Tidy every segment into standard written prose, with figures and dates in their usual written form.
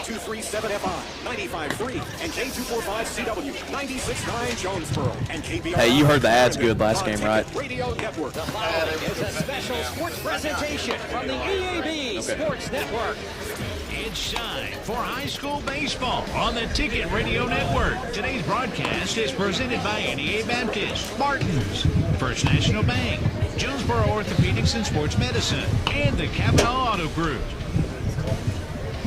K237FI, 95.3, and K245CW, 96.9 Jonesboro, and KBR. Hey, you heard the ads good last game, right? Radio Network. The following is a special sports presentation from the EAB Sports Network. It's time for high school baseball on the Ticket Radio Network. Today's broadcast is presented by NEA Baptist, Martin's, First National Bank, Jonesboro Orthopedics and Sports Medicine, and the Kavanaugh Auto Group.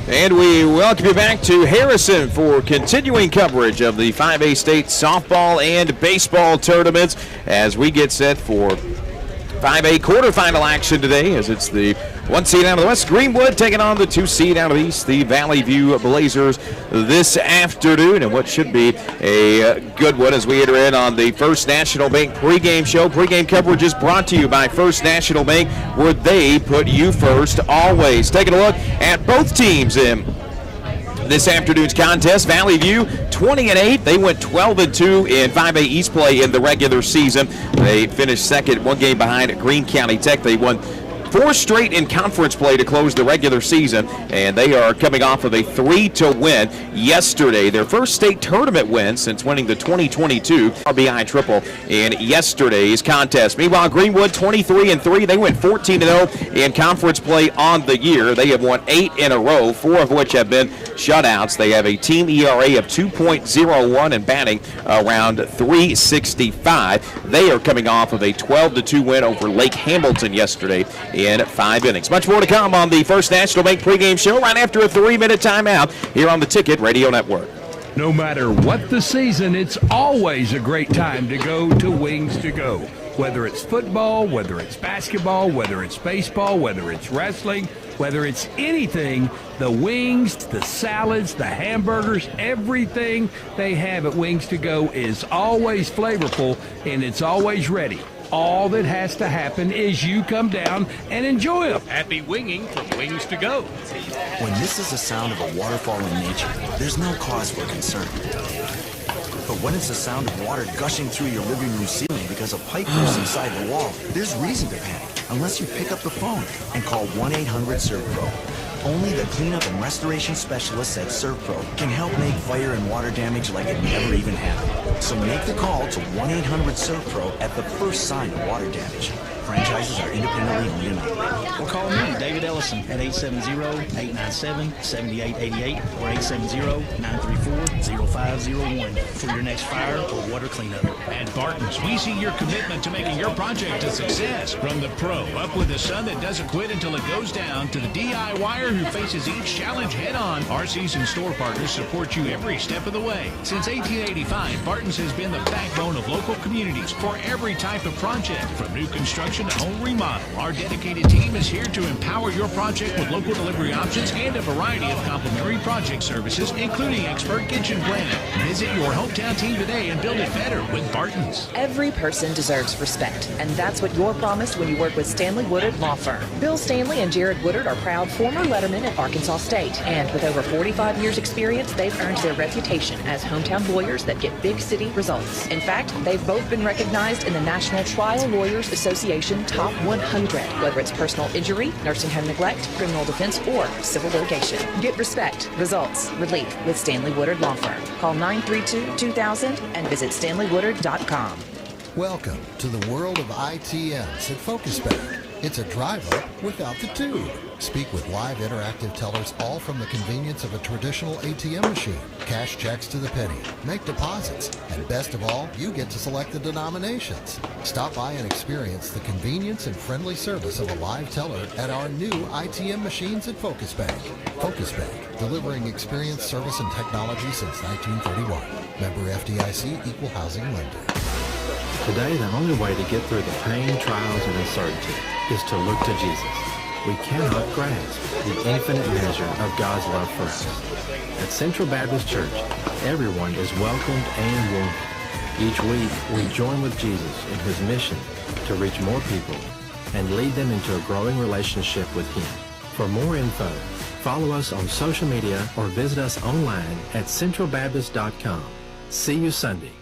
And we welcome you back to Harrison for continuing coverage of the 5A state softball and baseball tournaments as we get set for 5A quarterfinal action today, as it's the 1 seed out of the west, Greenwood, taking on the 2 seed out of the east, the Valley View Blazers, this afternoon, and what should be a good one as we enter in on the First National Bank pregame show. Pregame coverage is brought to you by First National Bank, where they put you first always. Taking a look at both teams in this afternoon's contest. Valley View 20-8. They went 12-2 in 5A East play in the regular season. They finished second, one game behind Greene County Tech. They won 4 straight in conference play to close the regular season, and they are coming off of a 3-2 win yesterday. Their first state tournament win since winning the 2022 RBI triple in yesterday's contest. Meanwhile, Greenwood 23-3. They went 14-0 in conference play on the year. They have won 8 in a row, 4 of which have been shutouts. They have a team ERA of 2.01 and batting around .365. They are coming off of a 12-2 win over Lake Hamilton yesterday in 5 innings. Much more to come on the First National Bank pregame show right after a 3-minute timeout here on the Ticket Radio Network. No matter what the season, it's always a great time to go to Wings to Go. Whether it's football, whether it's basketball, whether it's baseball, whether it's wrestling, whether it's anything, the wings, the salads, the hamburgers, everything they have at Wings to Go is always flavorful and it's always ready. All that has to happen is you come down and enjoy them. Happy winging from Wings to Go. When this is the sound of a waterfall in nature, there's no cause for concern. But when it's the sound of water gushing through your living room ceiling because a pipe burst inside the wall, there's reason to panic, unless you pick up the phone and call 1-800-SERVPRO. Only the cleanup and restoration specialists at ServPro can help make fire and water damage like it never even happened. So make the call to 1-800-ServPro at the first sign of water damage. Franchises are independently owned and operated. Or call me, David Ellison, at 870-897-7888 or 870-934-0501 for your next fire or water cleanup. At Barton's, we see your commitment to making your project a success. From the pro, up with the sun that doesn't quit until it goes down, to the DIYer who faces each challenge head-on, our seasoned store partners support you every step of the way. Since 1885, Barton's has been the backbone of local communities for every type of project, from new construction to home remodel. Our dedicated team is here to empower your project with local delivery options and a variety of complimentary project services, including expert kitchen planning. Visit your hometown team today and build it better with Barton's. Every person deserves respect, and that's what you're promised when you work with Stanley Woodard Law Firm. Bill Stanley and Jared Woodard are proud former lettermen at Arkansas State, and with over 45 years experience, they've earned their reputation as hometown lawyers that get big city results. In fact, they've both been recognized in the National Trial Lawyers Association Top 100, whether it's personal injury, nursing home neglect, criminal defense, or civil litigation. Get respect, results, relief with Stanley Woodard Law Firm. Call 932-2000 and visit stanleywoodard.com. Welcome to the world of ITMs at Focus Bank. It's a drive-up without the tube. Speak with live interactive tellers, all from the convenience of a traditional ATM machine. Cash checks to the penny, make deposits, and best of all, you get to select the denominations. Stop by and experience the convenience and friendly service of a live teller at our new ITM machines at Focus Bank. Focus Bank, delivering experience, service, and technology since 1931. Member FDIC, Equal Housing Lender. Today, the only way to get through the pain, trials, and uncertainty is to look to Jesus. We cannot grasp the infinite measure of God's love for us. At Central Baptist Church, everyone is welcomed and wanted. Each week, we join with Jesus in his mission to reach more people and lead them into a growing relationship with him. For more info, follow us on social media or visit us online at centralbaptist.com. See you Sunday.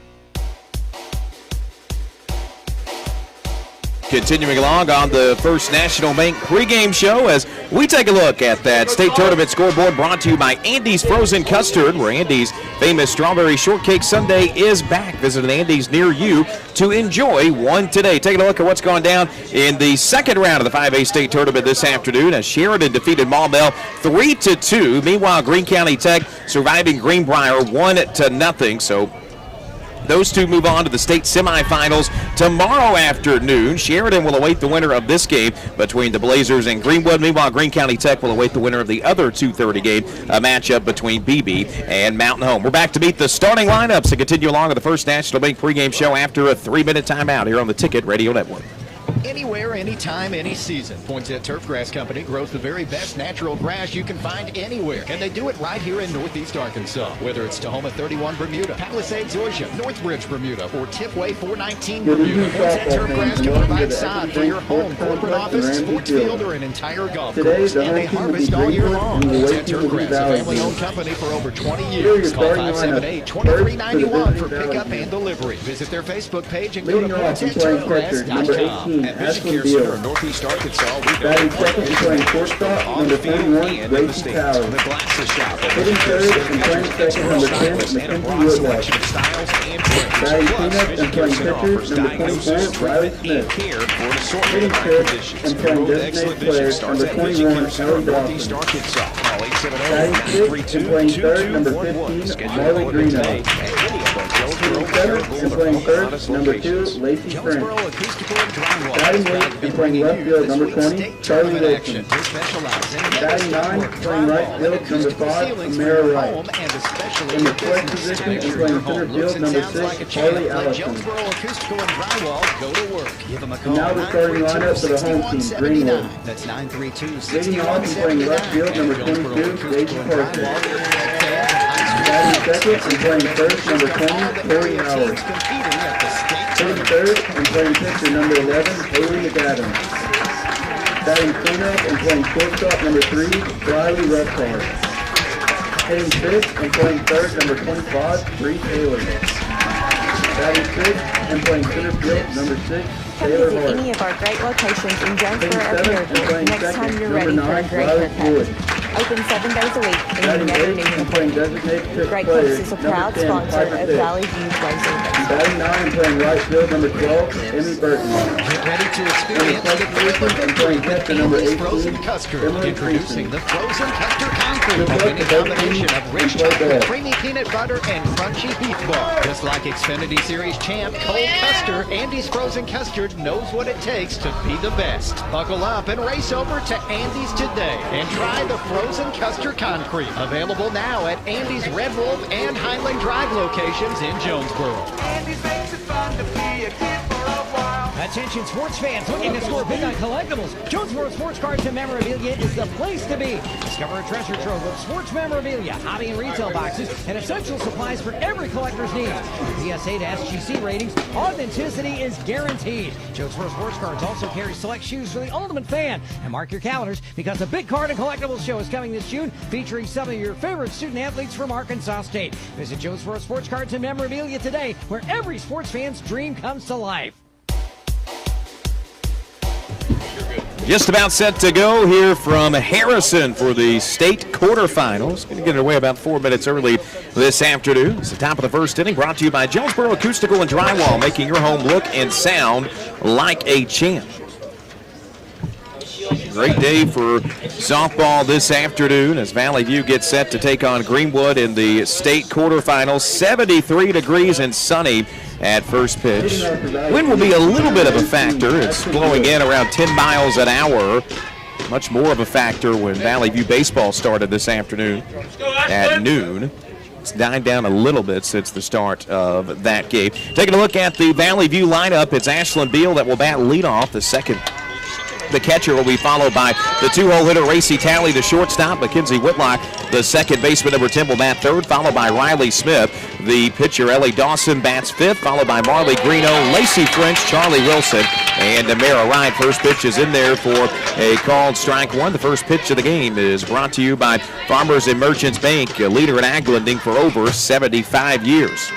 Continuing along on the First National Bank pregame show as we take a look at that state tournament scoreboard brought to you by Andy's Frozen Custard, where Andy's famous strawberry shortcake sundae is back. Visit an Andy's near you to enjoy one today. Taking a look at what's going down in the second round of the 5A state tournament this afternoon as Sheridan defeated Maumelle 3-2. Meanwhile, Greene County Tech surviving Greenbrier 1-0. So those two move on to the state semifinals tomorrow afternoon. Sheridan will await the winner of this game between the Blazers and Greenwood. Meanwhile, Greene County Tech will await the winner of the other 2:30 game, a matchup between BB and Mountain Home. We're back to meet the starting lineups to continue along with the First National Bank pregame show after a 3-minute timeout here on the Ticket Radio Network. Anywhere, anytime, any season. Poinsettia Turf Grass Company grows the very best natural grass you can find anywhere. And they do it right here in Northeast Arkansas. Whether it's Tahoma 31 Bermuda, Palisades Georgia, Northbridge Bermuda, or Tipway 419 Bermuda, Poinsettia Turf Grass can provide sod for your home, corporate office, sports field, or an entire golf course. And they harvest all year long. Poinsettia Turf Grass, a family-owned company for over 20 years. Call 578-2391 for pickup and delivery. Visit their Facebook page and go to PoinsettiaTurfGrass.com. At Vision Care Center in Northeast Arkansas, we go to on the field and in the stands. The Glasses Shop, hitting third and playing second, number 10, Mackenzie Woodward. Batting cleanup and playing pitcher, number 24, Riley Smith. Hitting fifth and playing designated player, number 21, Ellie Dawson. Batting sixth and playing third, number 15, Marley Greeno. Hitting seventh and playing first, number 2, Lacey French. Batting eighth and playing left field, number 20, Charlie Wilson. Batting ninth, playing right field, number 5, Amara Wright. In the flex position and playing center field, number 6, Harley Allison. And now the starting lineup for the home team, Greenwood. Leading off and playing left field, number 22, Daisy Parker. Batting second and playing first, number 20, Corey Howard. Hitting third and playing pitcher, number 11, Haley McAdams. Batting cleanup and playing shortstop, number 3, Riley Ruffard. Hitting fifth and playing third, number 25, Bree Taylor. Batting sixth and playing center field, number 6, Come Taylor visit Hart. any of our great locations in Jonesboro or Hitting seventh and Fairfield playing next second, time you're number ready for a 9, great Riley haircut. Floyd. Open 7 days a week, and you Batting never eighth need and to playing pay. designated trick Great player, Clips is a number proud 10, sponsor Piper of Fish. Valley View Blazing. Batting 9 and playing right field, number 12, Emmy Burton. Get ready to experience the position and playing catcher, number 18, Frozen Custard. Emily Introducing Prieston. the Frozen Custard Concrete. Good luck A to both combination teams of rich and play chocolate, ball. creamy peanut butter, and crunchy beef ball. Just like Xfinity Series champ Cole Custer, Andy's Frozen Custard knows what it takes to be the best. Buckle up and race over to Andy's today and try the Frozen Custard Concrete. Available now at Andy's Red Wolf and Highland Drive locations in Jonesboro. Attention sports fans looking to score big on collectibles. Jonesboro Sports Cards and Memorabilia is the place to be. Discover a treasure trove of sports memorabilia, hobby and retail boxes, and essential supplies for every collector's needs. PSA to SGC ratings, authenticity is guaranteed. Jonesboro Sports Cards also carry select shoes for the ultimate fan. And mark your calendars because the Big Card and Collectibles Show is coming this June, featuring some of your favorite student athletes from Arkansas State. Visit Jonesboro Sports Cards and Memorabilia today, where every sports fan's dream comes to life. Just about set to go here from Harrison for the state quarterfinals. Going to get away about 4 minutes early this afternoon. It's the top of the first inning, brought to you by Jonesboro Acoustical and Drywall, making your home look and sound like a champ. Great day for softball this afternoon as Valley View gets set to take on Greenwood in the state quarterfinals. 73 degrees and sunny at first pitch. Wind will be a little bit of a factor. It's blowing in around 10 miles an hour. Much more of a factor when Valley View baseball started this afternoon at noon. It's died down a little bit since the start of that game. Taking a look at the Valley View lineup, it's Ashlyn Beal that will bat leadoff. The catcher will be followed by the two-hole hitter, Racy Talley, the shortstop. Mackenzie Whitlock, the second baseman, number 10, will bat third, followed by Riley Smith. The pitcher, Ellie Dawson, bats fifth, followed by Marley Greeno, Lacey French, Charlie Wilson, and Amara Wright. First pitch is in there for a called strike one. The first pitch of the game is brought to you by Farmers and Merchants Bank, a leader in ag lending for over 75 years.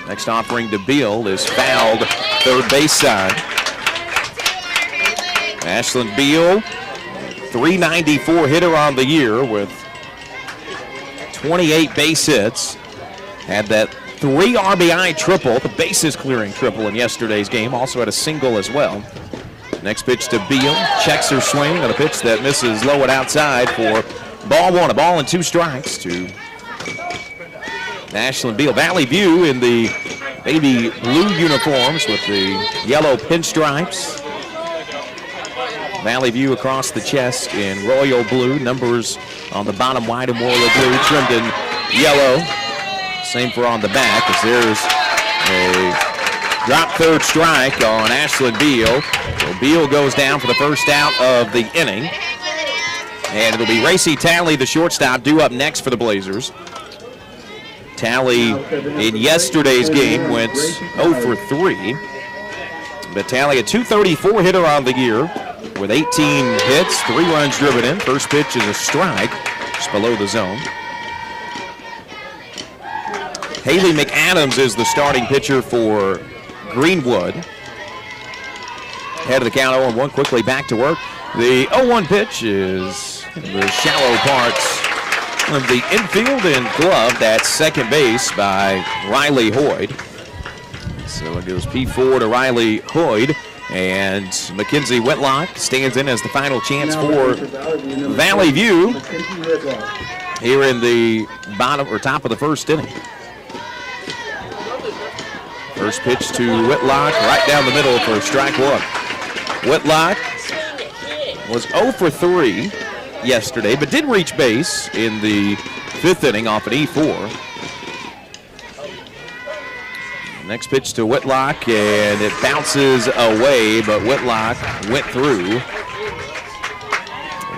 Next offering to Beal is fouled third base side. Ashland Beal, 394 hitter on the year with 28 base hits. Had that 3 RBI triple, the bases clearing triple in yesterday's game. Also had a single as well. Next pitch to Beal, checks her swing on a pitch that misses low and outside for ball 1. A ball and 2 strikes to Ashland Beal. Valley View in the baby blue uniforms with the yellow pinstripes. Valley View across the chest in royal blue. Numbers on the bottom white and royal blue, trimmed in yellow. Same for on the back, as there's a drop third strike on Ashland Beal. So Beal goes down for the first out of the inning. And it'll be Racy Talley, the shortstop, due up next for the Blazers. Talley in yesterday's game went 0 for 3. But Talley, a .234 hitter on the year with 18 hits, 3 runs driven in. First pitch is a strike, just below the zone. Haley McAdams is the starting pitcher for Greenwood. Head of the count 0-1, quickly back to work. The 0-1 pitch is in the shallow parts of the infield and gloved at second base by Riley Hoyd. So it goes P4 to Riley Hoyd, and Mackenzie Whitlock stands in as the final chance for Valley View here in the bottom or top of the first inning. First pitch to Whitlock, right down the middle for strike 1. Whitlock was 0 for 3 yesterday, but did reach base in the 5th inning off an E4. Next pitch to Whitlock, and it bounces away, but Whitlock went through.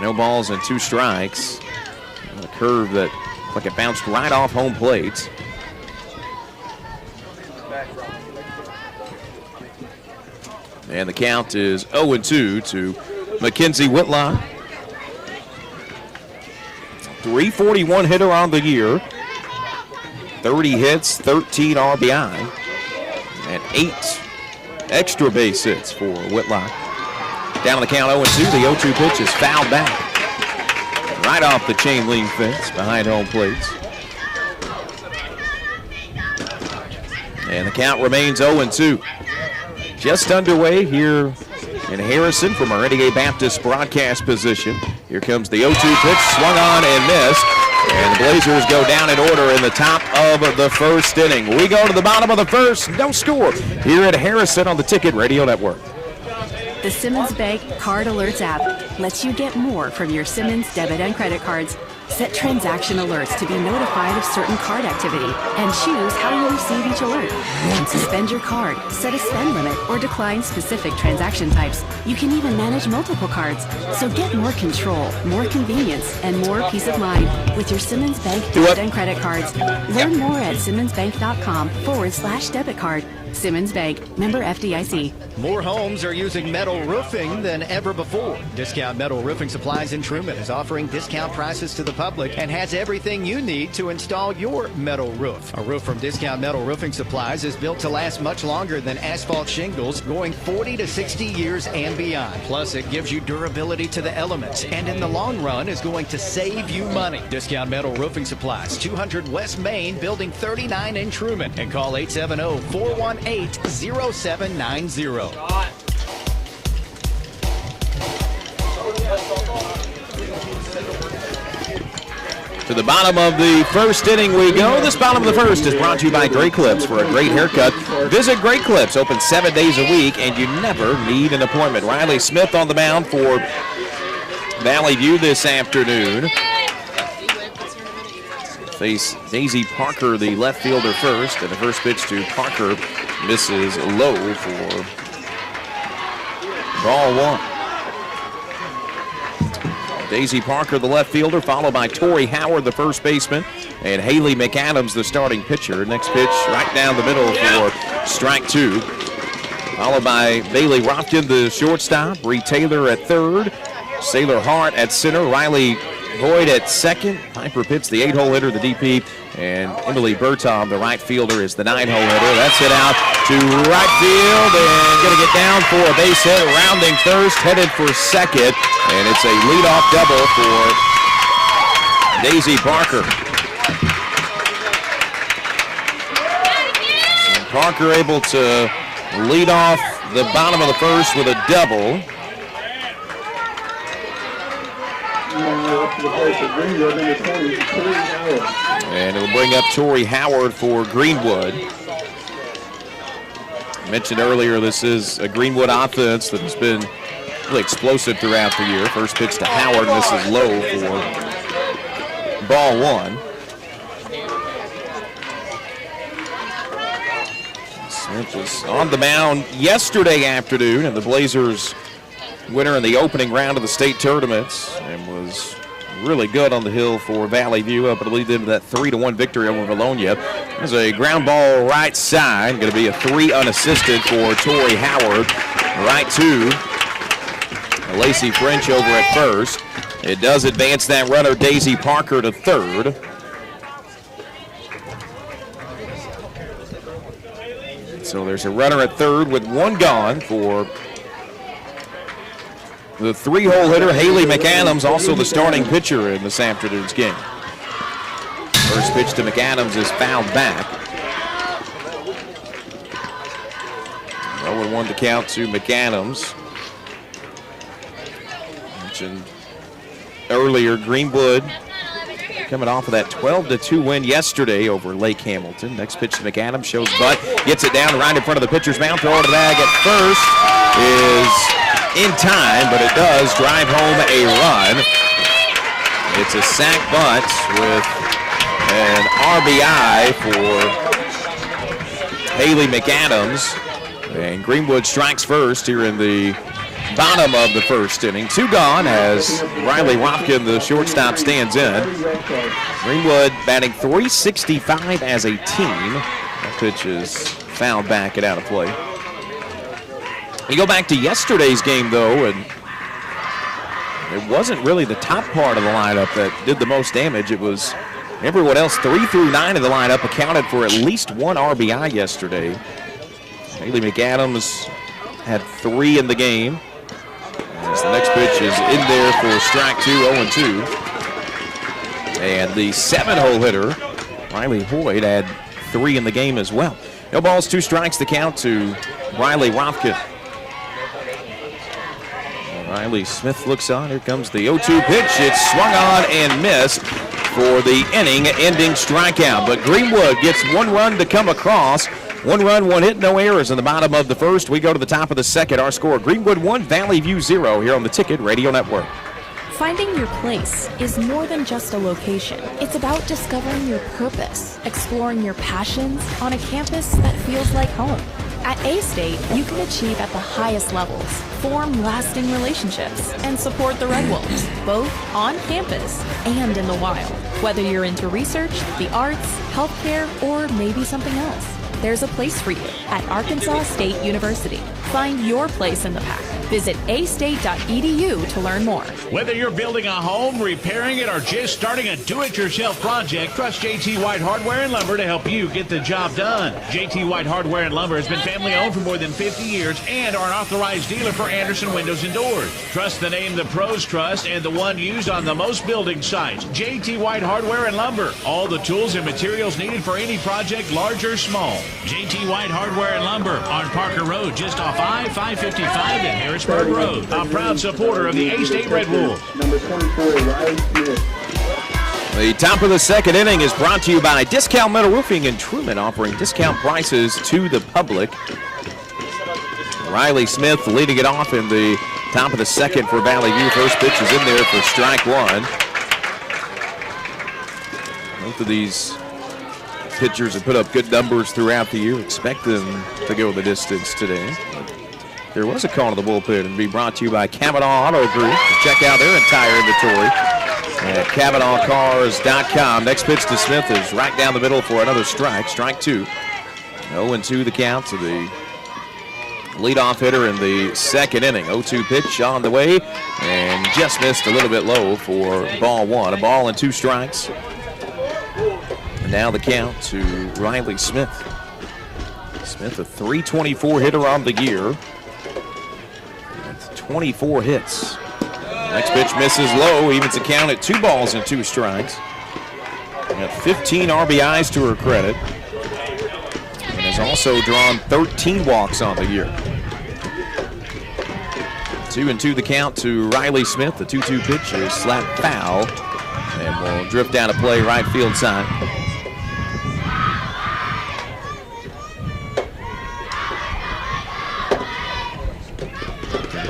No balls and 2 strikes. A curve that looked like it bounced right off home plate. And the count is 0-2 to Mackenzie Whitlock. 341 hitter on the year. 30 hits, 13 RBI, and 8 extra base hits for Whitlock. Down on the count 0-2. The 0-2 pitch is fouled back. Right off the chain link fence behind home plates. And the count remains 0-2. Just underway here in Harrison from our NDA Baptist broadcast position. Here comes the 0-2 pitch, swung on and missed. And the Blazers go down in order in the top of the first inning. We go to the bottom of the first, no score here at Harrison on the Ticket Radio Network. The Simmons Bank Card Alerts app lets you get more from your Simmons debit and credit cards. Set transaction alerts to be notified of certain card activity and choose how you receive each alert. You can suspend your card, set a spend limit, or decline specific transaction types. You can even manage multiple cards. So get more control, more convenience, and more peace of mind with your Simmons Bank debit and credit cards. Learn more at simmonsbank.com/debit card. Simmons Bank, member FDIC. More homes are using metal roofing than ever before. Discount Metal Roofing Supplies in Truman is offering discount prices to the public and has everything you need to install your metal roof. A roof from Discount Metal Roofing Supplies is built to last much longer than asphalt shingles, going 40 to 60 years and beyond. Plus, it gives you durability to the elements, and in the long run is going to save you money. Discount Metal Roofing Supplies, 200 West Main, Building 39 in Truman, and call 870-418-0790. To the bottom of the first inning we go. This bottom of the first is brought to you by Great Clips. For a great haircut, visit Great Clips. Open 7 days a week, and you never need an appointment. Riley Smith on the mound for Valley View this afternoon. Face Daisy Parker, the left fielder, first, and the first pitch to Parker misses low for ball 1. Daisy Parker, the left fielder, followed by Tori Howard, the first baseman, and Haley McAdams, the starting pitcher. Next pitch right down the middle for strike 2. Followed by Bailey Ropkin, the shortstop, Bree Taylor at third, Sailor Hart at center, Riley Boyd at second. Piper Pitts, the 8-hole hitter, the DP. And Emily Bertom, the right fielder, is the 9-hole hitter. That's it out to right field and going to get down for a base hit. Rounding first, headed for second. And it's a leadoff double for Daisy Parker. And Parker able to lead off the bottom of the first with a double. And it'll bring up Tori Howard for Greenwood. I mentioned earlier, this is a Greenwood offense that has been really explosive throughout the year. First pitch to Howard, and this is low for ball one. Smith was on the mound yesterday afternoon, and the Blazers winner in the opening round of the state tournaments, and was really good on the hill for Valley View, up to lead them to that 3-1 victory over Valonia. There's a ground ball right side, going to be a 3 unassisted for Tori Howard. Right to Lacey French over at first. It does advance that runner, Daisy Parker, to third. So there's a runner at third with one gone for the 3-hole hitter, Haley McAdams, also the starting pitcher in this afternoon's game. First pitch to McAdams is fouled back. 0-1 to count to McAdams. Mentioned earlier, Greenwood coming off of that 12-2 win yesterday over Lake Hamilton. Next pitch to McAdams, shows butt, gets it down right in front of the pitcher's mound, throw it to the bag at first is in time, but it does drive home a run. It's a sac bunt with an RBI for Haley McAdams. And Greenwood strikes first here in the bottom of the first inning. 2 gone as Riley Wopkin, the shortstop, stands in. Greenwood batting .365 as a team. That pitch is fouled back and out of play. You go back to yesterday's game, though, and it wasn't really the top part of the lineup that did the most damage. It was everyone else. 3 through 9 of the lineup accounted for at least 1 RBI yesterday. Haley McAdams had 3 in the game. As the next pitch is in there for strike 2, 0-2. And the 7-hole hitter, Riley Hoyd, had 3 in the game as well. No balls, 2 strikes to count to Riley Wopkin. Riley Smith looks on. Here comes the 0-2 pitch. It's swung on and missed for the inning-ending strikeout. But Greenwood gets 1 run to come across. 1 run, 1 hit, no errors in the bottom of the first. We go to the top of the second. Our score, Greenwood 1, Valley View 0 here on the Ticket Radio Network. Finding your place is more than just a location. It's about discovering your purpose, exploring your passions on a campus that feels like home. At A-State, you can achieve at the highest levels, form lasting relationships, and support the Red Wolves, both on campus and in the wild. Whether you're into research, the arts, healthcare, or maybe something else, there's a place for you at Arkansas State University. Find your place in the pack. Visit astate.edu to learn more. Whether you're building a home, repairing it, or just starting a do-it-yourself project, trust JT White Hardware and Lumber to help you get the job done. JT White Hardware and Lumber has been family-owned for more than 50 years and are an authorized dealer for Anderson Windows and Doors. Trust the name the pros trust and the one used on the most building sites. JT White Hardware and Lumber. All the tools and materials needed for any project, large or small. JT White Hardware and Lumber on Parker Road, just off I-555 and Harrisburg Road. A proud supporter of the A-State Red Wolves. Number 24, Riley Smith. The top of the second inning is brought to you by Discount Metal Roofing in Truman, offering discount prices to the public. Riley Smith leading it off in the top of the second for Valley View. First pitch is in there for strike 1. Both of these pitchers have put up good numbers throughout the year. Expect them to go the distance today. There was a call to the bullpen and be brought to you by Kavanaugh Auto Group. Check out their entire inventory at KavanaughCars.com. Next pitch to Smith is right down the middle for another strike. Strike 2. 0-2 the count to the leadoff hitter in the second inning. 0-2 pitch on the way, and just missed a little bit low for ball one. A ball and 2 strikes. And now the count to Riley Smith. Smith, a .324 hitter on the year. That's 24 hits. Next pitch misses low, evens the count at 2 balls and 2 strikes. Got 15 RBIs to her credit. And has also drawn 13 walks on the year. 2-2 the count to Riley Smith. The 2-2 pitch is slapped foul and will drift down to play right field side.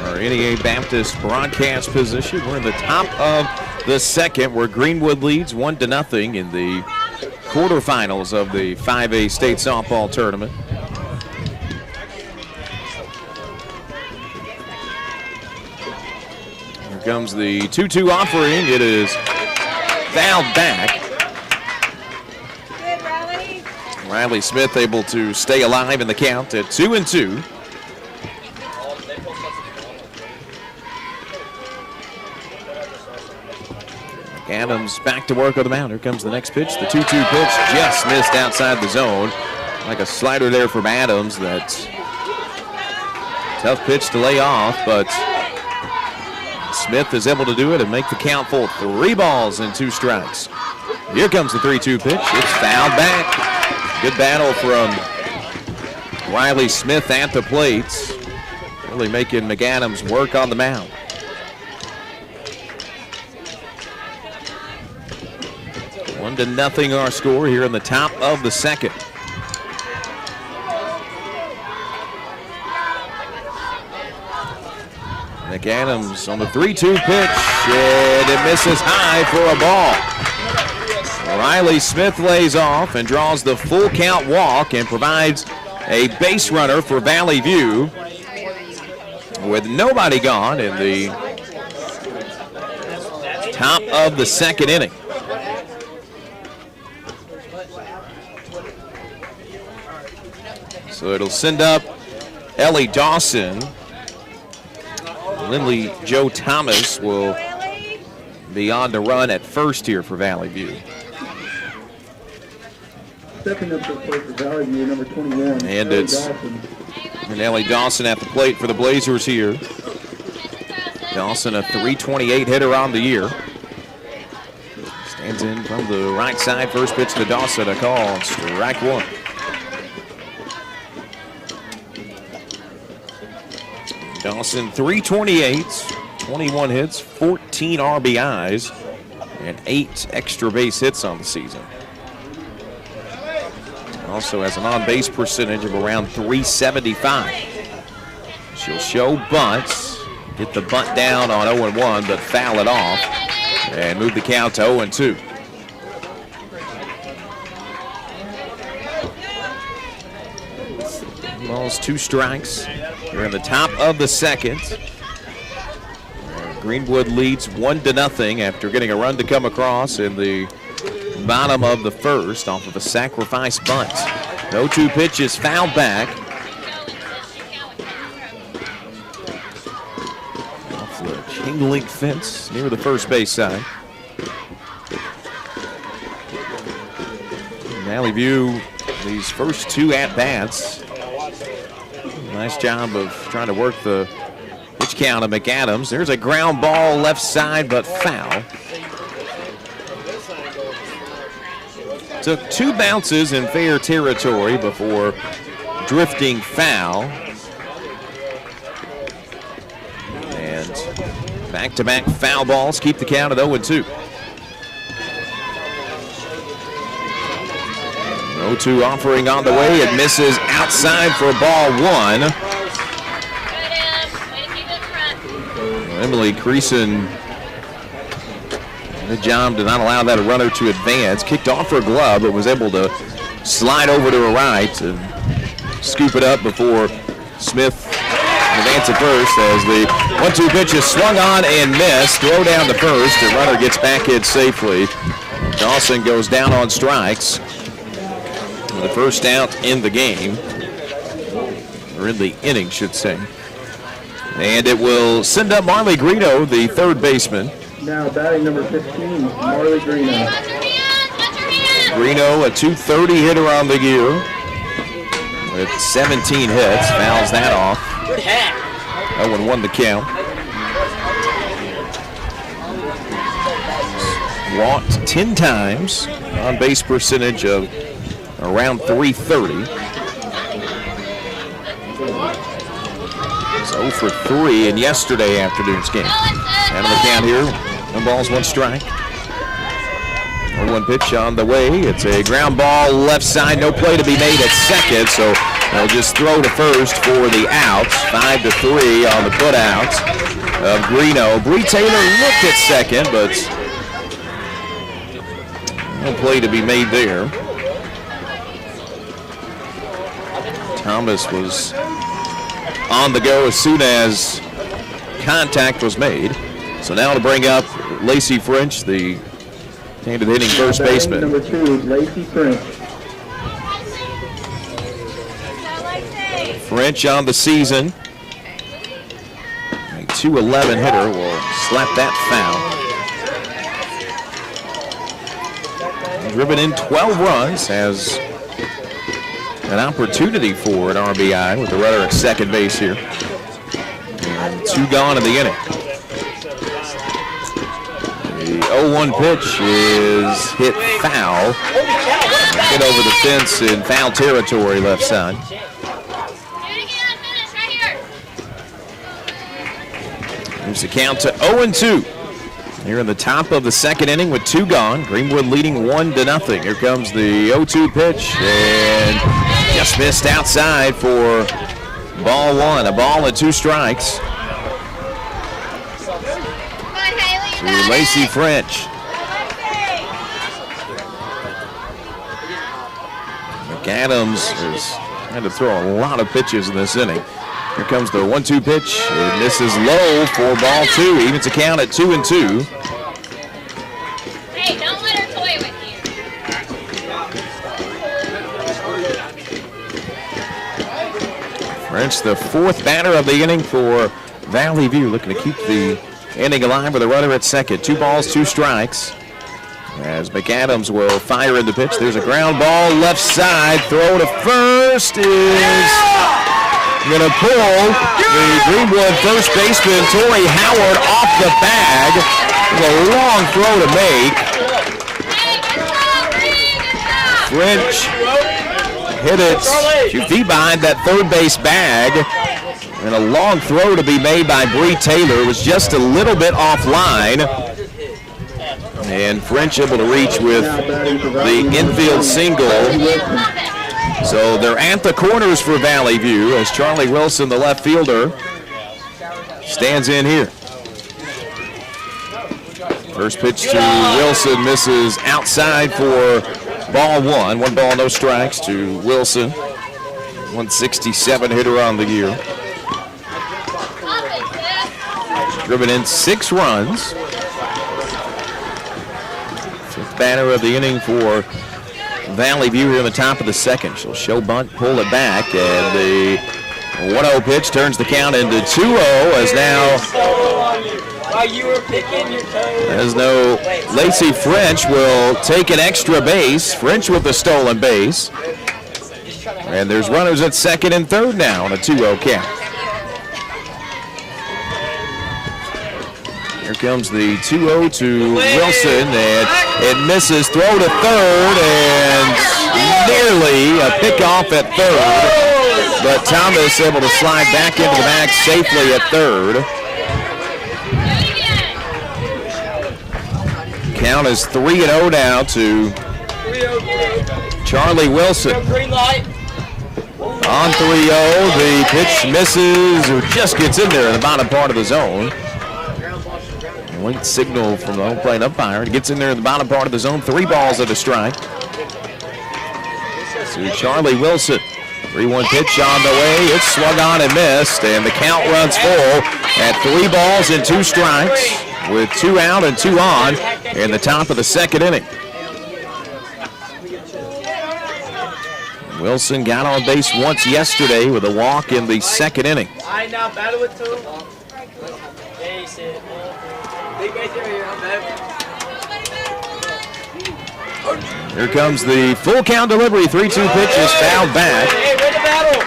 Our NEA Baptist broadcast position. We're in the top of the second, where Greenwood leads 1-0 in the quarterfinals of the 5A state softball tournament. Here comes the 2-2 offering. It is fouled back. Riley Smith able to stay alive in the count at 2-2. Adams back to work on the mound. Here comes the next pitch. The 2-2 pitch just missed outside the zone. Like a slider there from Adams. That's tough pitch to lay off, but Smith is able to do it and make the count full. 3 balls and 2 strikes. Here comes the 3-2 pitch. It's fouled back. Good battle from Riley Smith at the plate. Really making McAdams work on the mound. 1-0 our score here in the top of the second. McAdams on the 3-2 pitch, and it misses high for a ball. Riley Smith lays off and draws the full count walk and provides a base runner for Valley View with nobody gone in the top of the second inning. So it'll send up Ellie Dawson. Lindley Joe Thomas will be on the run at first here for Valley View. Stepping up to the plate for Valley View, number 21. And it's Ellie Dawson at the plate for the Blazers here. Dawson, a .328 hitter on the year. Stands in from the right side. First pitch to Dawson, a call. Strike 1. Dawson, .328, 21 hits, 14 RBIs, and 8 extra base hits on the season. Also has an on-base percentage of around .375. She'll show bunts, get the bunt down on 0-1, but foul it off, and move the count to 0-2. Balls, 2 strikes. We're in the top of the second. Greenwood leads 1-0 after getting a run to come across in the bottom of the first off of a sacrifice bunt. 0-2 pitch is fouled back. Off the chain link fence near the first base side. Valley View, these first 2 at-bats. Nice job of trying to work the pitch count of McAdams. There's a ground ball left side, but foul. Took 2 bounces in fair territory before drifting foul. And back-to-back foul balls keep the count at 0-2. 0-2 offering on the way. It misses outside for ball 1. Emily Creason, good job to not allow that runner to advance. Kicked off her glove, but was able to slide over to her right and scoop it up before Smith advances at first as the 1-2 pitch is swung on and missed. Throw down to first. The runner gets back in safely. Dawson goes down on strikes. The first out in the game, or in the inning, should say. And it will send up Marley Greeno, the third baseman. Now batting number 15, Marley Greeno. Greeno, a .230 hitter on the year with 17 hits. Fouls that off. 0-1 the count. Walked 10 times. On base percentage of around .330. It's 0 for 3 in yesterday afternoon's game. Out of the count here. 1 balls, 1 strike. 0-1 pitch on the way. It's a ground ball left side. No play to be made at second, so they'll just throw to first for the outs. 5-3 on the putouts of Greeno. Bree Taylor looked at second, but no play to be made there. Thomas was on the go as soon as contact was made. So now to bring up Lacey French, the handed hitting first baseman. Number 2, Lacey French. French on the season. A .211 hitter will slap that foul. Driven in 12 runs, has an opportunity for an RBI with the runner at second base here. And 2 gone in the inning. The 0-1 pitch is hit foul. Hit over the fence in foul territory left side. Moves the count to 0-2. Here in the top of the second inning with 2 gone. Greenwood leading 1-0. Here comes the 0-2 pitch, and just missed outside for ball 1. A ball and 2 strikes. To Lacey French. McAdams has had to throw a lot of pitches in this inning. Here comes the 1-2 pitch. It misses low for ball 2. Evens the count at 2-2. Hey, don't let her toy with you. French, the 4th batter of the inning for Valley View, looking to keep the inning alive with a runner at second. 2 balls, 2 strikes. As McAdams will fire in the pitch. There's a ground ball left side. Throw to first is going to pull the Greenwood first baseman, Tori Howard, off the bag. With a long throw to make. French hit it a few feet behind that third base bag. And a long throw to be made by Bree Taylor. It was just a little bit offline. And French able to reach with the infield single. So they're at the corners for Valley View as Charlie Wilson, the left fielder, stands in here. First pitch to Wilson misses outside for ball 1. 1 ball, no strikes to Wilson. 167 hitter on the year. Driven in 6 runs. 5th batter of the inning for Valley View here in the top of the second. She'll show bunt, pull it back, and the 1-0 pitch turns the count into 2-0 as now Lacey French will take an extra base. French with the stolen base. And there's runners at second and third now on a 2-0 count. Here comes the 2-0 to Wilson, and it misses. Throw to third, and nearly a pickoff at third. But Thomas able to slide back into the bag safely at third. Count is 3-0 now to Charlie Wilson. On 3-0, the pitch misses, or just gets in there in the bottom part of the zone. Late signal from the home plate umpire. It gets in there in the bottom part of the zone. 3 balls and a strike. To Charlie Wilson. 3-1 pitch on the way. It's swung on and missed, and the count runs full at 3 balls and 2 strikes with 2 out and 2 on in the top of the second inning. Wilson got on base once yesterday with a walk in the second inning. I now battle with two. Here comes the full count delivery. 3-2 pitch is fouled back. Hey, ready to battle.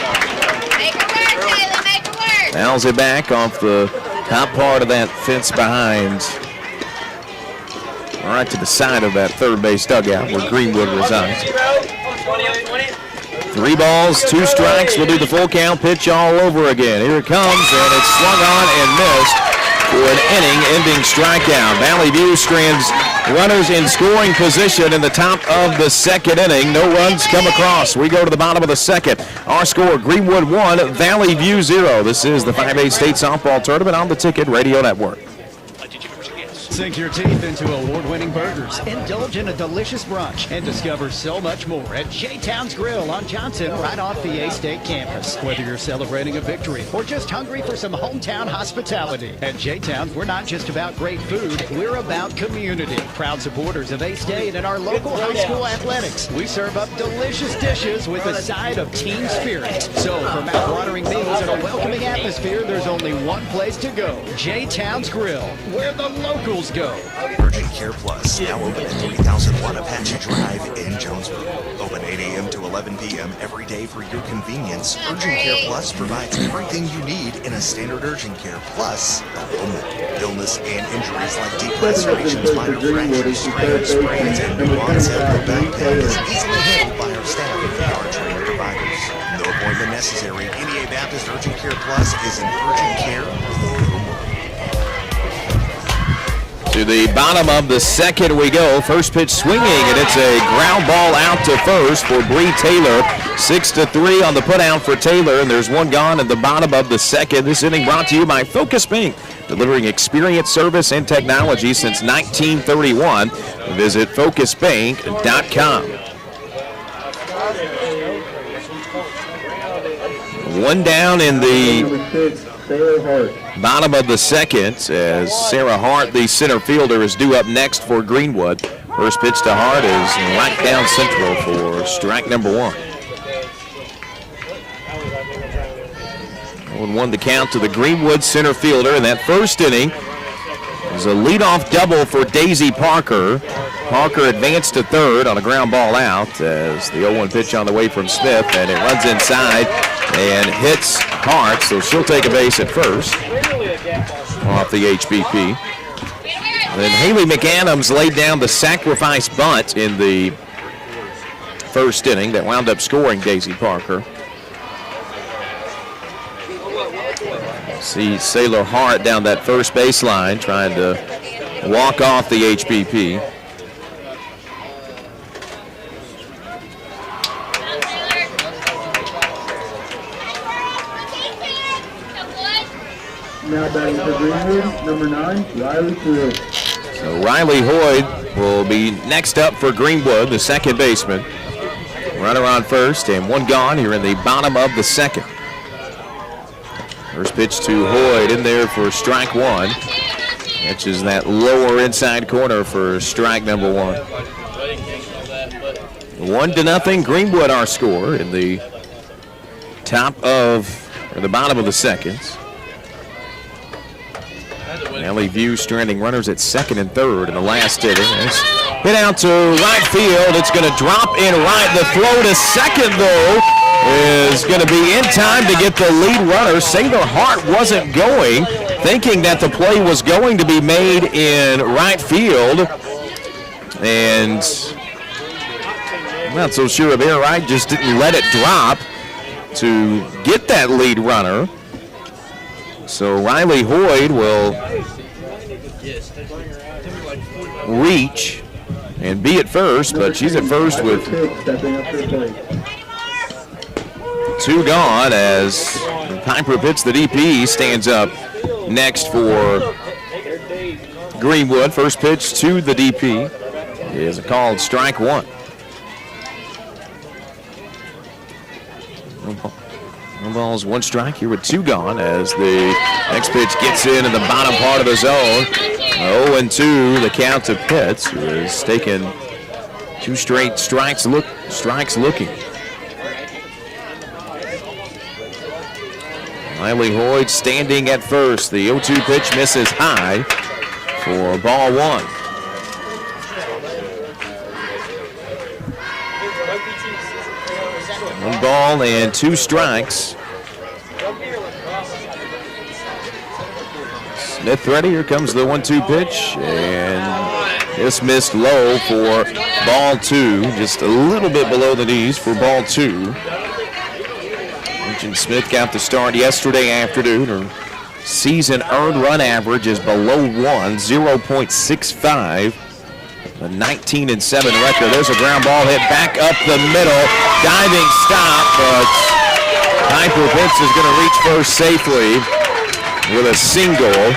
Make it work, Taylor. Make it work. Fouls it back off the top part of that fence behind. Right to the side of that third base dugout where Greenwood resides. 3 balls, 2 strikes. We'll do the full count pitch all over again. Here it comes, and it's swung on and missed for an inning-ending strikeout. Valley View strands runners in scoring position in the top of the second inning. No runs come across. We go to the bottom of the second. Our score, Greenwood 1, Valley View 0. This is the 5A State Softball Tournament on the Ticket Radio Network. Sink your teeth into award-winning burgers, indulge in a delicious brunch, and discover so much more at J-Town's Grill on Johnson, right off the A-State campus. Whether you're celebrating a victory or just hungry for some hometown hospitality, at J-Town's, we're not just about great food, we're about community. Proud supporters of A-State and our local high school athletics. We serve up delicious dishes with a side of team spirit. So, for mouth-watering meals and a welcoming atmosphere, there's only one place to go. J-Town's Grill, where the locals go. Urgent Care Plus, now open at 3001 Apache Drive in Jonesboro. Open 8 a.m. to 11 p.m. every day for your convenience. Urgent Care Plus provides everything you need in a standard Urgent Care Plus. Illness and injuries like deep lacerations, minor fractures, sprains, and new onset low back pain is easily handled by our staff and our trained providers. No appointment necessary. NEA Baptist Urgent Care Plus is an urgent care. To the bottom of the second we go. First pitch swinging, and it's a ground ball out to first for Bree Taylor. 6-3 on the putout for Taylor, and there's one gone at the bottom of the second. This inning brought to you by Focus Bank, delivering experience, service, and technology since 1931. Visit focusbank.com. One down in the bottom of the second as Sarah Hart, the center fielder, is due up next for Greenwood. First pitch to Hart is right down central for strike number 1. 1-1 the count to the Greenwood center fielder in that first inning. It was a leadoff double for Daisy Parker. Parker advanced to third on a ground ball out as the 0-1 pitch on the way from Smith, and it runs inside and hits Hart, so she'll take a base at first off the HBP. And then Haley McAdams laid down the sacrifice bunt in the first inning that wound up scoring Daisy Parker. See Sailor Hart down that first baseline trying to walk off the HBP. Now batting for Greenwood, number 9, Riley Hoyd. So Riley Hoyd will be next up for Greenwood, the second baseman. Runner on first and one gone here in the bottom of the second. First pitch to Hoyd in there for strike 1. Catches that lower inside corner for strike number 1. 1-0 Greenwood our score in the bottom of the second. Valley View stranding runners at second and third in the last inning. It's hit out to right field. It's going to drop in right. The throw to second, though, is going to be in time to get the lead runner. Sailor Hart wasn't going, thinking that the play was going to be made in right field. And I'm not so sure of Air Wright just didn't let it drop to get that lead runner. So Riley Hoyd will reach and be at first, but she's at first with 2 gone as Piper hits the DP, stands up next for Greenwood. First pitch to the DP is a called strike 1. One balls, 1 strike here with 2 gone as the next pitch gets in the bottom part of the zone. 0-2 the count to Pitts, who has taken 2 straight strikes looking. Riley Hoyd standing at first. The 0-2 pitch misses high for ball one. One ball and 2 strikes. Smith ready. Here comes the 1-2 pitch. And this missed low for ball 2. Just a little bit below the knees for ball 2. Smith got the start yesterday afternoon. Her season earned run average is below 1, 0.65. A 19-7 record. There's a ground ball hit back up the middle. Diving stop, but Piper Pitts is going to reach first safely with a single.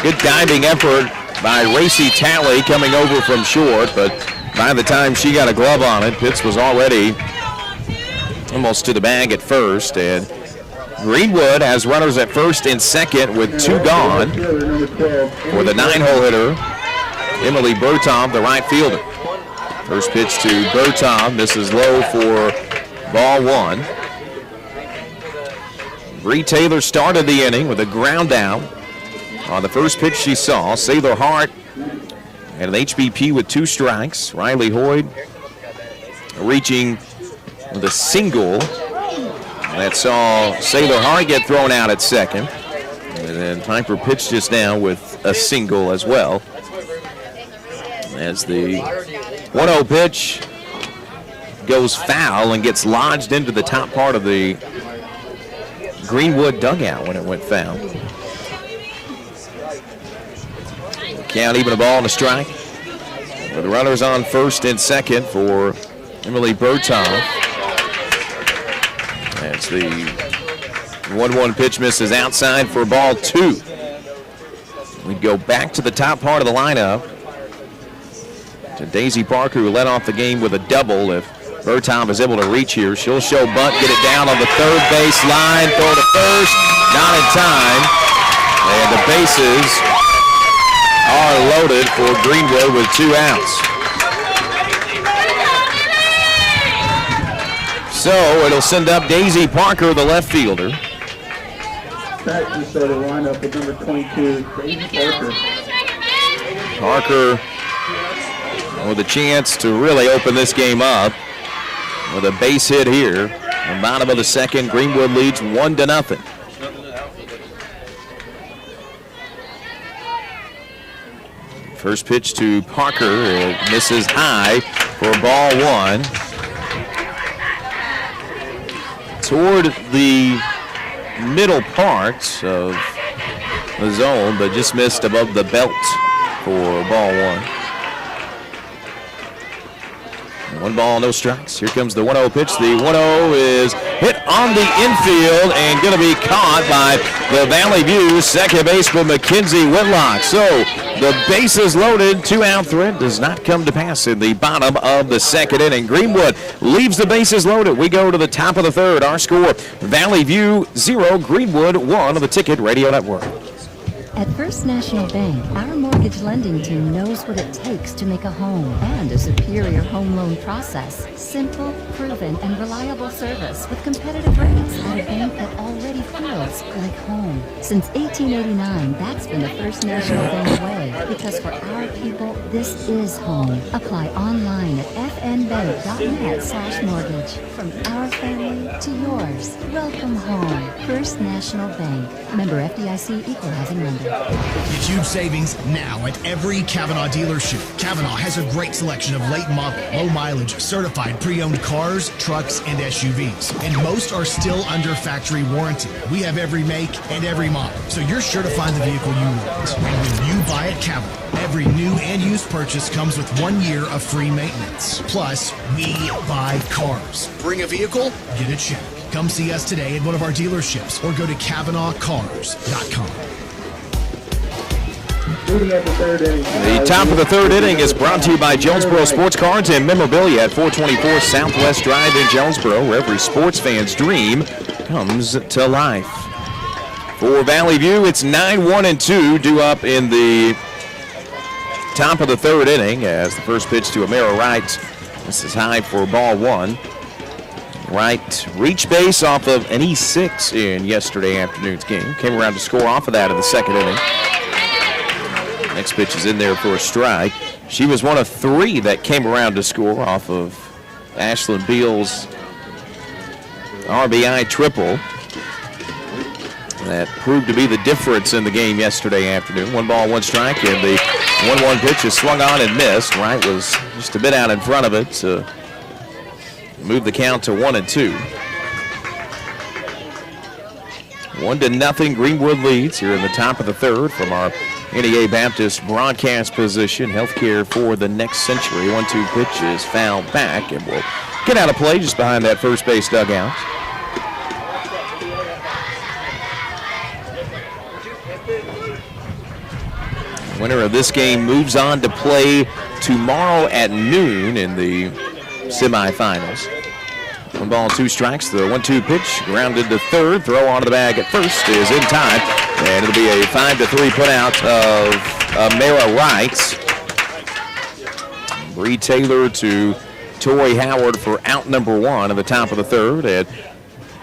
Good diving effort by Racy Talley coming over from short, but by the time she got a glove on it, Pitts was already almost to the bag at first. And Greenwood has runners at first and second with 2 gone for the 9-hole hitter, Emily Bertom, the right fielder. First pitch to Bertom, misses low for ball 1. Bree Taylor started the inning with a ground out on the first pitch she saw. Sailor Hart and an HBP with 2 strikes. Riley Hoyd reaching with a single that saw Sailor Hart get thrown out at second. And then Piper pitched just now with a single as well. As the 1-0 pitch goes foul and gets lodged into the top part of the Greenwood dugout when it went foul. Count even, a ball and a strike. With the runners on first and second for Emily Bertom. As the 1-1 pitch misses outside for ball 2. We go back to the top part of the lineup to Daisy Parker, who led off the game with a double. If Bertom is able to reach here, she'll show bunt, get it down on the third base line, throw to first, not in time. And the bases are loaded for Greenwood with 2 outs. So it'll send up Daisy Parker, the left fielder. Back to start the lineup with number 22, Daisy Parker. Parker with a chance to really open this game up with a base hit here. On the bottom of the second, Greenwood leads 1-0. First pitch to Parker, it misses high for ball 1. Toward the middle part of the zone, but just missed above the belt for ball 1. 1 ball, no strikes. Here comes the 1-0 pitch. The 1-0 is hit on the infield and going to be caught by the Valley View second baseman Mackenzie Whitlock. So the bases loaded, 2-out threat does not come to pass in the bottom of the second inning. Greenwood leaves the bases loaded. We go to the top of the third. Our score, Valley View 0, Greenwood 1 on the Ticket Radio Network. At First National Bank, our mortgage lending team knows what it takes to make a home and a superior home loan process. Simple, proven, and reliable service with competitive rates at a bank that already feels like home. Since 1889, that's been the First National Bank way, because for our people, this is home. Apply online at fnbank.net/mortgage. From our family to yours, welcome home. First National Bank. Member FDIC, equal housing lender. Get huge savings now at every Kavanaugh dealership. Kavanaugh has a great selection of late model, low mileage, certified pre-owned cars, trucks, and SUVs. And most are still under factory warranty. We have every make and every model, so you're sure to find the vehicle you want. And when you buy at Kavanaugh, every new and used purchase comes with 1 year of free maintenance. Plus, we buy cars. Bring a vehicle? Get a check. Come see us today at one of our dealerships or go to KavanaughCars.com. The top of the third inning is brought to you by Jonesboro Sports Cards and Memorabilia at 424 Southwest Drive in Jonesboro, where every sports fan's dream comes to life. For Valley View, it's 9-1-2 due up in the top of the third inning as the first pitch to Amara Wright. This is high for ball 1. right reach base off of an E6 in yesterday afternoon's game. Came around to score off of that in the second inning. Next pitch is in there for a strike. She was one of 3 that came around to score off of Ashlyn Beal's RBI triple. That proved to be the difference in the game yesterday afternoon. 1 ball, 1 strike, and the 1-1 pitch is swung on and missed. Wright was just a bit out in front of it to move the count to 1-2. 1-0 Greenwood leads here in the top of the third from our NEA Baptist broadcast position. Healthcare for the next century. 1-2 pitch is fouled back and will get out of play just behind that first base dugout. Winner of this game moves on to play tomorrow at noon in the semifinals. 1 ball, 2 strikes. The 1-2 pitch grounded to third. Throw onto the bag at first is in time. And it'll be a 5-3 put out of Mara Wright. Bree Taylor to Tori Howard for out number 1 at the top of the third. And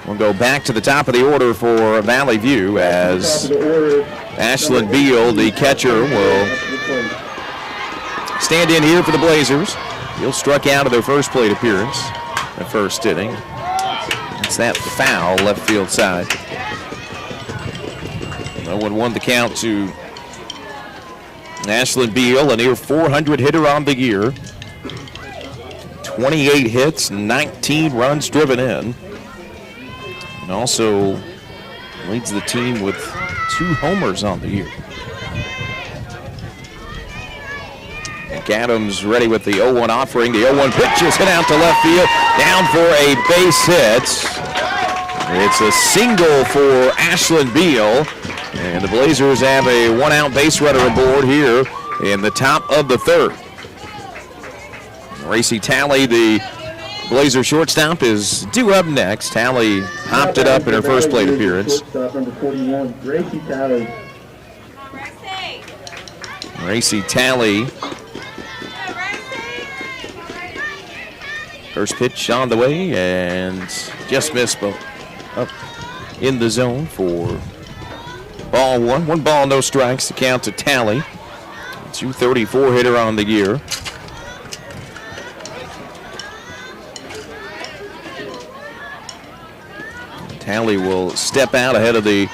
we'll go back to the top of the order for Valley View as Ashlyn Beal, the catcher, will stand in here for the Blazers. Beal struck out of their first plate appearance, the first inning. It's that foul left field side. 0-1 the count to Ashlyn Beal, a near 400 hitter on the year. 28 hits, 19 runs driven in. And also leads the team with 2 homers on the year. McAdams ready with the 0-1 offering. The 0-1 pitch is hit out to left field, down for a base hit. It's a single for Ashlyn Beal, and the Blazers have a 1-out base runner aboard here in the top of the third. Racy Talley, the Blazer shortstop, is due up next. Talley hopped it up in her first plate appearance. Number 41, Racy Talley. Racy Talley. First pitch on the way and just missed up in the zone for ball 1. 1 ball, no strikes. The count to Talley. 234 hitter on the year. Talley will step out ahead of the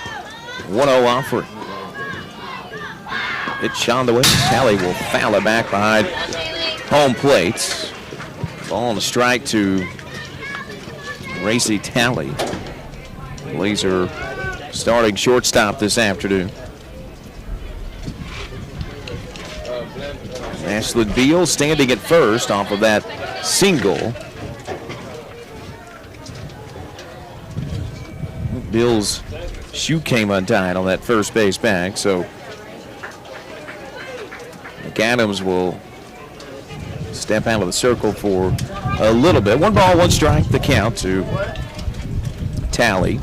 1-0 offering. Pitch on the way. Talley will foul it back behind home plate. Ball and a strike to Racy Talley. Blazer starting shortstop this afternoon. Ashlyn Beal standing at first off of that single. Beal's shoe came untied on that first base bag, so McAdams will step out of the circle for a little bit. 1 ball, 1 strike, the count to Talley.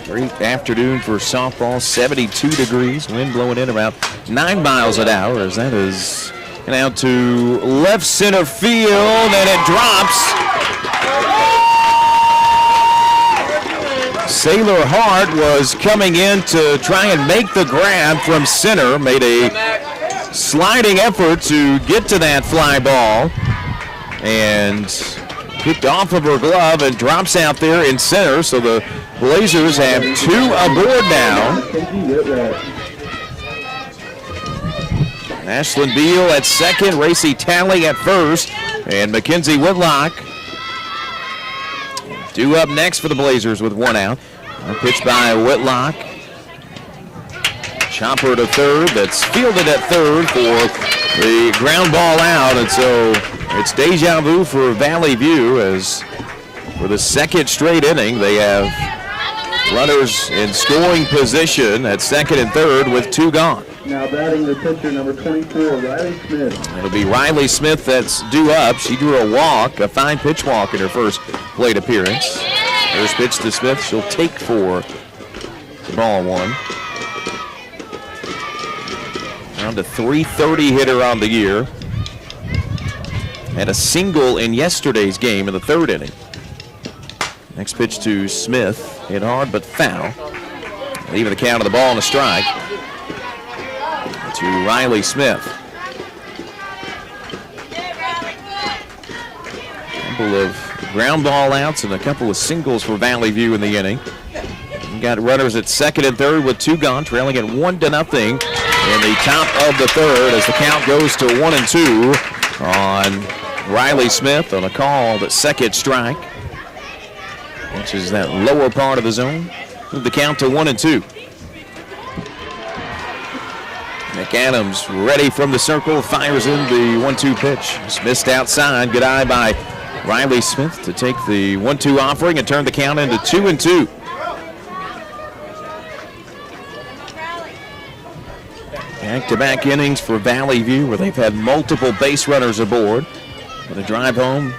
Great afternoon for softball, 72 degrees, wind blowing in about 9 miles an hour as that is out to left center field, and it drops. Sailor Hart was coming in to try and make the grab from center, made a sliding effort to get to that fly ball, and kicked off of her glove and drops out there in center, so the Blazers have 2 aboard now. Ashlyn Beal at second, Racy Talley at first, and Mackenzie Whitlock due up next for the Blazers with 1 out. A pitch by Whitlock. Chopper to third, that's fielded at third for the ground ball out, and so it's deja vu for Valley View as for the second straight inning they have runners in scoring position at second and third with 2 gone. Now batting the pitcher, number 24, Riley Smith. It'll be Riley Smith that's due up. She drew a walk, a fine pitch walk in her first plate appearance. First pitch to Smith, she'll take for ball 1. Down to 330 hitter on the year. had a single in yesterday's game in the third inning. Next pitch to Smith, hit hard but foul. Leaving the count of the ball and a strike to Riley Smith. A couple of ground ball outs and a couple of singles for Valley View in the inning. We got runners at second and third with 2 gone, trailing at 1-0 in the top of the third as the count goes to 1-2 on Riley Smith on a call at second strike, which is that lower part of the zone. Move the count to 1-2. McAdams ready from the circle, fires in the 1-2 pitch. It's missed outside. Good eye by Riley Smith to take the 1-2 offering and turn the count into 2-2. Back-to-back innings for Valley View where they've had multiple base runners aboard. With a drive home,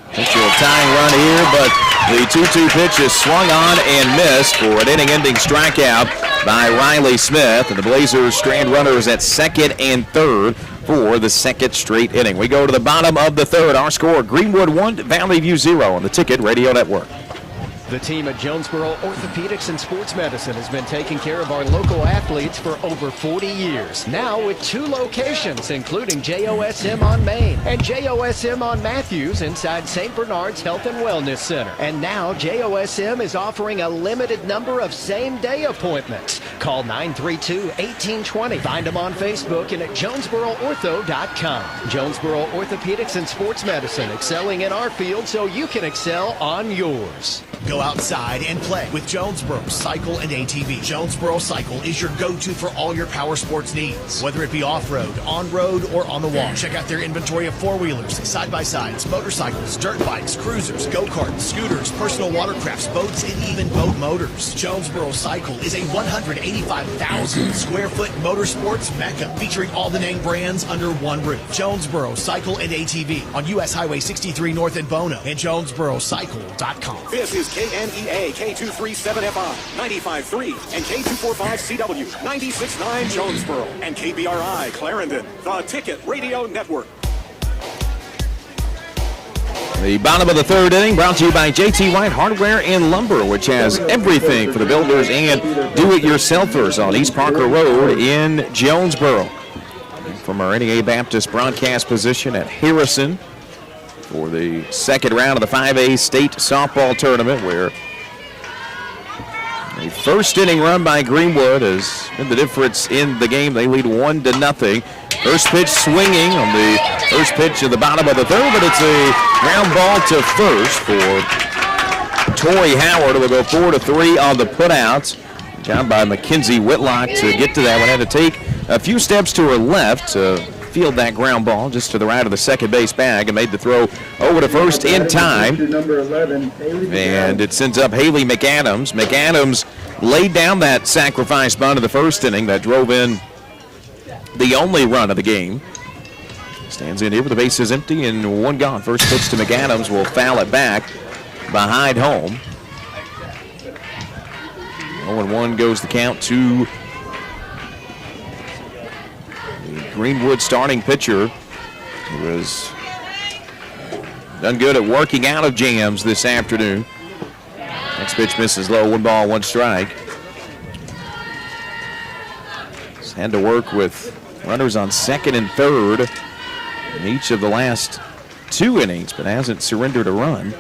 potential tying run here, but the 2-2 pitch is swung on and missed for an inning-ending strikeout by Riley Smith, and the Blazers strand runners at second and third for the second straight inning. We go to the bottom of the third. Our score, Greenwood 1, Valley View 0 on the Ticket Radio Network. The team at Jonesboro Orthopedics and Sports Medicine has been taking care of our local athletes for over 40 years. Now with 2 locations, including JOSM on Main and JOSM on Matthews inside St. Bernard's Health and Wellness Center. And now JOSM is offering a limited number of same-day appointments. Call 932-1820. Find them on Facebook and at JonesboroOrtho.com. Jonesboro Orthopedics and Sports Medicine, excelling in our field so you can excel on yours. Go outside and play with Jonesboro Cycle and ATV. Jonesboro Cycle is your go-to for all your power sports needs, whether it be off-road, on-road, or on the wall. Check out their inventory of four-wheelers, side-by-sides, motorcycles, dirt bikes, cruisers, go-karts, scooters, personal watercrafts, boats, and even boat motors. Jonesboro Cycle is a 185,000 square foot motorsports mecca featuring all the name brands under one roof. Jonesboro Cycle and ATV on U.S. Highway 63 North in Bono and JonesboroCycle.com. This is KNEA K237FI 95.3 and K245CW 96.9 Jonesboro and KBRI Clarendon, the Ticket Radio Network. The bottom of the third inning brought to you by JT White Hardware and Lumber, which has everything for the builders and do-it-yourselfers on East Parker Road in Jonesboro. From our NEA Baptist broadcast position at Harrison for the second round of the 5A state softball tournament, where a first inning run by Greenwood has been the difference in the game. They lead 1-0. First pitch swinging on the first pitch of the bottom of the third, but it's a ground ball to first for Tori Howard. Will go 4-3 on the putouts. Job by Mackenzie Whitlock to get to that one. Had to take a few steps to her left to field that ground ball just to the right of the second base bag and made the throw over to first in time. And it sends up Haley McAdams. McAdams laid down that sacrifice bunt in the first inning that drove in the only run of the game. Stands in here with the bases empty and one gone. First pitch to McAdams will foul it back behind home. 0-1 goes the count to the Greenwood starting pitcher, who has done good at working out of jams this afternoon. Next pitch misses low, 1 ball, 1 strike. He's had to work with runners on second and third in each of the last 2 innings, but hasn't surrendered a run.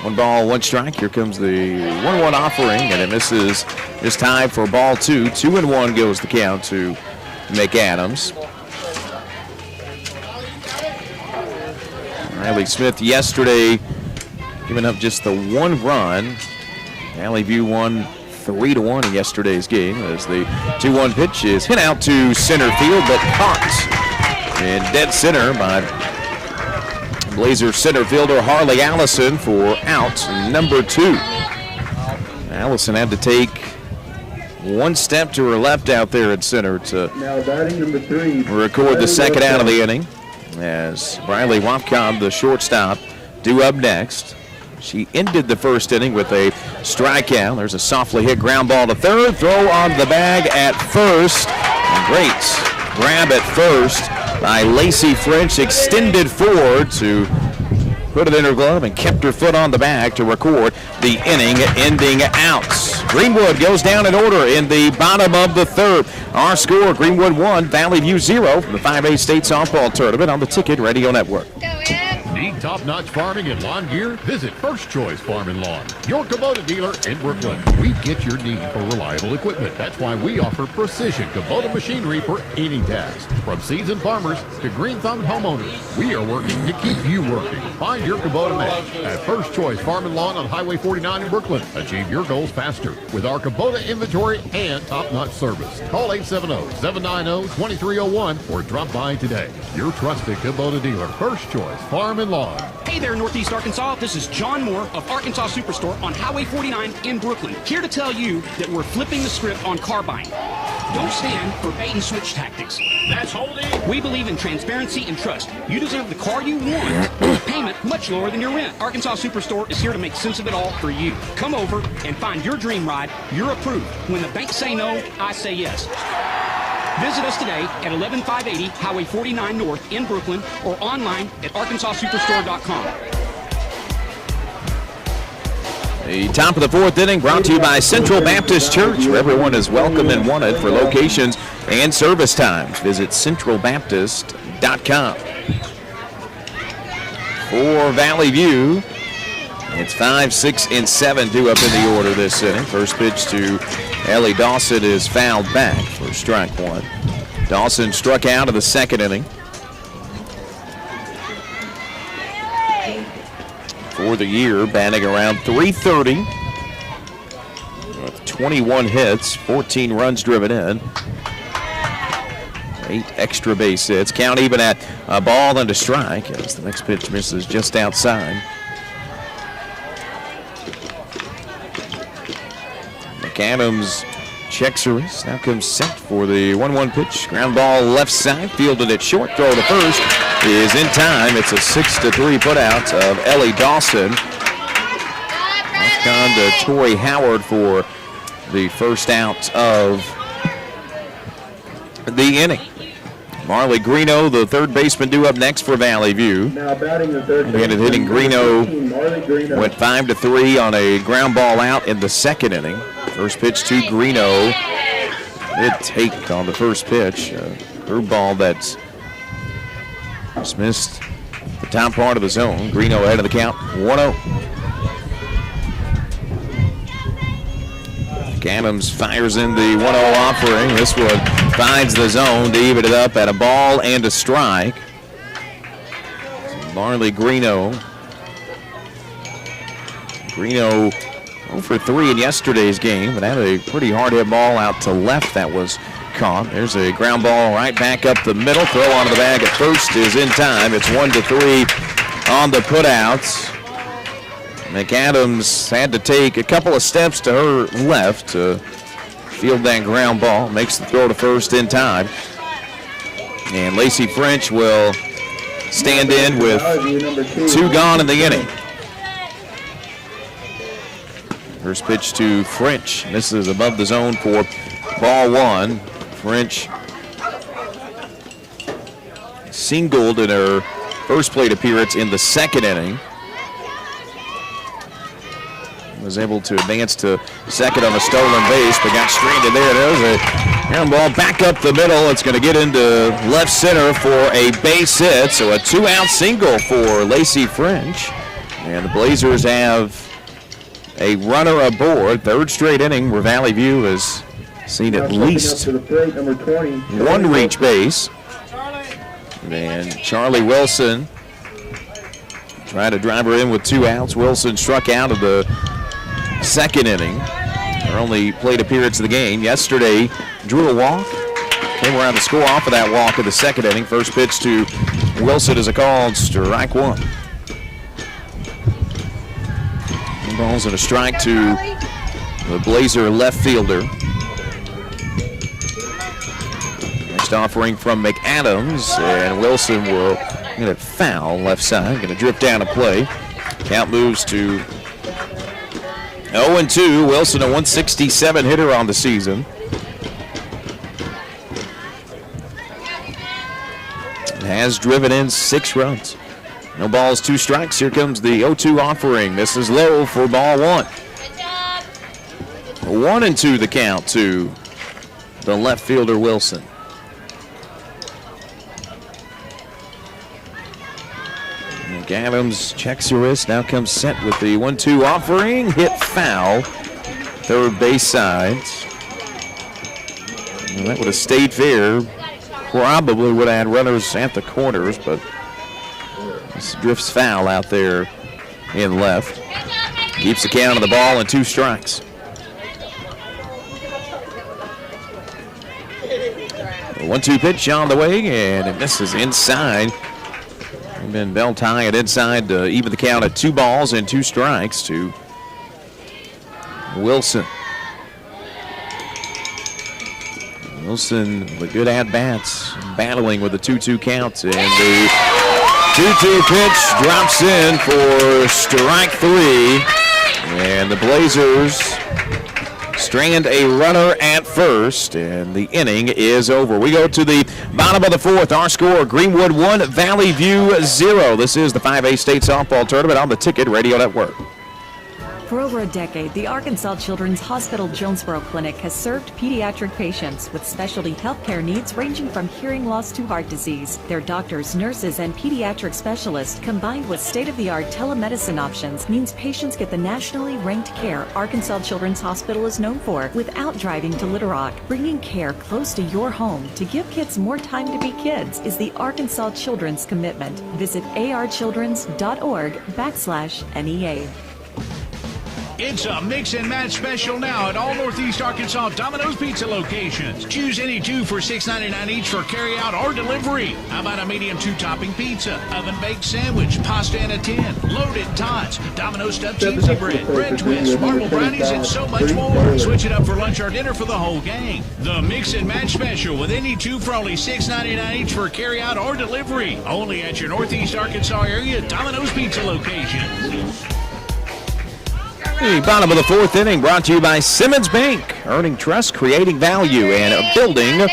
1 ball, 1 strike. Here comes the 1-1 offering, and it misses this time for ball 2. 2-1 goes the count to McAdams. Riley Smith yesterday giving up just the 1 run. Valley View won 3-1 in yesterday's game as the 2-1 pitch is hit out to center field, but caught in dead center by Blazer center fielder Harley Allison for out number 2. Allison had to take 1 step to her left out there at center to record the second out of the inning, as Briley Wapcom, the shortstop, due up next. She ended the first inning with a strikeout. There's a softly hit ground ball to third. Throw on the bag at first. A great grab at first by Lacey French, extended forward to put it in her glove and kept her foot on the bag to record the inning ending outs. Greenwood goes down in order in the bottom of the third. Our score, Greenwood 1, Valley View 0 from the 5A State Softball Tournament on the Ticket Radio Network. Need top-notch farming and lawn gear? Visit First Choice Farm and Lawn, your Kubota dealer in Brooklyn. We get your need for reliable equipment. That's why we offer precision Kubota machinery for any task. From seasoned farmers to green-thumbed homeowners, we are working to keep you working. Find your Kubota match at First Choice Farm and Lawn on Highway 49 in Brooklyn. Achieve your goals faster with our Kubota inventory and top-notch service. Call 870-790-2301 or drop by today. Your trusted Kubota dealer, First Choice Farm and Lawn. Hey there, Northeast Arkansas. This is John Moore of Arkansas Superstore on Highway 49 in Brooklyn. Here to tell you that we're flipping the script on car buying. Don't stand for bait and switch tactics. That's holding. We believe in transparency and trust. You deserve the car you want with a payment much lower than your rent. Arkansas Superstore is here to make sense of it all for you. Come over and find your dream ride. You're approved. When the banks say no, I say yes. Visit us today at 11580 Highway 49 North in Brooklyn or online at arkansassuperstore.com. The top of the fourth inning brought to you by Central Baptist Church, where everyone is welcome and wanted. For locations and service times, visit centralbaptist.com. For Valley View, it's 5, 6, and 7 due up in the order this inning. First pitch to Ellie Dawson is fouled back for strike one. Dawson struck out of the second inning. For the year, batting around .330 with 21 hits, 14 runs driven in, 8 extra base hits. Count even at a ball and a strike as the next pitch misses just outside. McAdams checks her wrist. Now comes set for the 1-1 pitch. Ground ball left side, fielded at short. Throw to first is in time. It's a 6-3 putout of Ellie Dawson. Knocked on to Tori Howard for the first out of the inning. Marley Greeno, the third baseman, due up next for Valley View. Now batting the third baseman, hitting Greeno, went 5-3 on a ground ball out in the second inning. First pitch to Greeno. Good take on the first pitch. Curve ball that's just missed the top part of the zone. Greeno ahead of the count, 1-0. Adams fires in the 1-0 offering. This one finds the zone to even it up at a ball and a strike. Marley Greeno. Greeno 0 for 3 in yesterday's game, but had a pretty hard hit ball out to left that was caught. There's a ground ball right back up the middle. Throw onto the bag at first is in time. It's 1-3 on the putouts. McAdams had to take a couple of steps to her left to field that ground ball. Makes the throw to first in time. And Lacey French will stand in with 2 gone in the inning. First pitch to French. Misses above the zone for ball 1. French singled in her first plate appearance in the second inning. Was able to advance to second on a stolen base, but got stranded there. There's a ground ball back up the middle. It's going to get into left center for a base hit. So a 2-out single for Lacey French. And the Blazers have a runner aboard. Third straight inning where Valley View has seen at least one reach base. And Charlie Wilson tried to drive her in with 2 outs. Wilson struck out of the second inning. Her only plate appearance of the game. Yesterday, drew a walk. Came around to score off of that walk in the second inning. First pitch to Wilson is a called strike 1. Balls and a strike to the Blazer left fielder. Next offering from McAdams, and Wilson will get it foul left side. Going to drift down to play. Count moves to 0-2. Wilson, a 167 hitter on the season. has driven in 6 runs. No balls, 2 strikes. Here comes the 0-2 offering. This is low for ball 1. 1-2 the count to the left fielder, Wilson. McAdams checks the wrist. Now comes set with the 1-2 offering. Hit foul. Third base side. And that would have stayed fair. Probably would have had runners at the corners, but this drifts foul out there in left. Keeps the count of the ball and 2 strikes. The 1-2 pitch on the way, and it misses inside. And then Bell tie it inside to even the count at 2 balls and 2 strikes to Wilson. Wilson with good at-bats, battling with the 2-2 count, and the 2-2 pitch drops in for strike 3, and the Blazers strand a runner at first, and the inning is over. We go to the bottom of the 4th. Our score, Greenwood 1, Valley View 0. This is the 5A State Softball Tournament on the Ticket Radio Network. For over a decade, the Arkansas Children's Hospital Jonesboro Clinic has served pediatric patients with specialty healthcare needs ranging from hearing loss to heart disease. Their doctors, nurses, and pediatric specialists, combined with state-of-the-art telemedicine options, means patients get the nationally ranked care Arkansas Children's Hospital is known for without driving to Little Rock. Bringing care close to your home to give kids more time to be kids is the Arkansas Children's commitment. Visit archildrens.org/NEA. It's a mix and match special now at all Northeast Arkansas Domino's Pizza locations. Choose any 2 for $6.99 each for carry-out or delivery. How about a medium 2-topping pizza, oven-baked sandwich, pasta in a tin, loaded tots, Domino's stuffed cheesy bread, bread twists, marble brownies, and so much more. Switch it up for lunch or dinner for the whole gang. The mix and match special with any 2 for only $6.99 each for carry-out or delivery. Only at your Northeast Arkansas area Domino's Pizza locations. The bottom of the 4th inning brought to you by Simmons Bank. Earning trust, creating value, and building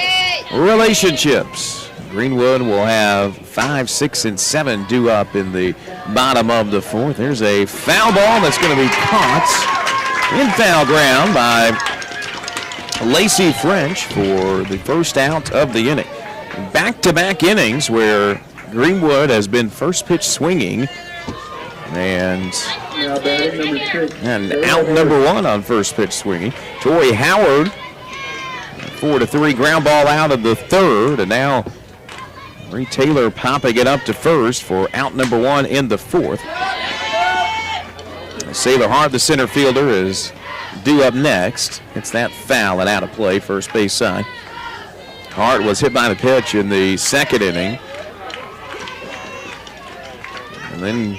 relationships. Greenwood will have 5, 6, and 7 due up in the bottom of the 4th. There's a foul ball that's going to be caught in foul ground by Lacey French for the first out of the inning. Back-to-back innings where Greenwood has been first pitch swinging, and out number 1 on first pitch swinging. Tori Howard, 4-3 ground ball out of the 3rd, and now Marie Taylor popping it up to first for out number 1 in the 4th. Sailor Hart, the center fielder, is due up next. It's that foul and out of play, first base side. Hart was hit by the pitch in the 2nd inning. And then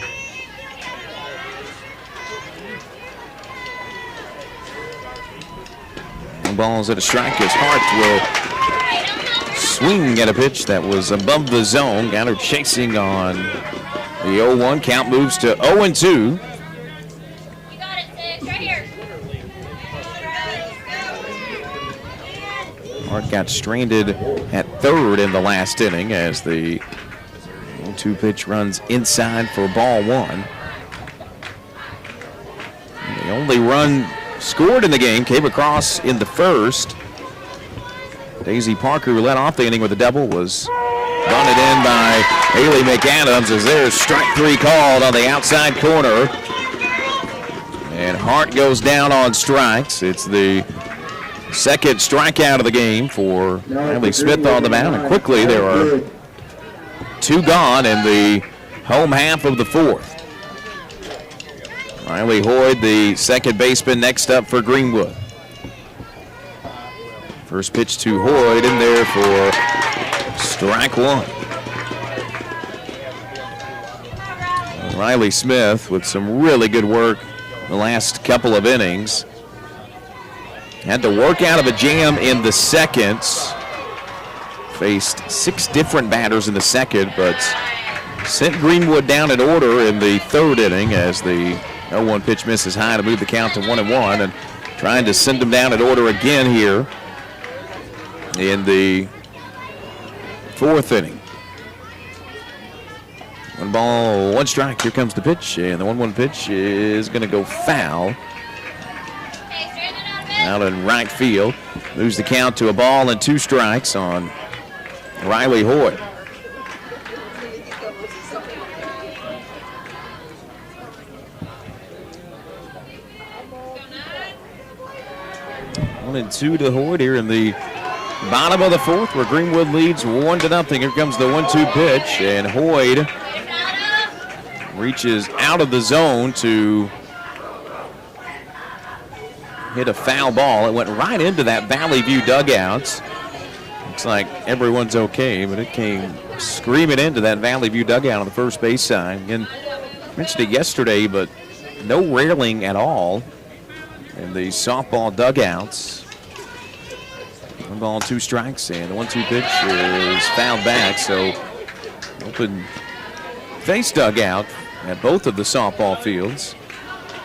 balls at a strike as Hart will swing at a pitch that was above the zone. Got her chasing on the 0-1. Count moves to 0-2. You got it, Sid. Right here. Hart got stranded at 3rd in the last inning as the 0-2 pitch runs inside for ball 1. And the only run scored in the game came across in the 1st. Daisy Parker, who led off the inning with a double, was bunted in by Haley McAdams as there's strike 3 called on the outside corner. And Hart goes down on strikes. It's the 2nd strikeout of the game for Riley Smith on the mound. And quickly there are 2 gone in the home half of the 4th. Riley Hoyd, the second baseman, next up for Greenwood. First pitch to Hoyd in there for strike 1. Riley Smith with some really good work the last couple of innings. Had to work out of a jam in the 2nd. Faced 6 different batters in the 2nd, but sent Greenwood down in order in the 3rd inning as the 0-1 pitch misses high to move the count to 1-1, and trying to send him down in order again here in the 4th inning. 1 ball, 1 strike. Here comes the pitch, and the 1-1 pitch is going to go foul. Out in right field. Moves the count to 1 ball and 2 strikes on Riley Hoyt. One and 2 to Hoyt here in the bottom of the 4th, where Greenwood leads 1-0. Here comes the 1-2 pitch, and Hoyt reaches out of the zone to hit a foul ball. It went right into that Valley View dugouts. Looks like everyone's okay, but it came screaming into that Valley View dugout on the first base side. And I mentioned it yesterday, but no railing at all in the softball dugouts. 1 ball, 2 strikes, and the 1-2 pitch is fouled back. So open face dugout at both of the softball fields.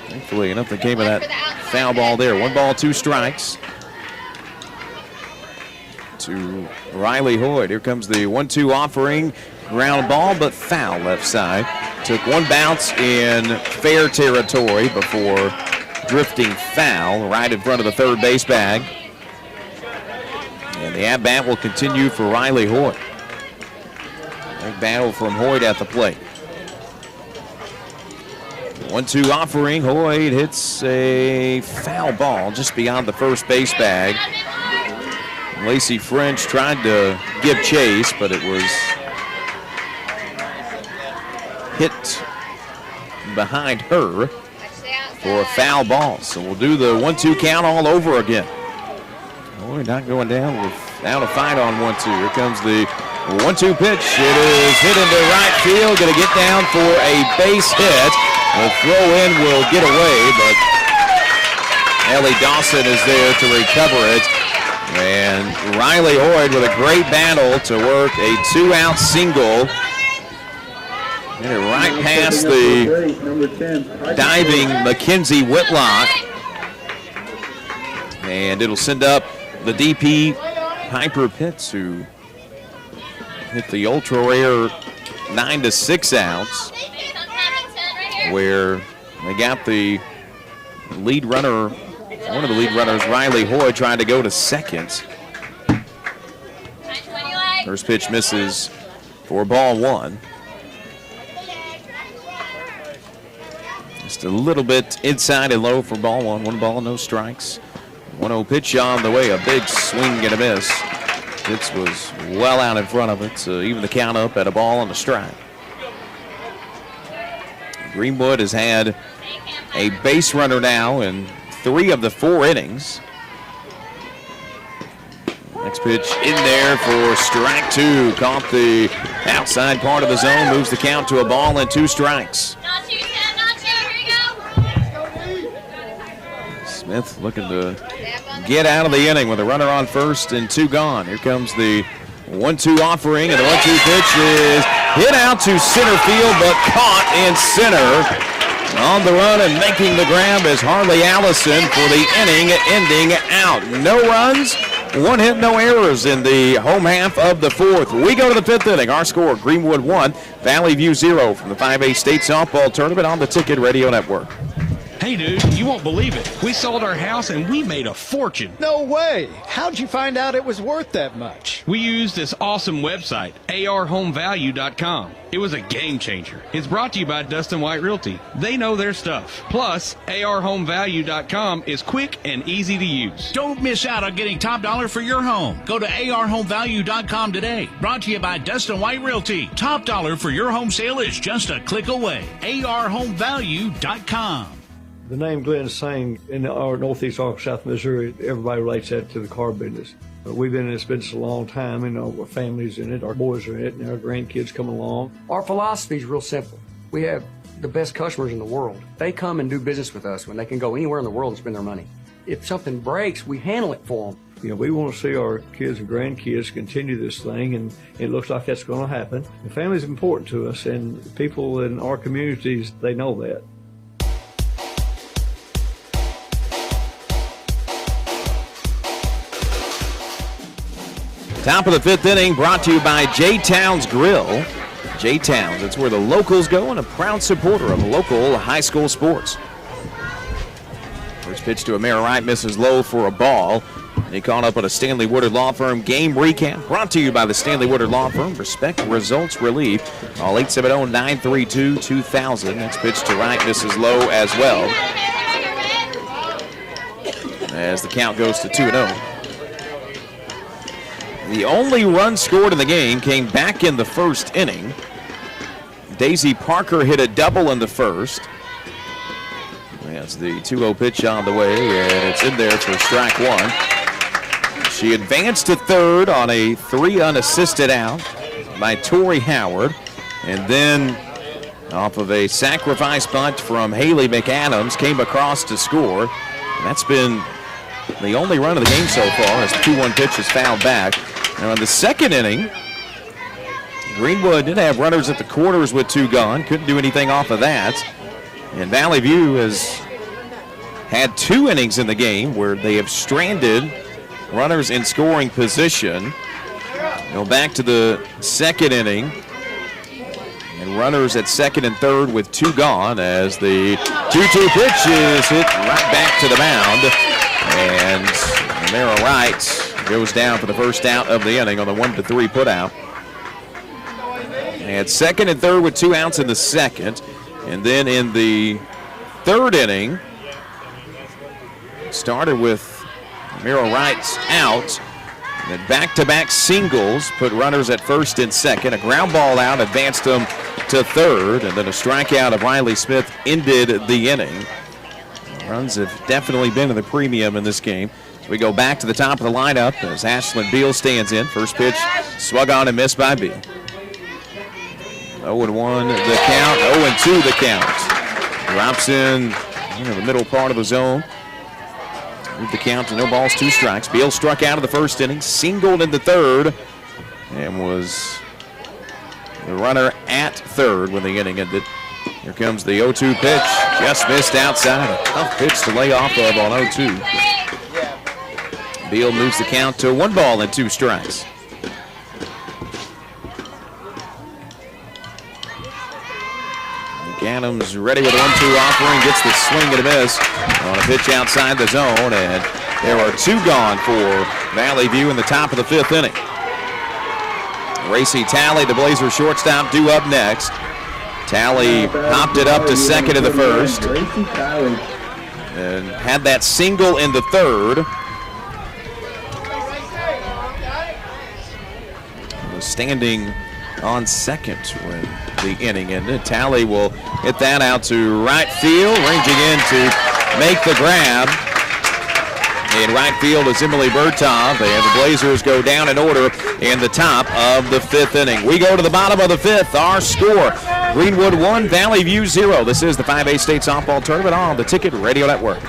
Thankfully, nothing came of that foul ball there. 1 ball, 2 strikes to Riley Hoyt. Here comes the 1-2 offering. Ground ball, but foul left side. Took 1 bounce in fair territory before drifting foul right in front of the third base bag. And the at-bat will continue for Riley Hoyt. Big battle from Hoyt at the plate. 1-2 offering. Hoyt hits a foul ball just beyond the first base bag. Lacey French tried to give chase, but it was hit behind her for a foul ball. So we'll do the 1-2 count all over again. Hoyt not going down without a fight on 1-2. Here comes the 1-2 pitch. It is hit into right field. Going to get down for a base hit. The throw-in will get away, but Ellie Dawson is there to recover it. And Riley Hoyt with a great battle to work a 2-out single. Hit it right past the diving Mackenzie Whitlock. And it'll send up the DP Piper Pitts, who hit the ultra rare 9 to 6 outs, where they got the lead runner, one of the lead runners, Riley Hoyt, trying to go to second. First pitch misses for ball 1. Just a little bit inside and low for ball 1. 1 ball, no strikes. 1-0 pitch on the way, a big swing and a miss. This was well out in front of it, so even the count up at a ball and a strike. Greenwood has had a base runner now in 3 of the 4 innings. Next pitch in there for strike 2. Caught the outside part of the zone, moves the count to a ball and 2 strikes. Smith looking to get out of the inning with a runner on first and 2 gone. Here comes the 1-2 offering, and the 1-2 pitch is hit out to center field, but caught in center. On the run and making the grab is Harley Allison for the inning-ending out. No runs, 1 hit, no errors in the home half of the 4th. We go to the 5th inning. Our score, Greenwood 1, Valley View 0 from the 5A State Softball Tournament on the Ticket Radio Network. Hey, dude, you won't believe it. We sold our house and we made a fortune. No way. How'd you find out it was worth that much? We used this awesome website, arhomevalue.com. It was a game changer. It's brought to you by Dustin White Realty. They know their stuff. Plus, arhomevalue.com is quick and easy to use. Don't miss out on getting top dollar for your home. Go to arhomevalue.com today. Brought to you by Dustin White Realty. Top dollar for your home sale is just a click away. arhomevalue.com. The name Glenn Sane in our Northeast Arkansas, South Missouri, everybody relates that to the car business. But we've been in this business a long time, and our family's in it, our boys are in it, and our grandkids come along. Our philosophy is real simple. We have the best customers in the world. They come and do business with us when they can go anywhere in the world and spend their money. If something breaks, we handle it for them. You know, we want to see our kids and grandkids continue this thing, and it looks like that's going to happen. The family's important to us, and people in our communities, they know that. Top of the 5th inning brought to you by J-Town's Grill. J-Towns. That's where the locals go, and a proud supporter of local high school sports. First pitch to Amira Wright misses low for a ball. And he caught up at a Stanley Woodard Law Firm game recap brought to you by the Stanley Woodard Law Firm. Respect Results Relief. All 870-932-2000. Next pitch to Wright misses low as well. As the count goes to 2-0. The only run scored in the game came back in the first inning. Daisy Parker hit a double in the first. That's the 2-0 pitch on the way, and it's in there for strike one. She advanced to third on a 3 unassisted out by Tori Howard. And then off of a sacrifice bunt from Haley McAdams, came across to score. And that's been the only run of the game so far as the 2-1 pitch is fouled back. Now in the second inning, Greenwood did have runners at the quarters with 2 gone. Couldn't do anything off of that. And Valley View has had 2 innings in the game where they have stranded runners in scoring position. Go back to the second inning. And runners at second and third with 2 gone as the 2-2 pitch is hit right back to the mound. And Amira Wright goes down for the first out of the inning on the 1-3 putout. And second and third with 2 outs in the second. And then in the third inning, started with Amira Wright's out. And then back-to-back singles put runners at first and second. A ground ball out advanced them to third. And then a strikeout of Riley Smith ended the inning. Runs have definitely been in the premium in this game. So we go back to the top of the lineup as Ashlyn Beal stands in. First pitch swung on and missed by Beal. 0-1 the count, 0-2 the count. Drops in the middle part of the zone. Move the count to no balls, 2 strikes. Beal struck out of the first inning, singled in the third, and was the runner at third when the inning ended. Here comes the 0-2 pitch, just missed outside. A tough pitch to lay off of on 0-2. Beal moves the count to 1 ball and 2 strikes. Adams ready with a 1-2 offering, gets the swing and a miss on a pitch outside the zone, and there are 2 gone for Valley View in the top of the 5th inning. Racy Talley, the Blazer shortstop, due up next. Talley popped it up to second in the first and had that single in the third. Was standing on second when the inning ended. Talley will hit that out to right field, ranging in to make the grab. In right field is Emily Bertov, and the Blazers go down in order in the top of the 5th inning. We go to the bottom of the 5th. Our score, Greenwood 1, Valley View 0. This is the 5A State Softball Tournament on the Ticket Radio Network.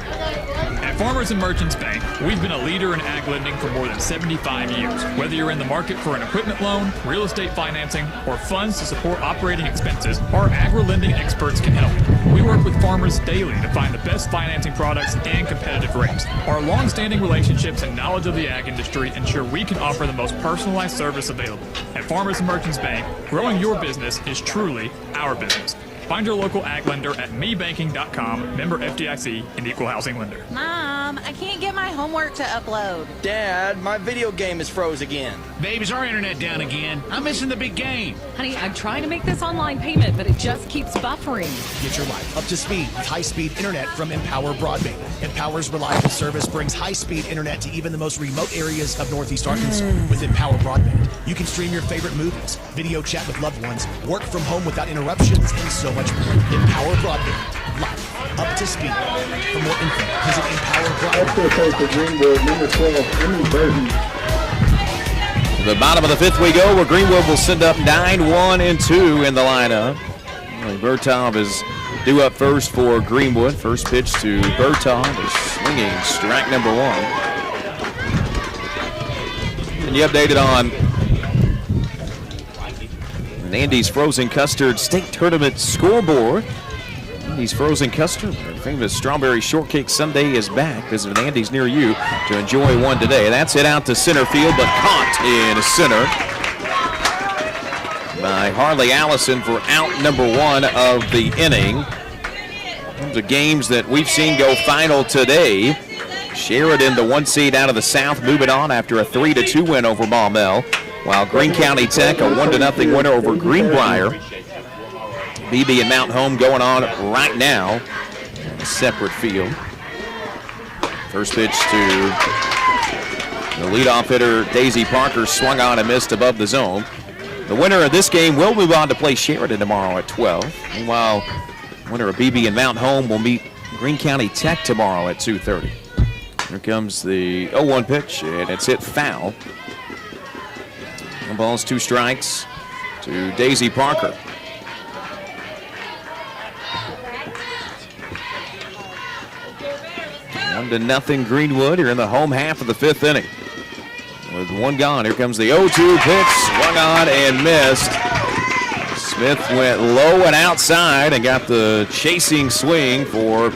At Farmers and Merchants Bank, we've been a leader in ag lending for more than 75 years. Whether you're in the market for an equipment loan, real estate financing, or funds to support operating expenses, our agri-lending experts can help. We work with farmers daily to find the best financing products and competitive rates. Our long-standing relationships and knowledge of the ag industry ensure we can offer the most personalized service available. At Farmers and Merchants Bank, growing your business is truly our business. Find your local ag lender at mebanking.com, member FDIC, and equal housing lender. Mom, I can't get my homework to upload. Dad, my video game is froze again. Babe, is our internet down again? I'm missing the big game. Honey, I'm trying to make this online payment, but it just keeps buffering. Get your life up to speed with high-speed internet from Empower Broadband. Empower's reliable service brings high-speed internet to even the most remote areas of Northeast Arkansas. With Empower Broadband, you can stream your favorite movies, video chat with loved ones, work from home without interruptions, and so much more. Empower Broadband. Life up to speed. For more info, visit Empower Broadband. Also take the Greenwood, number 12, Emily Burton. The bottom of the 5th we go, where Greenwood will send up 9-1-2 in the lineup. Bertov is due up first for Greenwood. First pitch to Bertov is swinging, strike number 1. And you updated on Andy's Frozen Custard State Tournament scoreboard. Andy's Frozen Custard, our famous strawberry shortcake sundae, is back. Visit an Andy's near you to enjoy one today. That's it out to center field, but caught in center by Harley Allison for out number 1 of the inning. The games that we've seen go final today. Sheridan, the 1 seed out of the South, moving on after a 3-2 win over Maumelle, while Greene County Tech, a 1-0 winner over Greenbrier. BB and Mount Home going on right now in a separate field. First pitch to the leadoff hitter, Daisy Parker, swung on and missed above the zone. The winner of this game will move on to play Sheridan tomorrow at 12. Meanwhile, winner of BB and Mount Home will meet Greene County Tech tomorrow at 2:30. Here comes the 0-1 pitch, and it's hit foul. 1 balls, 2 strikes to Daisy Parker. 1-0 Greenwood here in the home half of the 5th inning. With 1 gone, here comes the 0-2 pitch, swung on and missed. Smith went low and outside and got the chasing swing for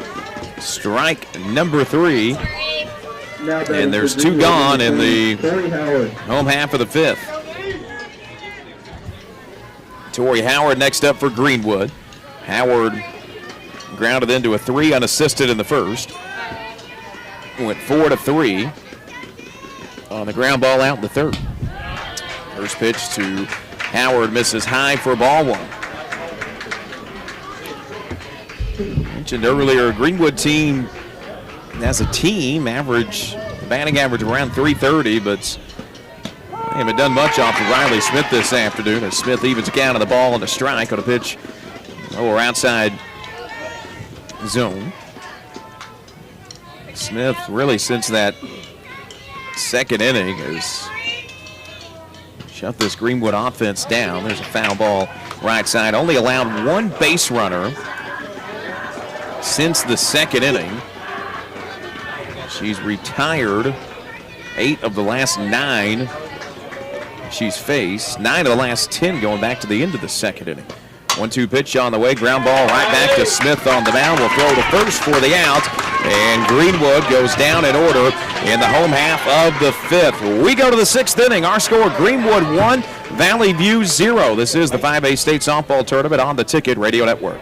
strike number 3. And there's 2 gone in the home half of the 5th. Torrey Howard next up for Greenwood. Howard grounded into a 3 unassisted in the first. Went 4-3 on the ground ball out in the 3rd. First pitch to Howard misses high for ball 1. Mentioned earlier, Greenwood team as a team batting average around 330, but they haven't done much off of Riley Smith this afternoon as Smith evens count of the ball and a strike on a pitch lower outside zone. Smith really since that 2nd inning has shut this Greenwood offense down. There's a foul ball right side. Only allowed 1 base runner since the 2nd inning. She's retired 8 of the last 9 she's faced. 9 of the last 10 going back to the end of the 2nd inning. 1-2 pitch on the way. Ground ball right back to Smith on the mound. Will throw to first for the out. And Greenwood goes down in order in the home half of the 5th. We go to the 6th inning. Our score, Greenwood 1, Valley View 0. This is the 5A State Softball Tournament on the Ticket Radio Network.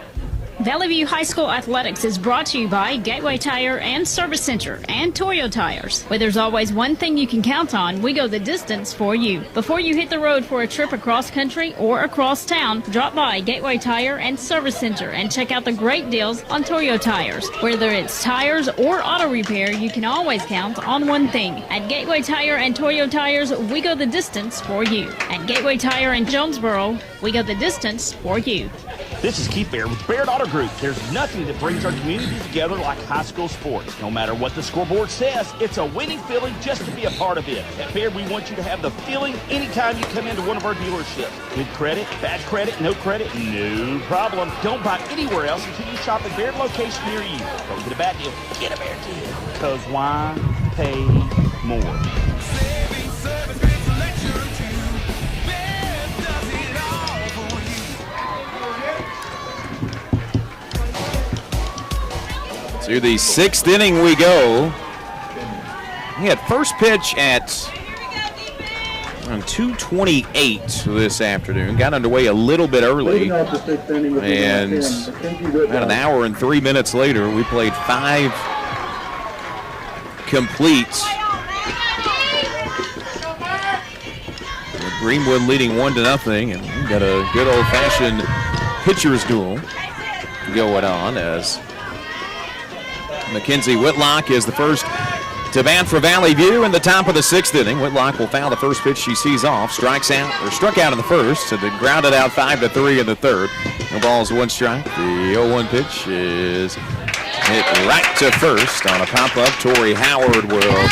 Valley View High School Athletics is brought to you by Gateway Tire and Service Center and Toyo Tires. Where there's always one thing you can count on, we go the distance for you. Before you hit the road for a trip across country or across town, drop by Gateway Tire and Service Center and check out the great deals on Toyo Tires. Whether it's tires or auto repair, you can always count on one thing. At Gateway Tire and Toyo Tires, we go the distance for you. At Gateway Tire in Jonesboro, we go the distance for you. This is Keith Baird with Baird Auto Group. There's nothing that brings our community together like high school sports. No matter what the scoreboard says, it's a winning feeling just to be a part of it. At Baird, we want you to have the feeling anytime you come into one of our dealerships. Good credit, bad credit, no credit, no problem. Don't buy anywhere else until you shop at Baird location near you. Don't get a bad deal, get a Baird deal. Because why pay more? To the 6th inning we go. He had first pitch at 2:28 this afternoon. Got underway a little bit early. And about an hour and 3 minutes later, we played 5 completes. With Greenwood leading 1-0, and we got a good old-fashioned pitcher's duel going on as Mackenzie Whitlock is the first to bat for Valley View in the top of the 6th inning. Whitlock will foul the first pitch she sees off. Struck out in the first, and then grounded out 5-3 in the 3rd. No balls, 1 strike. The 0-1 pitch is hit right to first on a pop-up. Torrey Howard will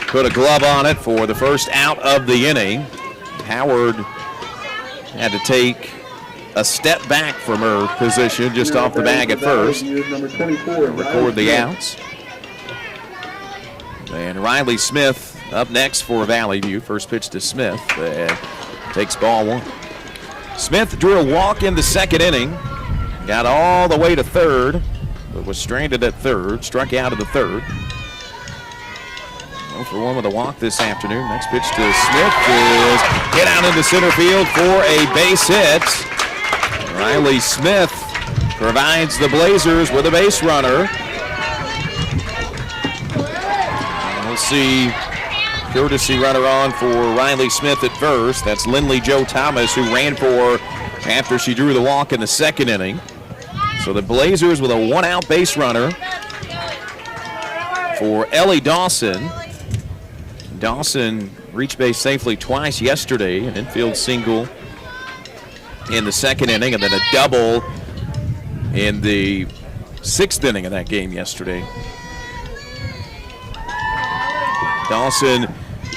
put a glove on it for the first out of the inning. Howard had to take a step back from her position just off the bag at first. Record the outs. And Riley Smith up next for Valley View. First pitch to Smith and takes ball 1. Smith drew a walk in the 2nd inning. Got all the way to 3rd, but was stranded at 3rd. Struck out of the 3rd. for 1 with a walk this afternoon. Next pitch to Smith is hit out into center field for a base hit. Riley Smith provides the Blazers with a base runner. We'll see courtesy runner on for Riley Smith at first. That's Lindley Joe Thomas, who ran for after she drew the walk in the second inning. So the Blazers with a 1-out base runner for Ellie Dawson. Dawson reached base safely twice yesterday, an infield single in the second inning, and then a double in the 6th inning of that game yesterday. Dawson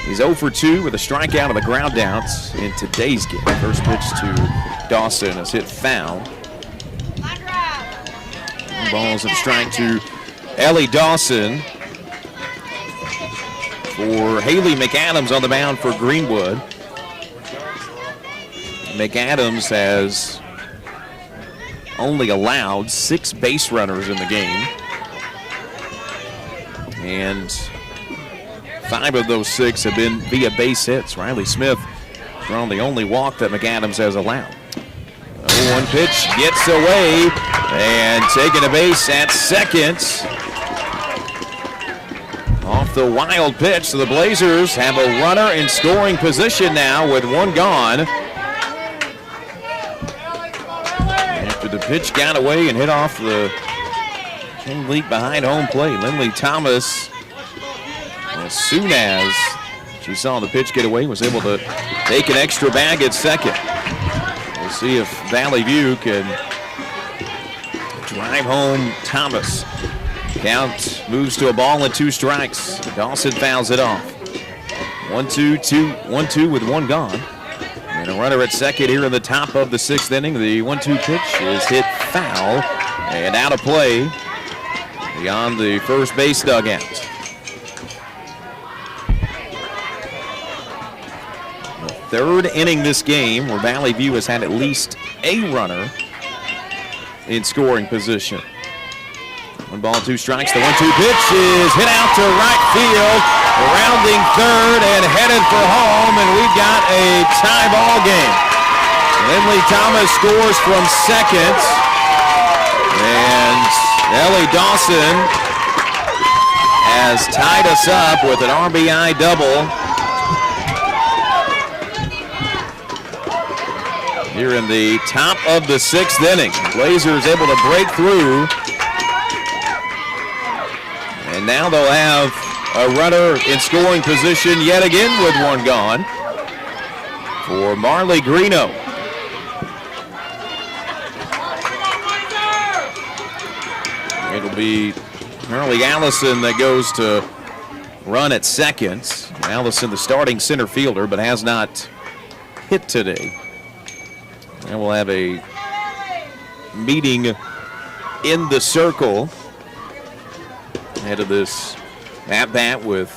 is 0 for 2 with a strikeout and the ground outs in today's game. First pitch to Dawson is hit foul. Balls and strike to Ellie Dawson. For Haley McAdams on the mound for Greenwood. McAdams has only allowed 6 base runners in the game. And 5 of those 6 have been via base hits. Riley Smith drawn the only walk that McAdams has allowed. 0-1 pitch gets away and taking a base at second. Off the wild pitch, so the Blazers have a runner in scoring position now with 1 gone. After the pitch got away and hit off the chain link behind home plate, Lindley Thomas, as soon as she saw the pitch get away, was able to take an extra bag at second. We'll see if Valley View can drive home Thomas. Count moves to a ball and 2 strikes. Dawson fouls it off. 1-2 with 1 gone. And a runner at second here in the top of the 6th inning. The 1-2 pitch is hit foul and out of play beyond the first base dugout. The 3rd inning this game where Valley View has had at least a runner in scoring position. 1 ball, 2 strikes. The 1-2 pitch is hit out to right field, rounding third and headed for home, and we've got a tie ball game. Lindley Thomas scores from second, and Ellie Dawson has tied us up with an RBI double here in the top of the 6th inning. Blazers able to break through. And now they'll have a runner in scoring position yet again with 1 gone for Marley Greeno. It'll be Marley Allison that goes to run at second. Allison, the starting center fielder, but has not hit today. And we'll have a meeting in the circle ahead of this at-bat with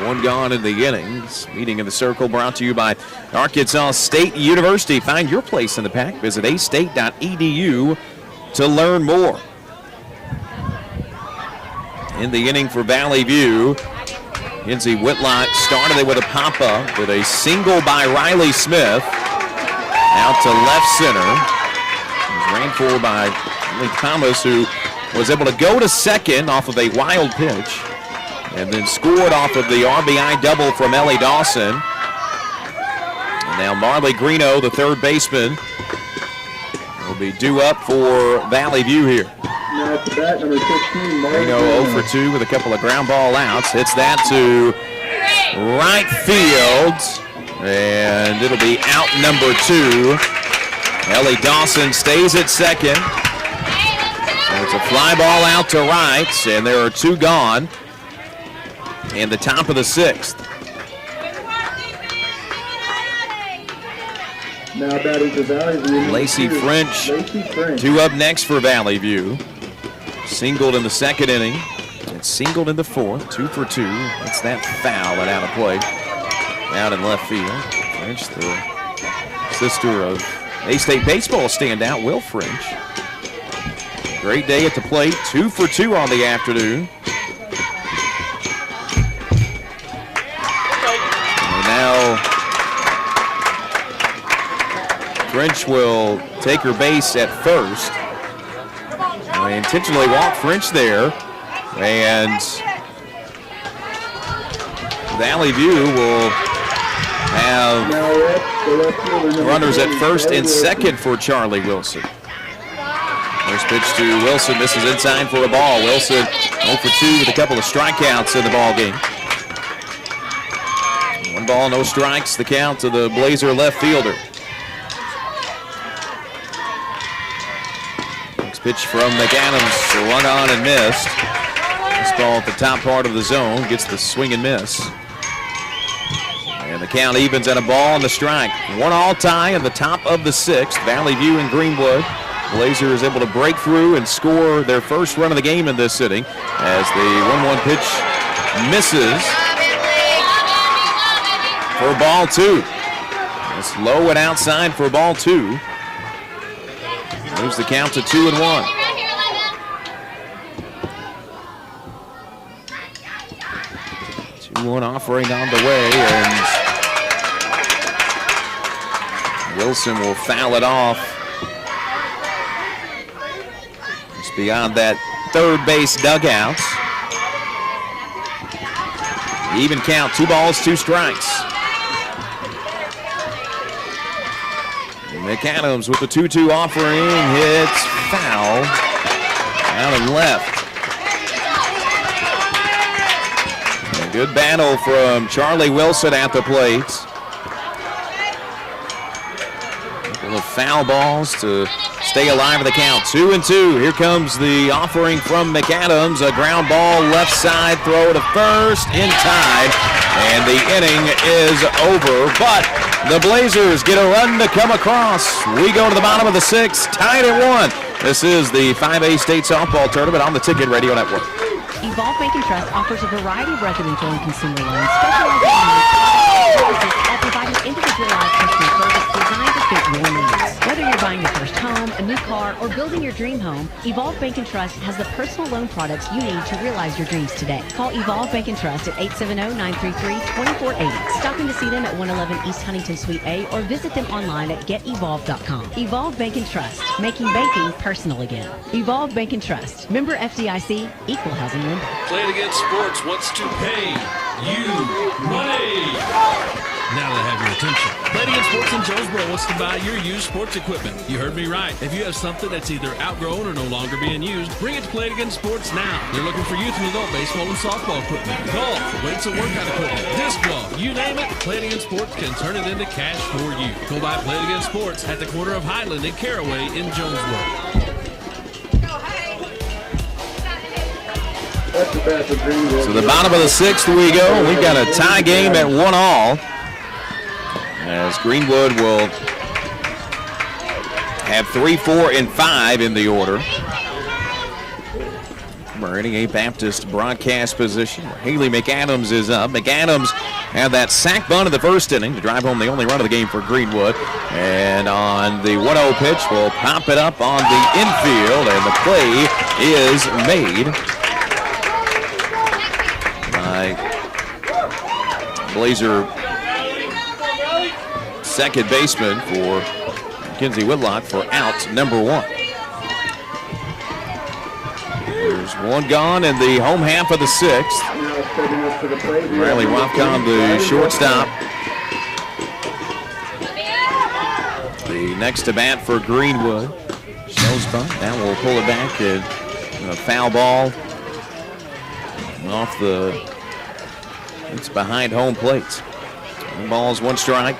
1 gone in the innings. Meeting in the circle brought to you by Arkansas State University. Find your place in the pack. Visit astate.edu to learn more. In the inning for Valley View, Lindsay Whitlock started it with a pop-up with a single by Riley Smith. Out to left center. It was ran for by Lindley Thomas, who was able to go to second off of a wild pitch and then scored off of the RBI double from Ellie Dawson. And now Marley Greeno, the 3rd baseman, will be due up for Valley View here. Now to bat, number 16, Greeno 0 for 2 with a couple of ground ball outs. Hits that to right field, and it'll be out number 2. Ellie Dawson stays at second. It's a fly ball out to right, and there are 2 gone in the top of the 6th. Now batting for Valley View. Lacey French, 2 up next for Valley View. Singled in the 2nd inning and singled in the 4th. 2 for 2. That's that foul and out of play. Out in left field. French, the sister of A-State baseball standout Will French. Great day at the plate. 2 for 2 on the afternoon. French will take her base at first. They intentionally walk French there. And Valley View will have runners at first and second for Charlie Wilson. First pitch to Wilson, misses inside for a ball. Wilson 0 for 2 with a couple of strikeouts in the ball game. 1 ball, no strikes, the count to the Blazer left fielder. Next pitch from McAdams, run on and missed. This ball at the top part of the zone, gets the swing and miss. And the count evens at a ball and the strike. 1-all tie in the top of the 6th. Valley View and Greenwood. Blazer is able to break through and score their first run of the game in this inning as the 1-1 pitch misses for ball 2. It's low and outside for ball 2. Moves the count to 2-1. One offering on the way, and Wilson will foul it off. Just beyond that third base dugout. Even count, 2 balls, 2 strikes. McAdams with the 2-2 offering, hits foul out and left. Good battle from Charlie Wilson at the plate. A couple of foul balls to stay alive in the count. 2-2. Here comes the offering from McAdams. A ground ball left side, throw to first in time. And the inning is over. But the Blazers get a run to come across. We go to the bottom of the 6th, tied at 1. This is the 5A State Softball Tournament on the Ticket Radio Network. Evolve Bank & Trust offers a variety of residential and consumer loans specializing in services while providing individualized customer service designed to fit your needs. Whether you're buying your first home, a new car, or building your dream home, Evolve Bank & Trust has the personal loan products you need to realize your dreams today. Call Evolve Bank & Trust at 870-933-2480. Stop in to see them at 111 East Huntington Suite A or visit them online at getevolve.com. Evolve Bank & Trust, making banking personal again. Evolve Bank & Trust, member FDIC, equal housing lender. Play It Again Sports wants to pay you money. Now that I have your attention, Play It Again Sports in Jonesboro wants to buy your used sports equipment. You heard me right. If you have something that's either outgrown or no longer being used, bring it to Play It Again Sports now. They're looking for youth and adult baseball and softball equipment, golf, weights and workout equipment, disc golf, you name it. Play It Again Sports can turn it into cash for you. Go by Play It Again Sports at the corner of Highland and Caraway in Jonesboro. So the bottom of the 6th we go. We've got a tie game at 1-all. As Greenwood will have 3, 4, and 5 in the order. Meridian A. Baptist broadcast position. Haley McAdams is up. McAdams had that sack bunt in the first inning to drive home the only run of the game for Greenwood. And on the 1-0 pitch, will pop it up on the infield, and the play is made by Blazer second baseman for Mackenzie Whitlock for out number 1. There's 1 gone in the home half of the 6th. Riley Wapcom, the shortstop. The next to bat for Greenwood. Shows bunt. Now we'll pull it back and a foul ball off the. It's behind home plate. 1 ball, 1 strike.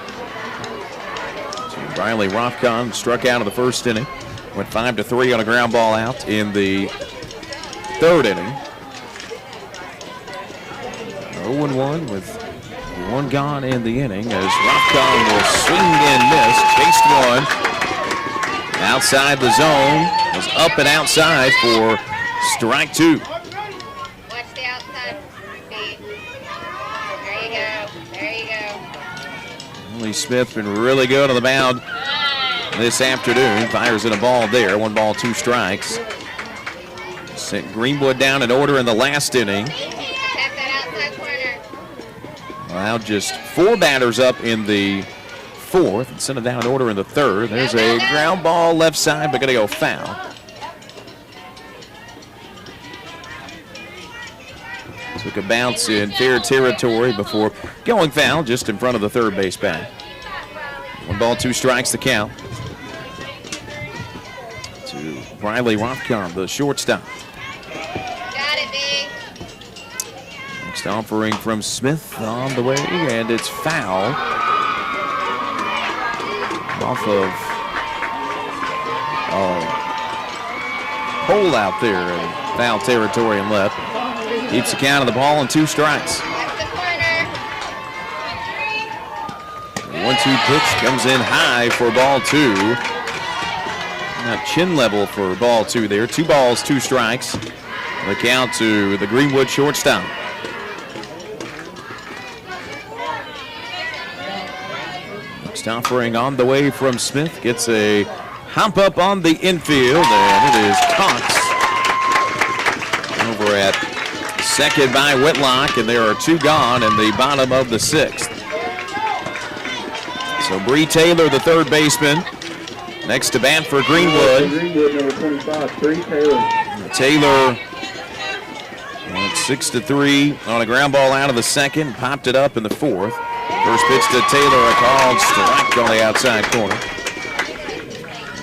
Riley Rothcon struck out of the first inning. Went 5-3 on a ground ball out in the 3rd inning. 0-1 with 1 gone in the inning as Rothcon will swing and miss. Chased 1. Outside the zone. Was up and outside for strike 2. Watch the outside feet. There you go. There you go. Lee Smith been really good on the mound this afternoon. Fires in a ball there. 1 ball, 2 strikes. Sent Greenwood down in order in the last inning. Allowed just 4 batters up in the fourth and send it down in order in the third. There's a ground ball left side, but going to go foul. Took a bounce in fair territory before going foul just in front of the third base bag. 1 ball, 2 strikes the count to Riley Rothkamp, the shortstop. Got it, B. Next offering from Smith on the way, and it's foul off of hole out there in foul territory and left. Keeps the count of the ball and 2 strikes. That's the corner. 1-2 pitch comes in high for ball 2. Not chin level for ball 2 there. 2 balls, 2 strikes. The count to the Greenwood shortstop. Next offering on the way from Smith. Gets a hop up on the infield, and it is Cox over at second by Whitlock, and there are 2 gone in the bottom of the 6th. So Bree Taylor, the third baseman, next to bat for Greenwood. Greenwood, number 25, Bree Taylor. Taylor went 6-3 on a ground ball out of the second, popped it up in the 4th. First pitch to Taylor, a called strike on the outside corner.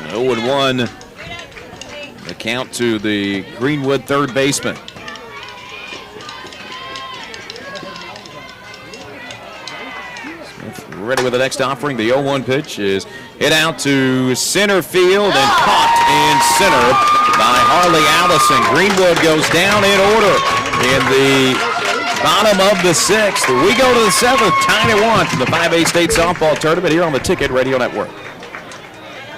0-1, the count to the Greenwood third baseman. Ready with the next offering. The 0-1 pitch is hit out to center field and caught in center by Harley Allison. Greenwood goes down in order in the bottom of the 6th. We go to the 7th, tied at 1 from the 5A State Softball Tournament here on the Ticket Radio Network.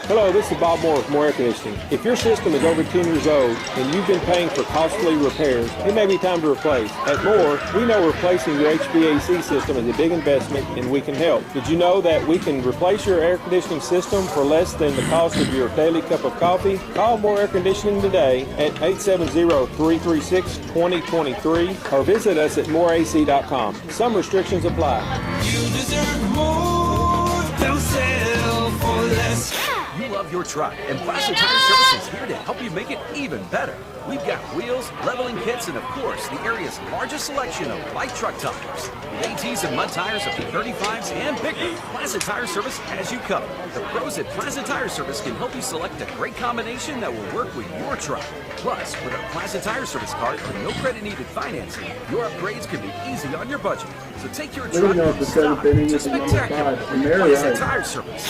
Hello, this is Bob Moore with Moore Air Conditioning. If your system is over 10 years old and you've been paying for costly repairs, it may be time to replace. At Moore, we know replacing your HVAC system is a big investment and we can help. Did you know that we can replace your air conditioning system for less than the cost of your daily cup of coffee? Call Moore Air Conditioning today at 870-336-2023 or visit us at moreac.com. Some restrictions apply. You deserve more. Don't settle for less. You love your truck, and Plaza Tire Service is here to help you make it even better. We've got wheels, leveling kits, and of course, the area's largest selection of light truck tires. With ATs and mud tires up to 35s and bigger, Plaza Tire Service has you covered. The pros at Plaza Tire Service can help you select a great combination that will work with your truck. Plus, with our Plaza Tire Service card and no credit needed financing, your upgrades can be easy on your budget. So take your truck from stock to spectacular with Plaza Tire Service.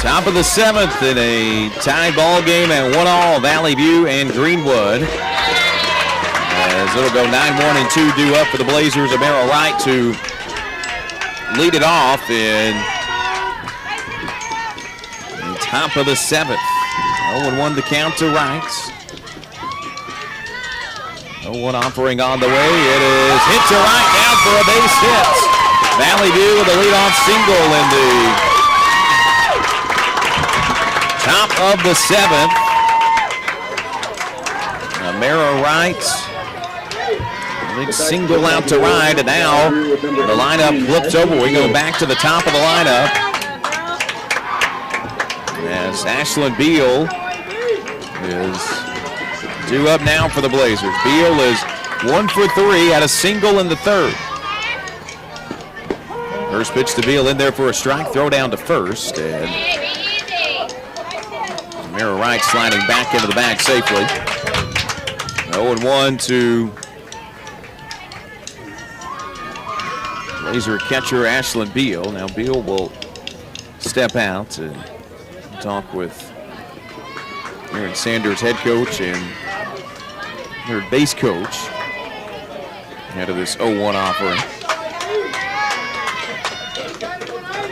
Top of the 7th in a tied ball game at 1-1, Valley View and Greenwood. As it'll go 9-1-2 due up for the Blazers. Amara Wright to lead it off in the top of the 7th. 0-1 the count to Wright. 0-1 offering on the way. It is hit to Wright, down for a base hit. Valley View with a leadoff single in the top of the 7th. Amara Wright. Big single out to right, and now the lineup flips over. We go back to the top of the lineup as Ashlyn Beal is due up now for the Blazers. Beal is 1 for 3, had a single in the 3rd. First pitch to Beal in there for a strike, throw down to first, and Amara Wright sliding back into the bag safely. 0-1 to Blazer catcher Ashlyn Beal. Now Beal will step out and talk with Aaron Sanders, head coach and third base coach, ahead of this 0-1 offering.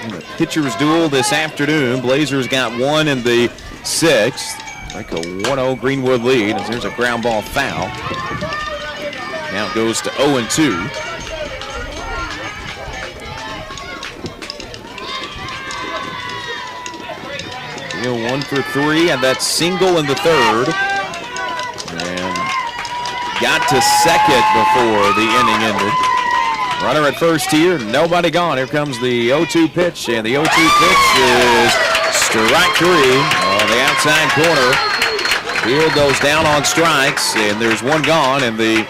And the pitcher's duel this afternoon. Blazers got 1 in the 6th. Like a 1-0 Greenwood lead, as there's a ground ball foul. Now it goes to 0-2. Beal 1 for 3, and that single in the 3rd. And got to second before the inning ended. Runner at first here, nobody gone. Here comes the 0-2 pitch, and the 0-2 pitch is strike 3 on the outside corner. Field goes down on strikes, and there's one gone in the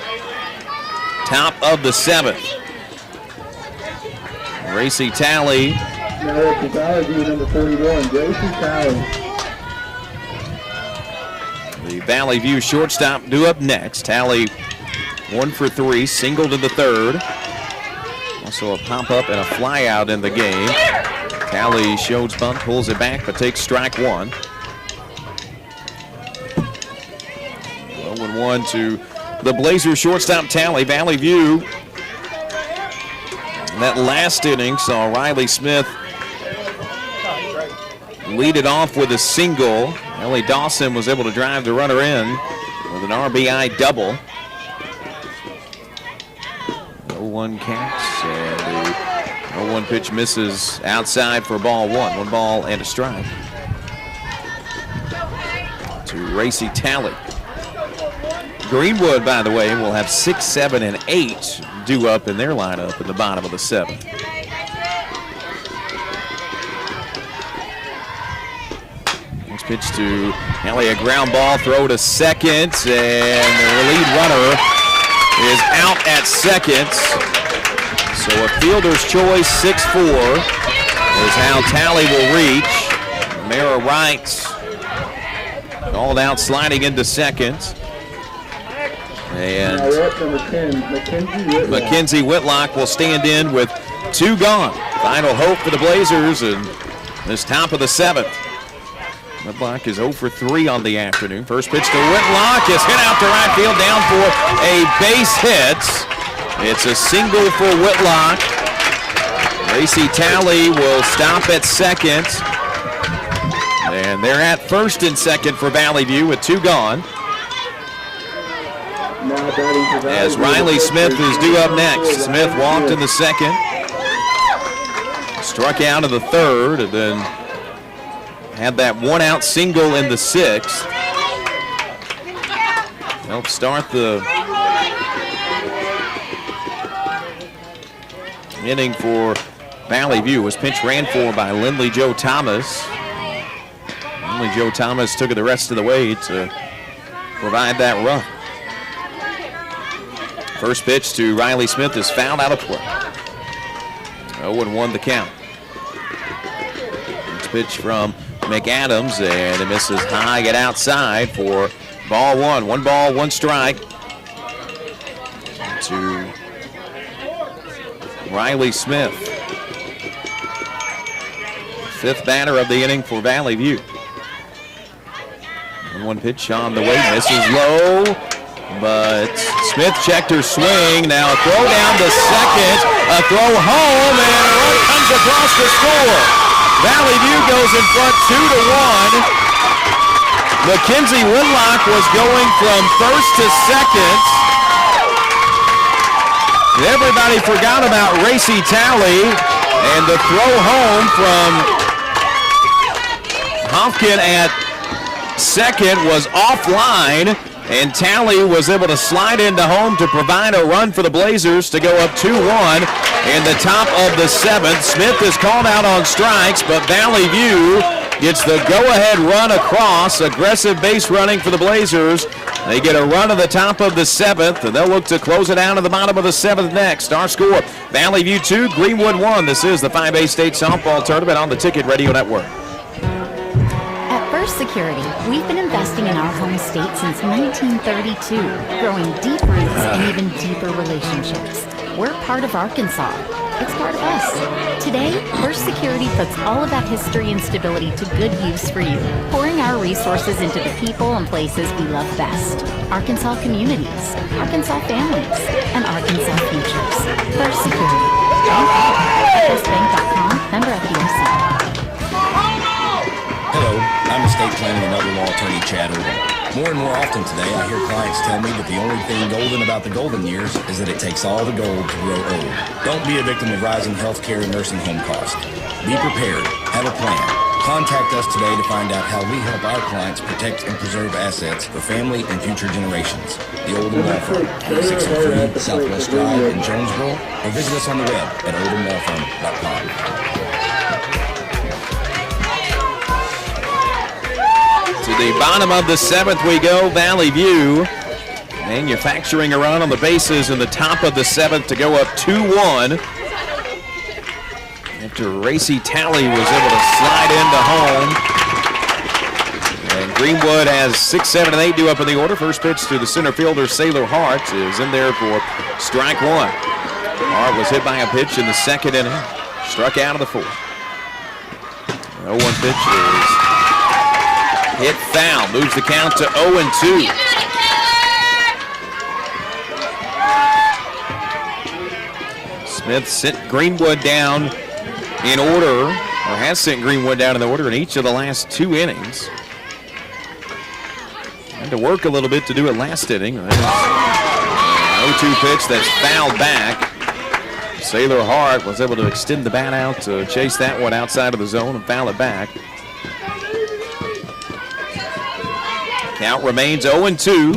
top of the 7th. Gracie Talley. Now at the Valley View, number 41, Gracie Talley. The Valley View shortstop due up next. Talley 1 for 3, singled in the 3rd. Also a pop-up and a fly-out in the game. Talley shows bunt, pulls it back, but takes strike 1. 0-1 to the Blazers shortstop Talley. Valley View, that last inning, saw Riley Smith lead it off with a single. Ellie Dawson was able to drive the runner in with an RBI double. 0-1 counts, and the 0-1 pitch misses outside for ball 1. 1 ball and a strike to Gracie Talley. Greenwood, by the way, will have 6, 7, and 8 due up in their lineup in the bottom of the 7th. Next pitch to Talley, a ground ball, throw to second, and the lead runner is out at second. So a fielder's choice, 6-4, is how Talley will reach. Mara Wright called out, sliding into second. And Mackenzie Whitlock will stand in with 2 gone. Final hope for the Blazers in this top of the 7th. Whitlock is 0 for 3 on the afternoon. First pitch to Whitlock is hit out to right field, down for a base hit. It's a single for Whitlock. Gracie Talley will stop at second. And they're at first and second for Valley View with 2 gone. As Riley Smith is due up next. Smith walked in the 2nd. Struck out in the 3rd, and then had that 1-out single in the 6th. Helped start the inning for Valley View. Was pinch ran for by Lindley Joe Thomas. Lindley Joe Thomas took it the rest of the way to provide that run. First pitch to Riley Smith is fouled out of play. 0-1 the count. Next pitch from McAdams, and it misses high, get outside for ball 1. 1 ball, 1 strike to Riley Smith. 5th batter of the inning for Valley View. 1 pitch on the way, misses low, but Smith checked her swing. Now a throw down to second, a throw home, and a run comes across to score. Valley View goes in front 2-1. Mackenzie Whitlock was going from first to second. Everybody forgot about Gracie Talley, and the throw home from Hopkin at second was offline, and Talley was able to slide into home to provide a run for the Blazers to go up 2-1 in the top of the 7th. Smith is called out on strikes, but Valley View gets the go-ahead run across. Aggressive base running for the Blazers. They get a run at the top of the 7th, and they'll look to close it down at the bottom of the 7th next. Our score, Valley View 2, Greenwood 1. This is the 5A State Softball Tournament on the Ticket Radio Network. At First Security, we've been investing in our home state since 1932, growing deep roots and even deeper relationships. We're part of Arkansas. It's part of us. Today, First Security puts all of that history and stability to good use for you, pouring our resources into the people and places we love best. Arkansas communities, Arkansas families, and Arkansas futures. First Security. FSBank.com, member FDIC. Hello, I'm estate planning and elder law attorney Chad Odom. More and more often today, I hear clients tell me that the only thing golden about the golden years is that it takes all the gold to grow old. Don't be a victim of rising healthcare and nursing home costs. Be prepared. Have a plan. Contact us today to find out how we help our clients protect and preserve assets for family and future generations. The Oldham Law Firm, 603 Southwest Drive in Jonesboro, or visit us on the web at oldhamlawfirm.com. To the bottom of the 7th we go. Valley View manufacturing a run on the bases in the top of the 7th to go up 2-1. After Racy Talley was able to slide into home. And Greenwood has 6, 7, and 8 due up in the order. First pitch to the center fielder, Sailor Hart, is in there for strike 1. Hart was hit by a pitch in the 2nd inning. Struck out of the 4th. The 0-1 pitch is hit foul. Moves the count to 0-2. Smith sent Greenwood down in order, or has sent Greenwood down in the order in each of the last 2 innings. Had to work a little bit to do it last inning. 0-2 pitch that's fouled back. Sailor Hart was able to extend the bat out to chase that one outside of the zone and foul it back. Count remains 0-2 to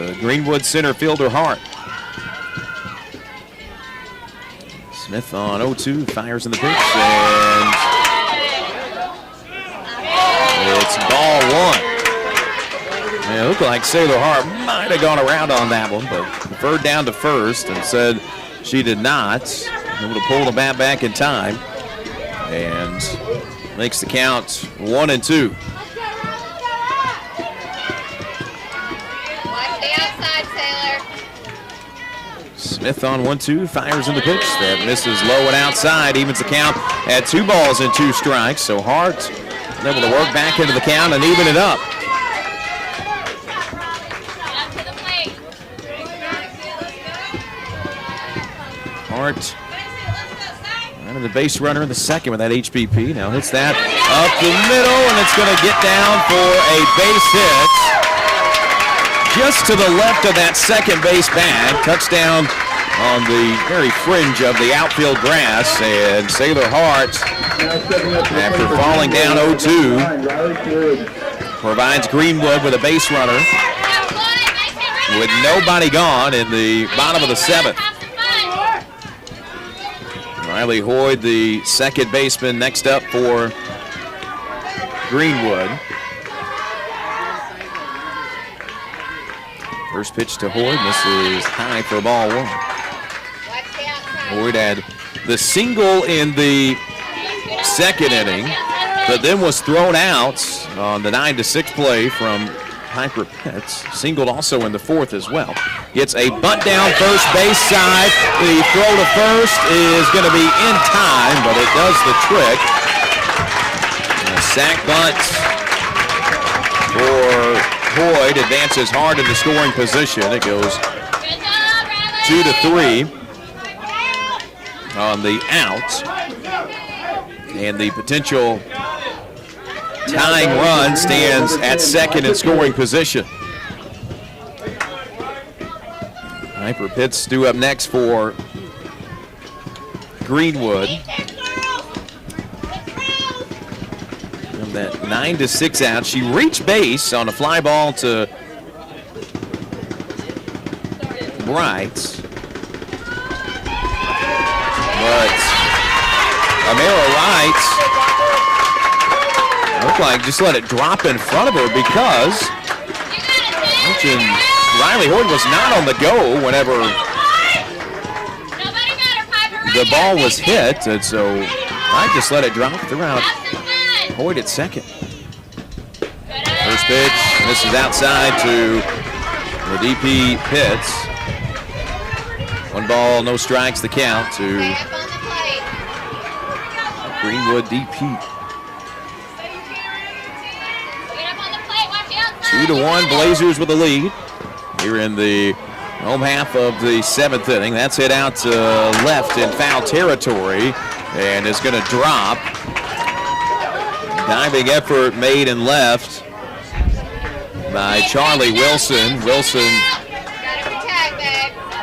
the Greenwood center fielder Hart. Smith on 0-2, fires in the pitch, and it's ball 1. And it looked like Sailor Hart might have gone around on that one, but deferred down to first and said she did not. Able to pull the bat back in time and makes the count 1-2. Smith on 1-2, fires in the pitch. That misses low and outside, evens the count at 2 balls and 2 strikes. So Hart able to work back into the count and even it up. Hart running the base runner in the 2nd with that HBP. Now hits that up the middle, and it's going to get down for a base hit. Just to the left of that second base bag. Touchdown on the very fringe of the outfield grass. And Sailor Hart, after falling down 0-2, provides Greenwood with a base runner with nobody gone in the bottom of the 7th. Riley Hoyd, the second baseman, next up for Greenwood. First pitch to Hoyd. This is high for ball 1. Hoyd had the single in the 2nd inning, but then was thrown out on the 9-6 play from Piper Pitts. Singled also in the 4th as well. Gets a bunt down first base side. The throw to first is going to be in time, but it does the trick. And a sac bunt for Hoyd, advances hard into scoring position. It goes 2-3 on the out. And the potential tying run stands at 2nd in scoring position. Piper Pitts due up next for Greenwood. From that 9-6 out, she reached base on a fly ball to Bright. But Amara Wright looked like just let it drop in front of her because Riley Hoyd was not on the go whenever the ball was hit, and so Wright just let it drop throughout. Hoyd at 2nd. First pitch, and this is outside to the DP Pitts. 1 ball, no strikes, the count to Greenwood DP. 2-1, Blazers with the lead here in the home half of the 7th inning. That's hit out to left in foul territory and is going to drop. Diving effort made in left by Charlie Wilson. Wilson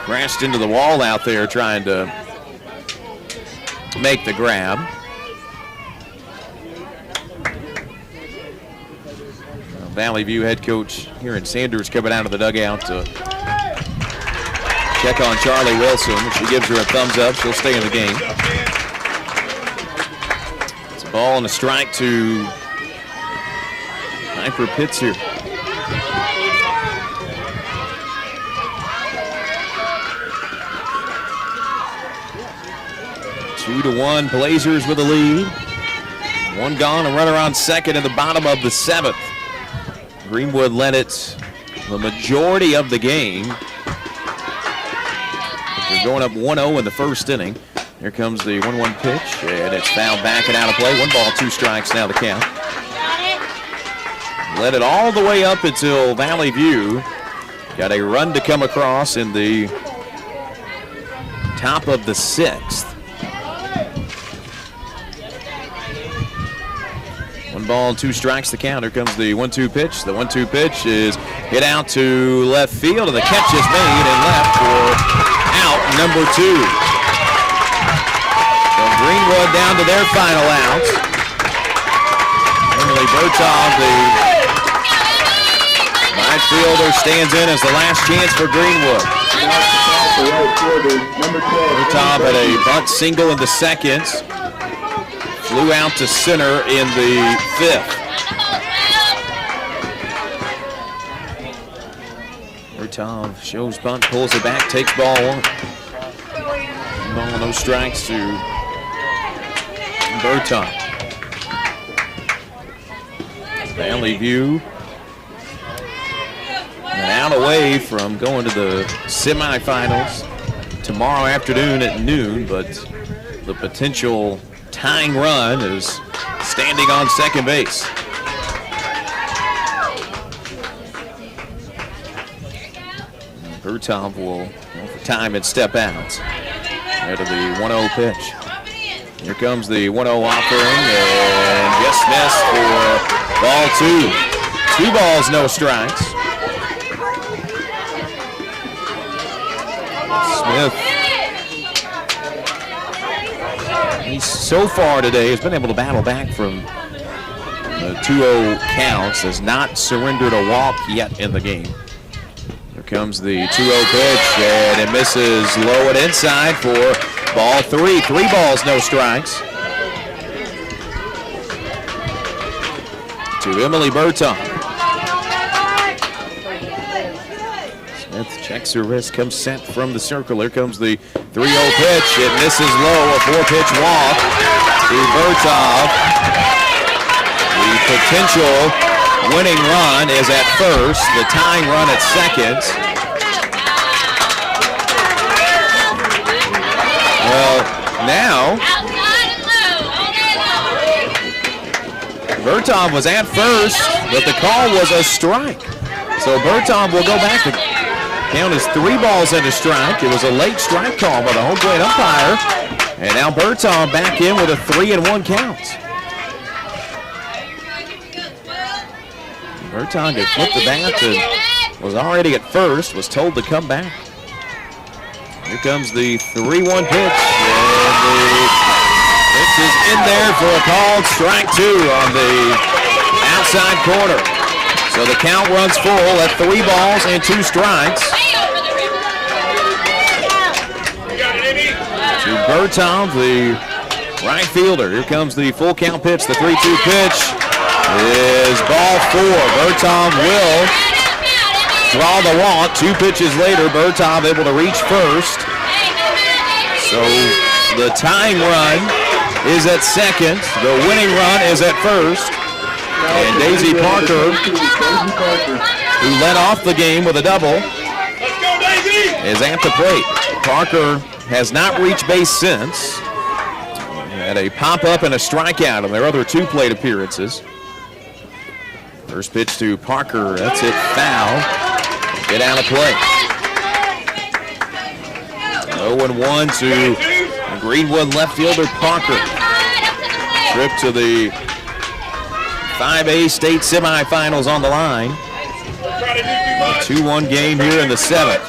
crashed into the wall out there trying to make the grab. Valley View head coach here in Sanders coming out of the dugout to check on Charlie Wilson. She gives her a thumbs up. She'll stay in the game. It's a ball and a strike to Piper Pitts here. Two to one, Blazers with a lead. One gone, a runner on second in the bottom of the 7th. Greenwood led it the majority of the game. They're going up 1-0 in the first inning. Here comes the 1-1 pitch, and it's fouled back and out of play. 1 ball, 2 strikes now the count. Led it all the way up until Valley View. Got a run to come across in the top of the 6th. 1 ball, 2 strikes the count. Here comes the 1-2 pitch. The 1-2 pitch is hit out to left field, and the catch is made and left for out number 2. So Greenwood down to their final out. Emily Bertov, the right fielder, stands in as the last chance for Greenwood. Bertov had a bunt single in the 2nd. Flew out to center in the 5th. Bertov shows bunt, pulls it back, takes ball 1. Ball, no strikes to Bertov. Valley View an out away from going to the semifinals tomorrow afternoon at noon, but the potential tying run is standing on second base. Bertov will, for time and step out. Ahead of the 1-0 pitch. Here comes the 1-0 offering, and just missed for ball 2. 2 balls, no strikes. Smith, he's so far today has been able to battle back from the 2-0 counts, has not surrendered a walk yet in the game. Here comes the 2-0 pitch, and it misses low and inside for ball 3. 3 balls, no strikes. To Emily Bertov. Smith checks her wrist, comes set from the circle. Here comes the 3-0 pitch. It misses low, a 4-pitch walk to Bertov. The potential winning run is at first, the tying run at second. Well, now Bertov was at first, but the call was a strike. So Bertov will go back. The count is 3 balls and a strike. It was a late strike call by the home plate umpire. And now Bertov back in with a 3-1 count. Bertov had flipped the bat and was already at first, was told to come back. Here comes the 3-1 pitch, and the pitch is in there for a called strike 2 on the outside corner. So the count runs full at 3 balls and 2 strikes. To Bertov, the right fielder. Here comes the full count pitch, the 3-2 pitch is ball 4. Bertov will draw the walk. 2 pitches later, Bertov able to reach first. So the tying run is at second. The winning run is at first. And Daisy Parker, who led off the game with a double, is at the plate. Parker has not reached base since. Had a pop-up and a strikeout on their other 2 plate appearances. First pitch to Parker, that's it, foul. Get out of play. 0-1 to Greenwood left fielder Parker. Trip to the 5A state semifinals on the line. A 2-1 game here in the 7th.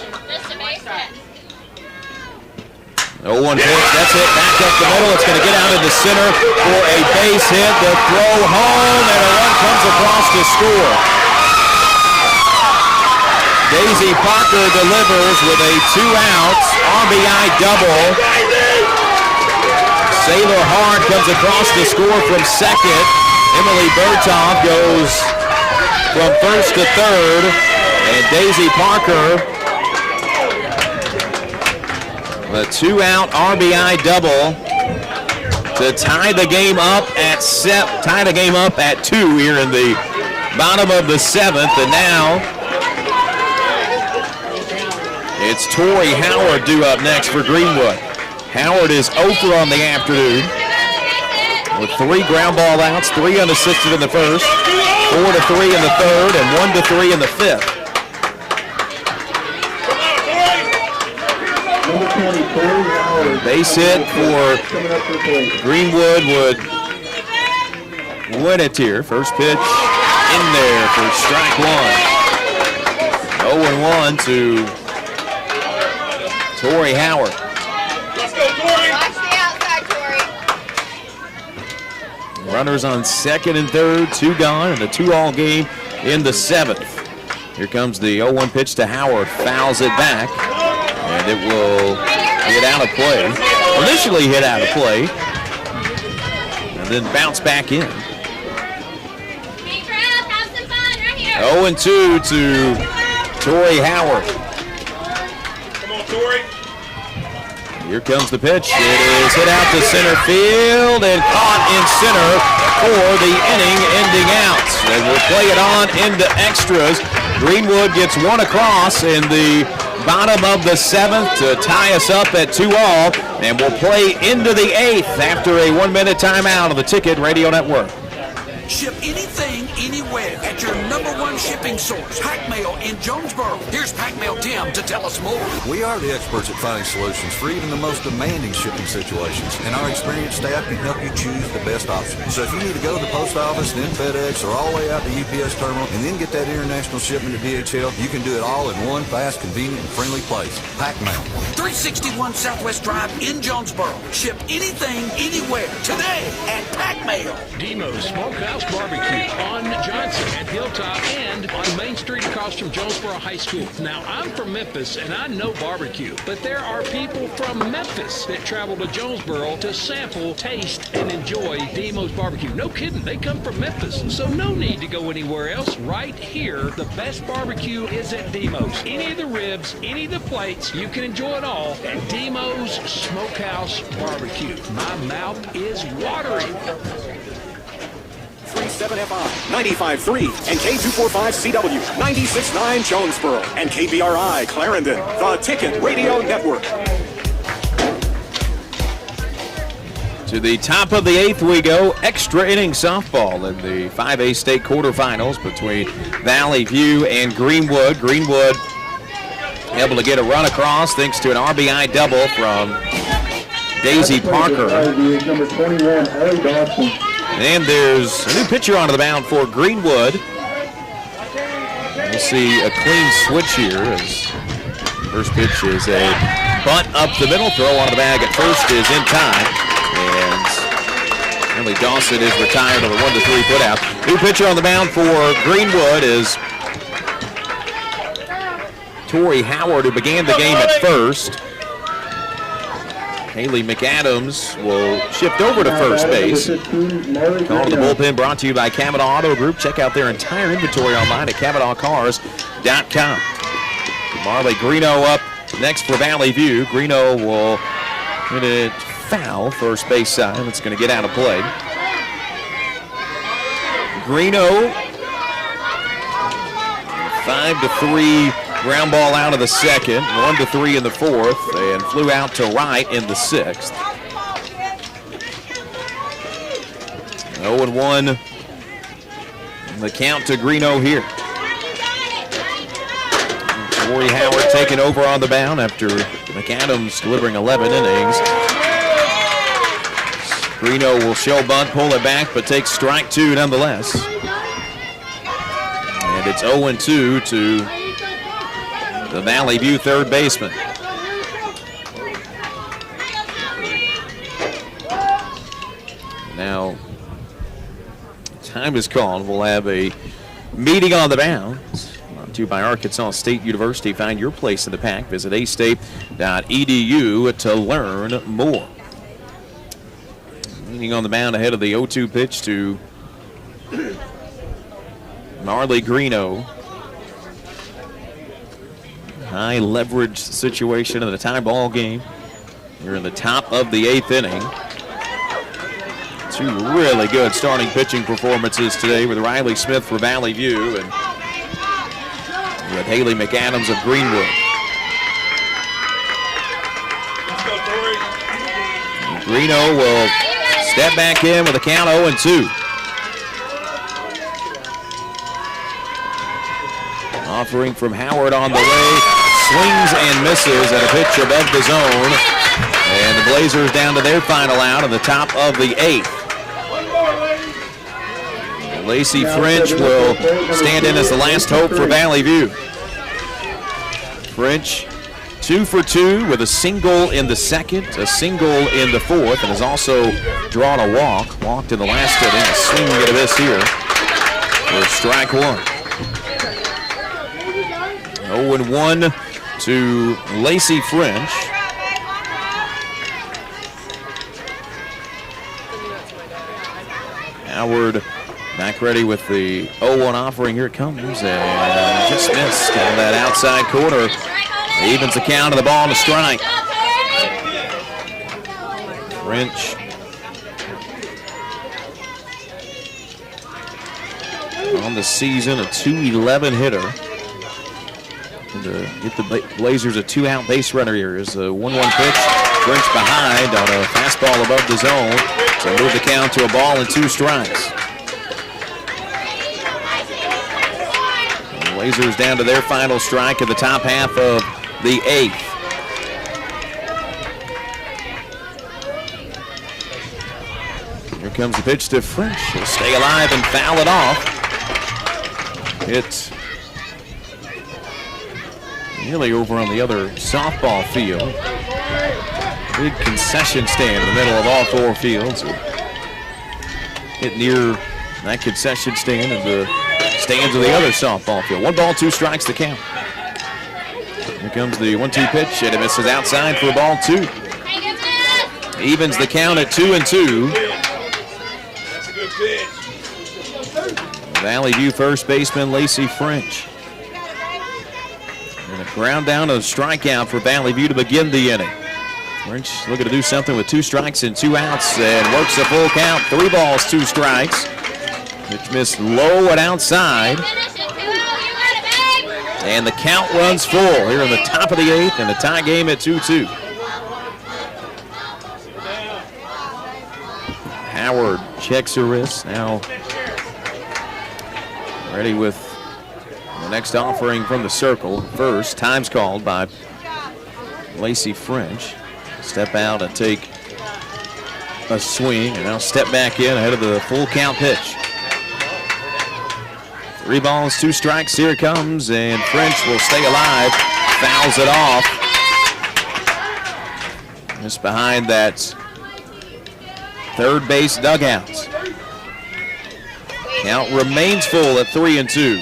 0-1 pitch, that's it, back up the middle. It's going to get out into center for a base hit. The throw home, and a run comes across to score. Daisy Parker delivers with a 2-out RBI double. Sailor Hart comes across to score from second. Emily Bertov goes from first to third. And Daisy Parker, a 2-out RBI double to tie the game up at 2 here in the bottom of the 7th. And now it's Tori Howard due up next for Greenwood. Howard is 0 for on the afternoon with 3 ground ball outs, 3 unassisted in the first, 4 to 3 in the third, and 1 to 3 in the fifth. Base hit for Greenwood would win it here. First pitch in there for strike 1. 0-1 to Tori Howard. Let's go, Tori. Watch the outside, Tori. Runners on second and third, 2 gone, and a 2-all game in the 7th. Here comes the 0-1 pitch to Howard. Fouls it back, and it will hit out of play. Initially hit out of play, and then bounce back in. 0-2 to Tori Howard. Come on, Tori. Here comes the pitch. It is hit out to center field and caught in center for the inning-ending out. And we'll play it on into extras. Greenwood gets 1 across in the bottom of the 7th to tie us up at 2-all, and we'll play into the 8th after a 1-minute timeout on the Ticket Radio Network. Ship anything, anywhere at your #1 shipping source, Pack Mail in Jonesboro. Here's Pack Mail Tim to tell us more. We are the experts at finding solutions for even the most demanding shipping situations, and our experienced staff can help you choose the best option. So if you need to go to the post office, then FedEx, or all the way out to UPS terminal, and then get that international shipment to DHL, you can do it all in one fast, convenient, and friendly place. Pack Mail. 361 Southwest Drive in Jonesboro. Ship anything, anywhere, today at Pack Mail. Demo's Smokehouse Barbecue on Johnson at Hilltop and on Main Street across from Jonesboro High School. Now, I'm from Memphis, and I know barbecue, but there are people from Memphis that travel to Jonesboro to sample, taste, and enjoy Demo's Barbecue. No kidding, they come from Memphis, so no need to go anywhere else. Right here, the best barbecue is at Demo's. Any of the ribs, any of the plates, you can enjoy it all at Demo's Smokehouse Barbecue. My mouth is watering. 37FI, 95.3, and K245CW, 96.9 Jonesboro, and KBRI Clarendon, the Ticket Radio Network. To the top of the 8th we go. Extra inning softball in the 5A state quarterfinals between Valley View and Greenwood. Greenwood able to get a run across thanks to an RBI double from Daisy Parker. Number 21, Ellie Dawson. And there's a new pitcher onto the mound for Greenwood. We'll see a clean switch here as first pitch is a bunt up the middle. Throw on the bag at first is in time. And Emily Dawson is retired on a 1-3 putout. New pitcher on the mound for Greenwood is Tori Howard, who began the game at first. Haley McAdams will shift over to first base. Call to the bullpen brought to you by Cavanaugh Auto Group. Check out their entire inventory online at CavanaughCars.com. Marley Greeno up next for Valley View. Greeno will hit it foul first base side. It's going to get out of play. Greeno, 5-3 ground ball out of the second, 1-3 in the fourth, and flew out to right in the 6th. 0-1 the count to Greeno here. Tori Howard taking over on the mound after McAdams delivering 11 innings. Greeno will show bunt, pull it back, but takes strike 2 nonetheless. And it's 0-2 to the Valley View third baseman. Now, time is called. We'll have a meeting on the mound. To you by Arkansas State University. Find your place in the pack. Visit astate.edu to learn more. Leaning on the mound ahead of the 0-2 pitch to Marley Greeno. High leverage situation in the tie ball game. We're in the top of the 8th inning. Two really good starting pitching performances today with Riley Smith for Valley View and with Haley McAdams of Greenwood. Greeno will step back in with a count 0-2. Offering from Howard on the way. Swings and misses at a pitch above the zone. And the Blazers down to their final out in the top of the 8th. Lacey French will stand in as the last hope for Valley View. French 2 for 2 with a single in the second, a single in the fourth, and has also drawn a walk. Walked in the last inning, a swing and a miss here for strike one. 0-1 to Lacey French. Howard back ready with the 0-1 offering. Here it comes, and just missed on that outside corner. Evens the count of the ball and a strike. French on the season, a .211 hitter. And to get the Blazers a 2-out base runner here is a 1-1 pitch. French behind on a fastball above the zone to move the count to a ball and 2 strikes. The Blazers down to their final strike at the top half of the 8th. Here comes the pitch to French. He'll stay alive and foul it off. It's nearly over on the other softball field. Big concession stand in the middle of all 4 fields. Hit near that concession stand and the stands of the other softball field. 1 ball, 2 strikes to count. Here comes the 1-2 pitch, and it misses outside for a ball 2. Evens the count at 2-2. That's a good pitch. Valley View first baseman Lacey French. And a ground down, a strikeout for Valley View to begin the inning. French looking to do something with 2 strikes and 2 outs and works a full count. 3 balls, 2 strikes. Pitch missed low and outside. And the count runs full here in the top of the 8th and the tie game at 2-2. Howard checks her wrist. Now ready with the next offering from the circle. First, time's called by Lacey French. Step out and take a swing, and now step back in ahead of the full count pitch. 3 balls, 2 strikes. Here it comes, and French will stay alive. Fouls it off. Just behind that third base dugout. Count remains full at 3-2.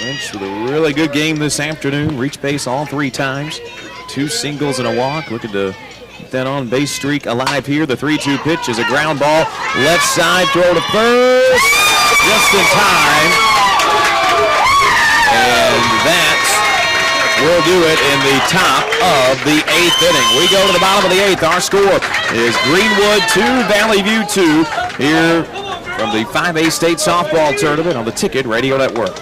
French with a really good game this afternoon. Reached base all 3 times. 2 singles and a walk. Looking to keep that on base streak alive here. The 3-2 pitch is a ground ball. Left side throw to first. Just in time. And that will do it in the top of the 8th inning. We go to the bottom of the 8th. Our score is Greenwood 2, Valley View 2 here from the 5A State Softball Tournament on the Ticket Radio Network.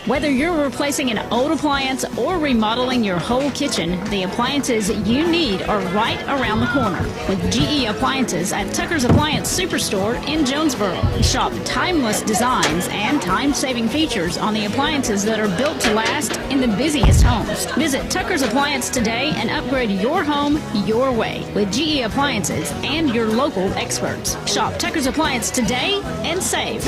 Whether you're replacing an old appliance or remodeling your whole kitchen, the appliances you need are right around the corner with GE Appliances at Tucker's Appliance Superstore in Jonesboro. Shop timeless designs and time-saving features on the appliances that are built to last in the busiest homes. Visit Tucker's Appliance today and upgrade your home your way with GE Appliances and your local experts. Shop Tucker's Appliance today and save.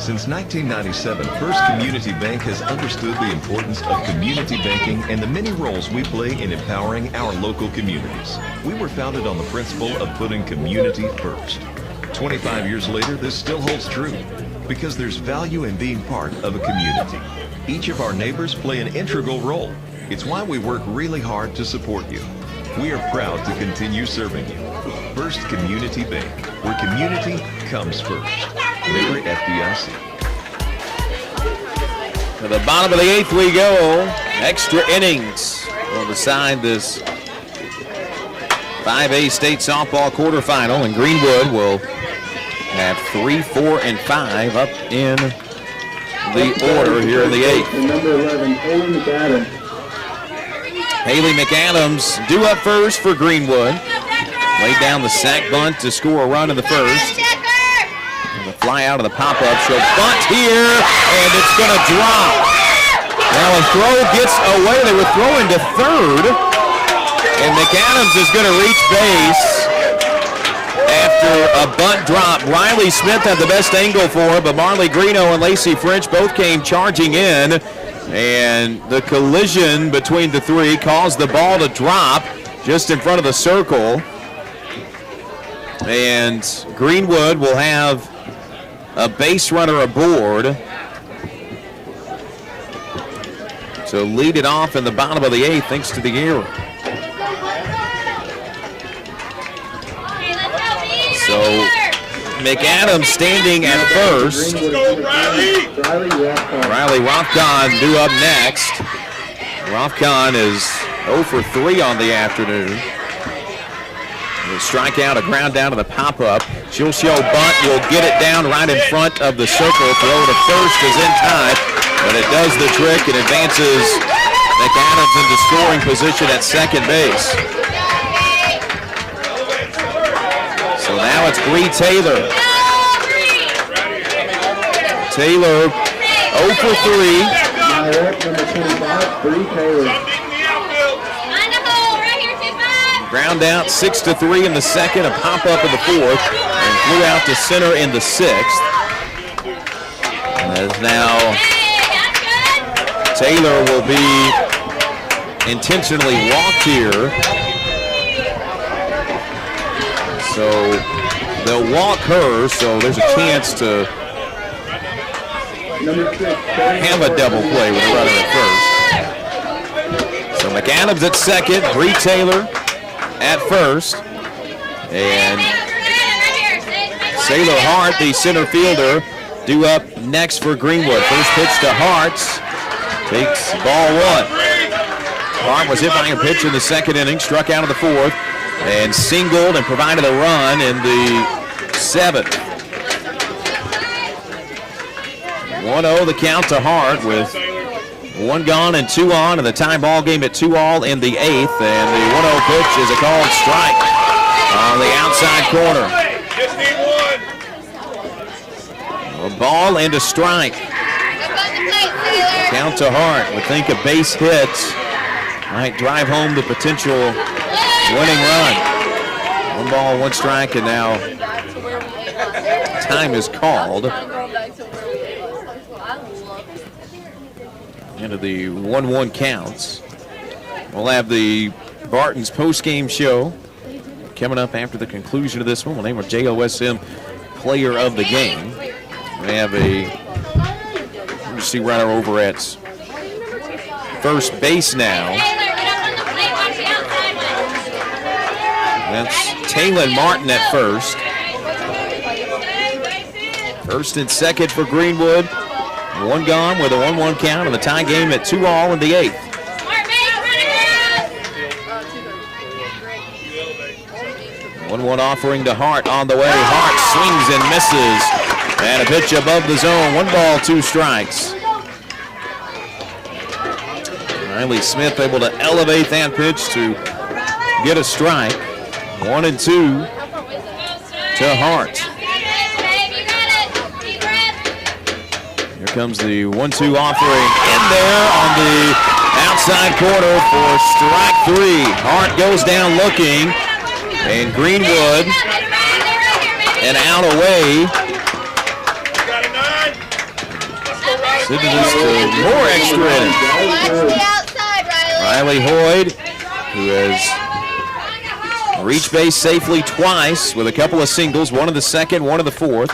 Since 1997, First Community Bank has understood the importance of community banking and the many roles we play in empowering our local communities. We were founded on the principle of putting community first. 25 years later, this still holds true because there's value in being part of a community. Each of our neighbors play an integral role. It's why we work really hard to support you. We are proud to continue serving you. First Community Bank, where community comes first. Member FDIC. To the bottom of the 8th we go. Extra innings will decide this 5A state softball quarterfinal, and Greenwood will have 3, 4, and 5 up in the order here in the 8th. Number 11, Haley McAdams. Haley McAdams due up first for Greenwood. Laid down the sack bunt to score a run in the first. And the fly out of the pop-up. She'll bunt here, and it's going to drop. Now a throw gets away. They were throwing to third. And McAdams is going to reach base after a bunt drop. Riley Smith had the best angle for her, but Marley Greeno and Lacey French both came charging in. And the collision between the three caused the ball to drop just in front of the circle. And Greenwood will have a base runner aboard to lead it off in the bottom of the 8th thanks to the error. So McAdams standing at first. Riley Rothcon due up next. Rothcon is 0 for 3 on the afternoon. A strikeout, a ground down to the pop-up. She'll show bunt, will get it down right in front of the circle. Throw to first is in time, but it does the trick and advances McAdams into scoring position at second base. So now it's Bree Taylor. Taylor 0 for 3. Number 25, Bree Taylor. Ground out 6-3 in the second, a pop-up in the fourth, and flew out to center in the 6th. And as now Taylor will be intentionally walked here. So they'll walk her, so there's a chance to have a double play with a runner at first. So McAdams at second, Bree Taylor at first, and Sailor Hart, the center fielder, due up next for Greenwood. First pitch to Hart's, takes ball 1. Hart was hit by a pitch in the second inning, struck out of the fourth, and singled and provided a run in the 7th. 1-0 the count to Hart with 1 gone and 2 on, and the tie ball game at 2-all in the 8th. And the 1-0 pitch is a called strike on the outside corner. A ball and a strike. Count to Hart. Would think a base hit might drive home the potential winning run. 1 ball, 1 strike, and now time is called. Into the 1-1 counts. We'll have the Barton's post-game show coming up after the conclusion of this one. We'll name our JOSM player of the game. We have a emergency runner over at first base now. That's Taylon Martin at first. First and second for Greenwood. 1 gone with a 1-1 count and the tie game at 2-all in the 8th. One offering to Hart on the way. Hart swings and misses. And a pitch above the zone. 1 ball, 2 strikes. Riley Smith able to elevate that pitch to get a strike. 1-2 to Hart. Here comes the 1-2 offering in there on the outside corner for strike 3. Hart goes down looking, and Greenwood and out away Sending us to more extra innings. Watch the outside, Riley Riley. Hoyd, who has reached base safely twice with a couple of singles, one in the second, one in the fourth,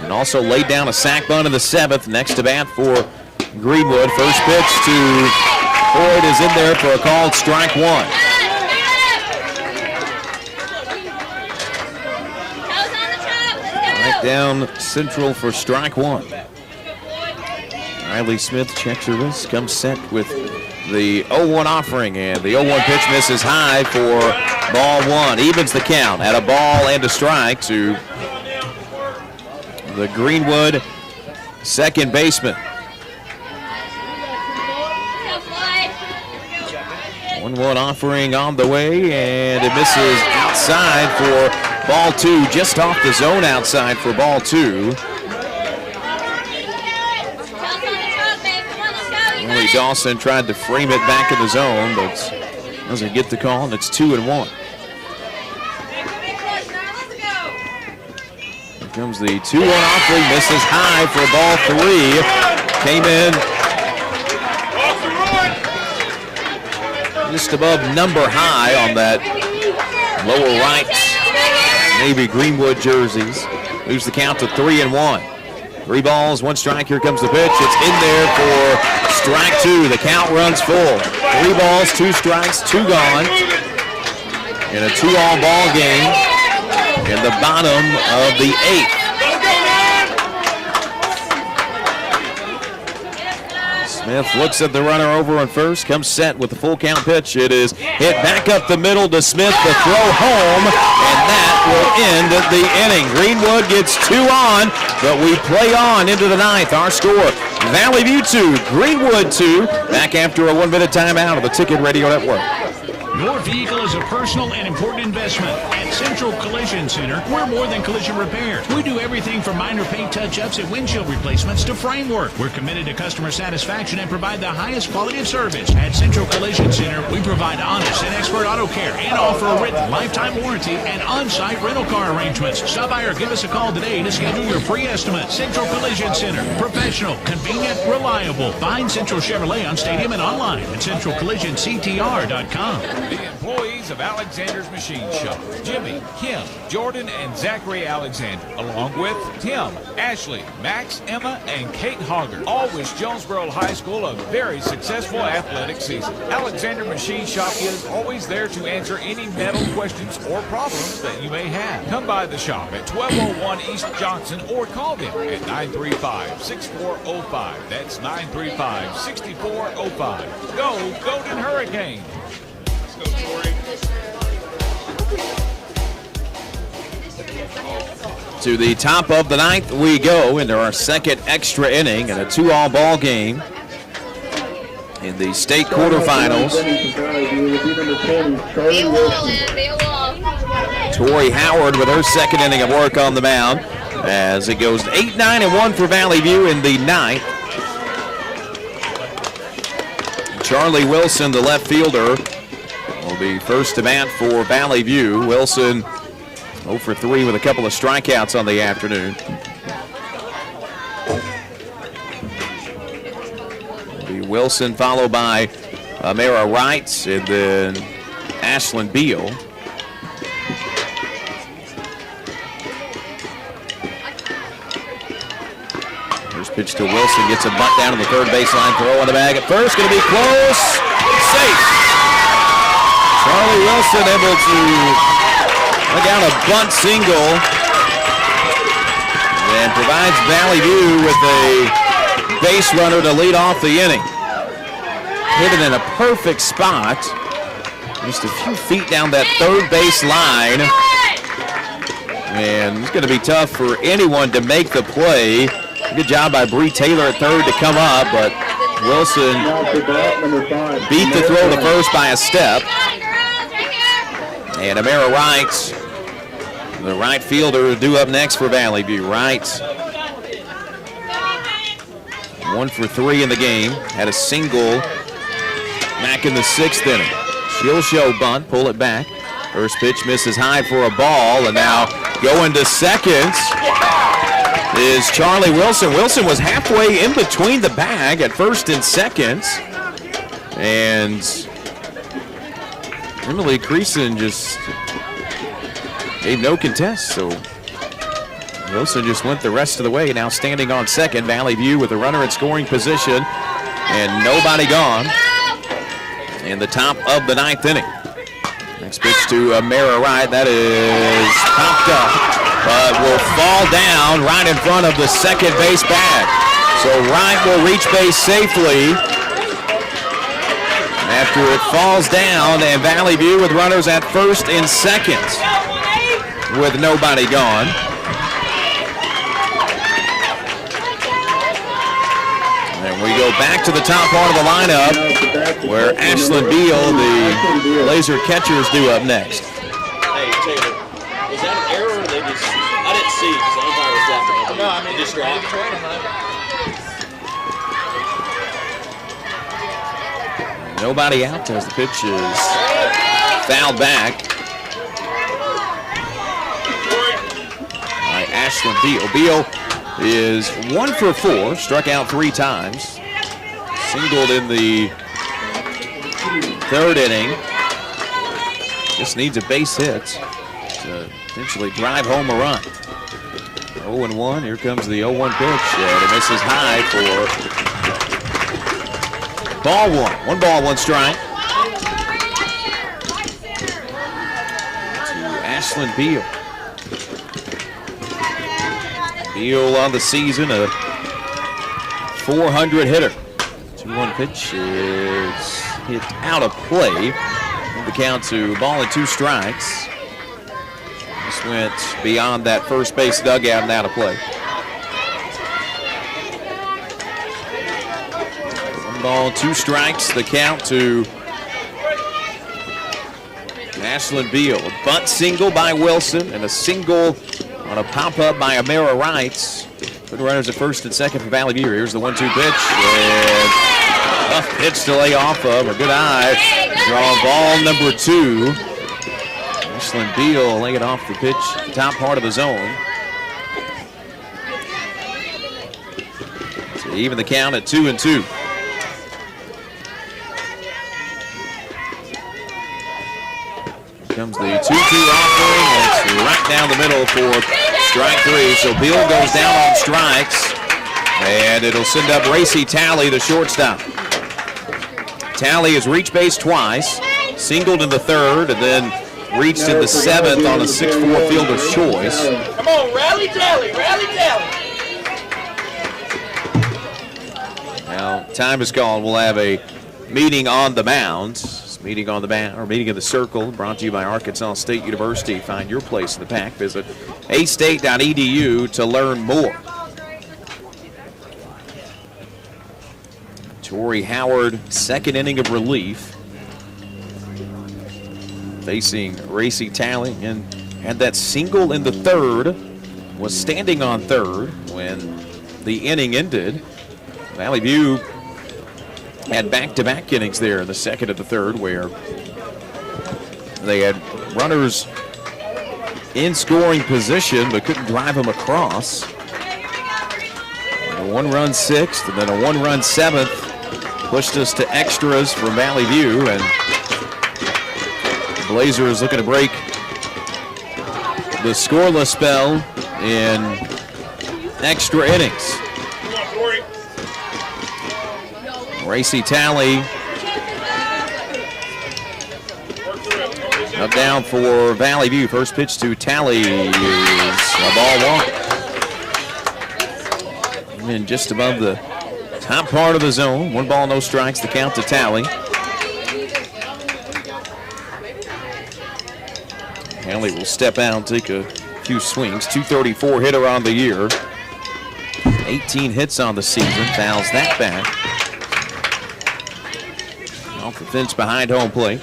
and also laid down a sac bunt in the seventh. Next to bat for Greenwood. First pitch to Hoyd is in there for a called strike one. Right down central for strike one. Riley Smith checks her wrist, comes set with the 0-1 offering, and the 0-1 pitch misses high for ball one. Evens the count at a ball and a strike to the Greenwood second baseman. 1-1 offering on the way, and it misses outside for ball two, just off the zone outside for ball two. Willie Dawson tried to frame it back in the zone, but doesn't get the call, and it's 2-1. Here comes the 2-1 offering, misses high for ball three. Came in just above number high on that lower right Navy Greenwood jerseys. Moves the count to 3-1. 3 balls, 1 strike. Here comes the pitch. It's in there for strike two. The count runs full. 3 balls, 2 strikes, 2 gone. In a 2-all ball game in the bottom of the 8th. Smith looks at the runner over on first, comes set with the full count pitch. It is hit back up the middle to Smith, the throw home, and that will end the inning. Greenwood gets 2 on, but we play on into the 9th. Our score, Valley View 2, Greenwood 2, back after a 1-minute timeout of the Ticket Radio Network. Your vehicle is a personal and important investment. At Central Collision Center, we're more than collision repair. We do everything from minor paint touch-ups and windshield replacements to framework. We're committed to customer satisfaction and provide the highest quality of service. At Central Collision Center, we provide honest and expert auto care and offer a written lifetime warranty and on-site rental car arrangements. Stop by or give us a call today to schedule your free estimate. Central Collision Center, professional, convenient, reliable. Find Central Chevrolet on Stadium and online at centralcollisionctr.com. The employees of Alexander's Machine Shop, Jimmy, Kim, Jordan, and Zachary Alexander, along with Tim, Ashley, Max, Emma, and Kate Hogger, all wish Jonesboro High School a very successful athletic season. Alexander Machine Shop is always there to answer any metal questions or problems that you may have. Come by the shop at 1201 East Johnson or call them at 935-6405. That's 935-6405. Go Golden Hurricane! To the top of the 9th we go into our second extra inning in a 2-all ball game in the state quarterfinals. Tori Howard with her second inning of work on the mound as it goes 8-9-1 for Valley View in the 9th. Charlie Wilson, the left fielder, will be first to bat for Valley View. Wilson 0 for 3 with a couple of strikeouts on the afternoon. It'll be Wilson followed by Amara Wright and then Ashlyn Beal. First pitch to Wilson, gets a bunt down to the third baseline, throw on the bag at first, going to be close, safe. Charlie Wilson able to lay down a bunt single and provides Valley View with a base runner to lead off the inning. Hit it in a perfect spot, just a few feet down that third base line. And it's going to be tough for anyone to make the play. Good job by Bree Taylor at third to come up, but Wilson beat the throw to first by a step. And Amara Wright, the right fielder, due up next for Valley View. Wright, 1 for 3 in the game. Had a single back in the 6th inning. She'll show bunt, pull it back. First pitch misses high for a ball, and now going to second. is Charlie Wilson. Wilson was halfway in between the bag at first and second. And Emily Creason just gave no contest. So Wilson just went the rest of the way. Now standing on second, Valley View with a runner in scoring position and nobody gone in the top of the 9th inning. Next pitch to Mara Wright. That is popped up, but will fall down right in front of the second base bag. So Wright will reach base safely after it falls down, and Valley View with runners at first and second with nobody gone. And we go back to the top part of the lineup where Ashlyn Beal, the Blazer catchers, due up next. Hey, Taylor, was that an error or they just, I didn't see because the umpire was laughing at me. No, I mean, just dropped. Nobody out as the pitch is fouled back by Ashlyn Beal. Beal is 1 for 4, struck out 3 times, singled in the 3rd inning. Just needs a base hit to potentially drive home a run. 0-1, here comes the 0-1 pitch, and it misses high for ball 1. 1 ball, 1 strike to Ashlyn Beal. Beal on the season, a 400 hitter. 2-1 pitch is hit out of play. The count to ball and 2 strikes. This went beyond that first base dugout and out of play. 1 ball, 2 strikes. The count to Ashlyn Beal. A bunt single by Wilson and a single on a pop-up by Amara Wright. Put runners at first and second for Valley View. Here's the 1-2 pitch. And tough pitch to lay off of. A good eye. Draw ball number 2. Ashlyn Beal laying it off the pitch, top part of the zone. So even the count at 2-2. Comes the 2-2 offering. It's right down the middle for strike 3. So Beal goes down on strikes, and it'll send up Racy Talley, the shortstop. Talley has reached base twice, singled in the 3rd, and then reached in the 7th on a 6-4 fielder's choice. Come on, rally Talley, rally Talley. Now, time is gone. We'll have a meeting on the mound. Meeting on the mound, or meeting in the circle, brought to you by Arkansas State University. Find your place in the pack. Visit astate.edu to learn more. Tori Howard, 2nd inning of relief, facing Racy Talley, and had that single in the 3rd, was standing on 3rd when the inning ended. Valley View had back-to-back innings there in the 2nd and the 3rd where they had runners in scoring position but couldn't drive them across. And a 1-run 6th and then a 1-run 7th pushed us to extras for Valley View, and the Blazers looking to break the scoreless spell in extra innings. Racy Talley up down for Valley View. First pitch to Talley is a ball 1. And just above the top part of the zone. 1 ball, no strikes. The count to Talley. Talley will step out and take a few swings. 234 hitter on the year. 18 hits on the season. Fouls that back. Off the fence behind home plate.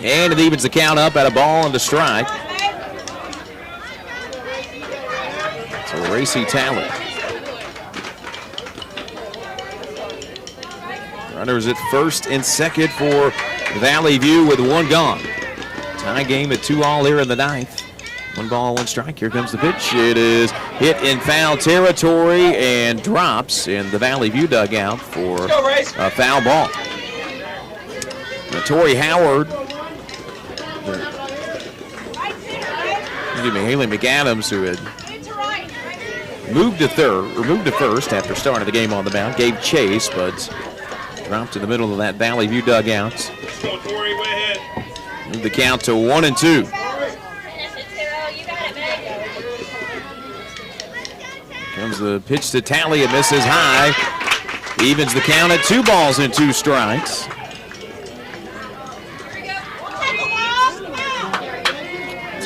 And it evens the count up at a ball and a strike. So Racy Talley. Runners at first and second for Valley View with 1 gone. Tie game at 2-all here in the 9th. 1 ball, 1 strike. Here comes the pitch. It is hit in foul territory and drops in the Valley View dugout for a foul ball. Tori Howard, Haley McAdams, who had moved to first after starting the game on the mound, gave chase, but dropped in the middle of that Valley View dugout. Move the count to 1-2. Comes the pitch to Talley. It misses high. Evens the count at 2 balls and 2 strikes.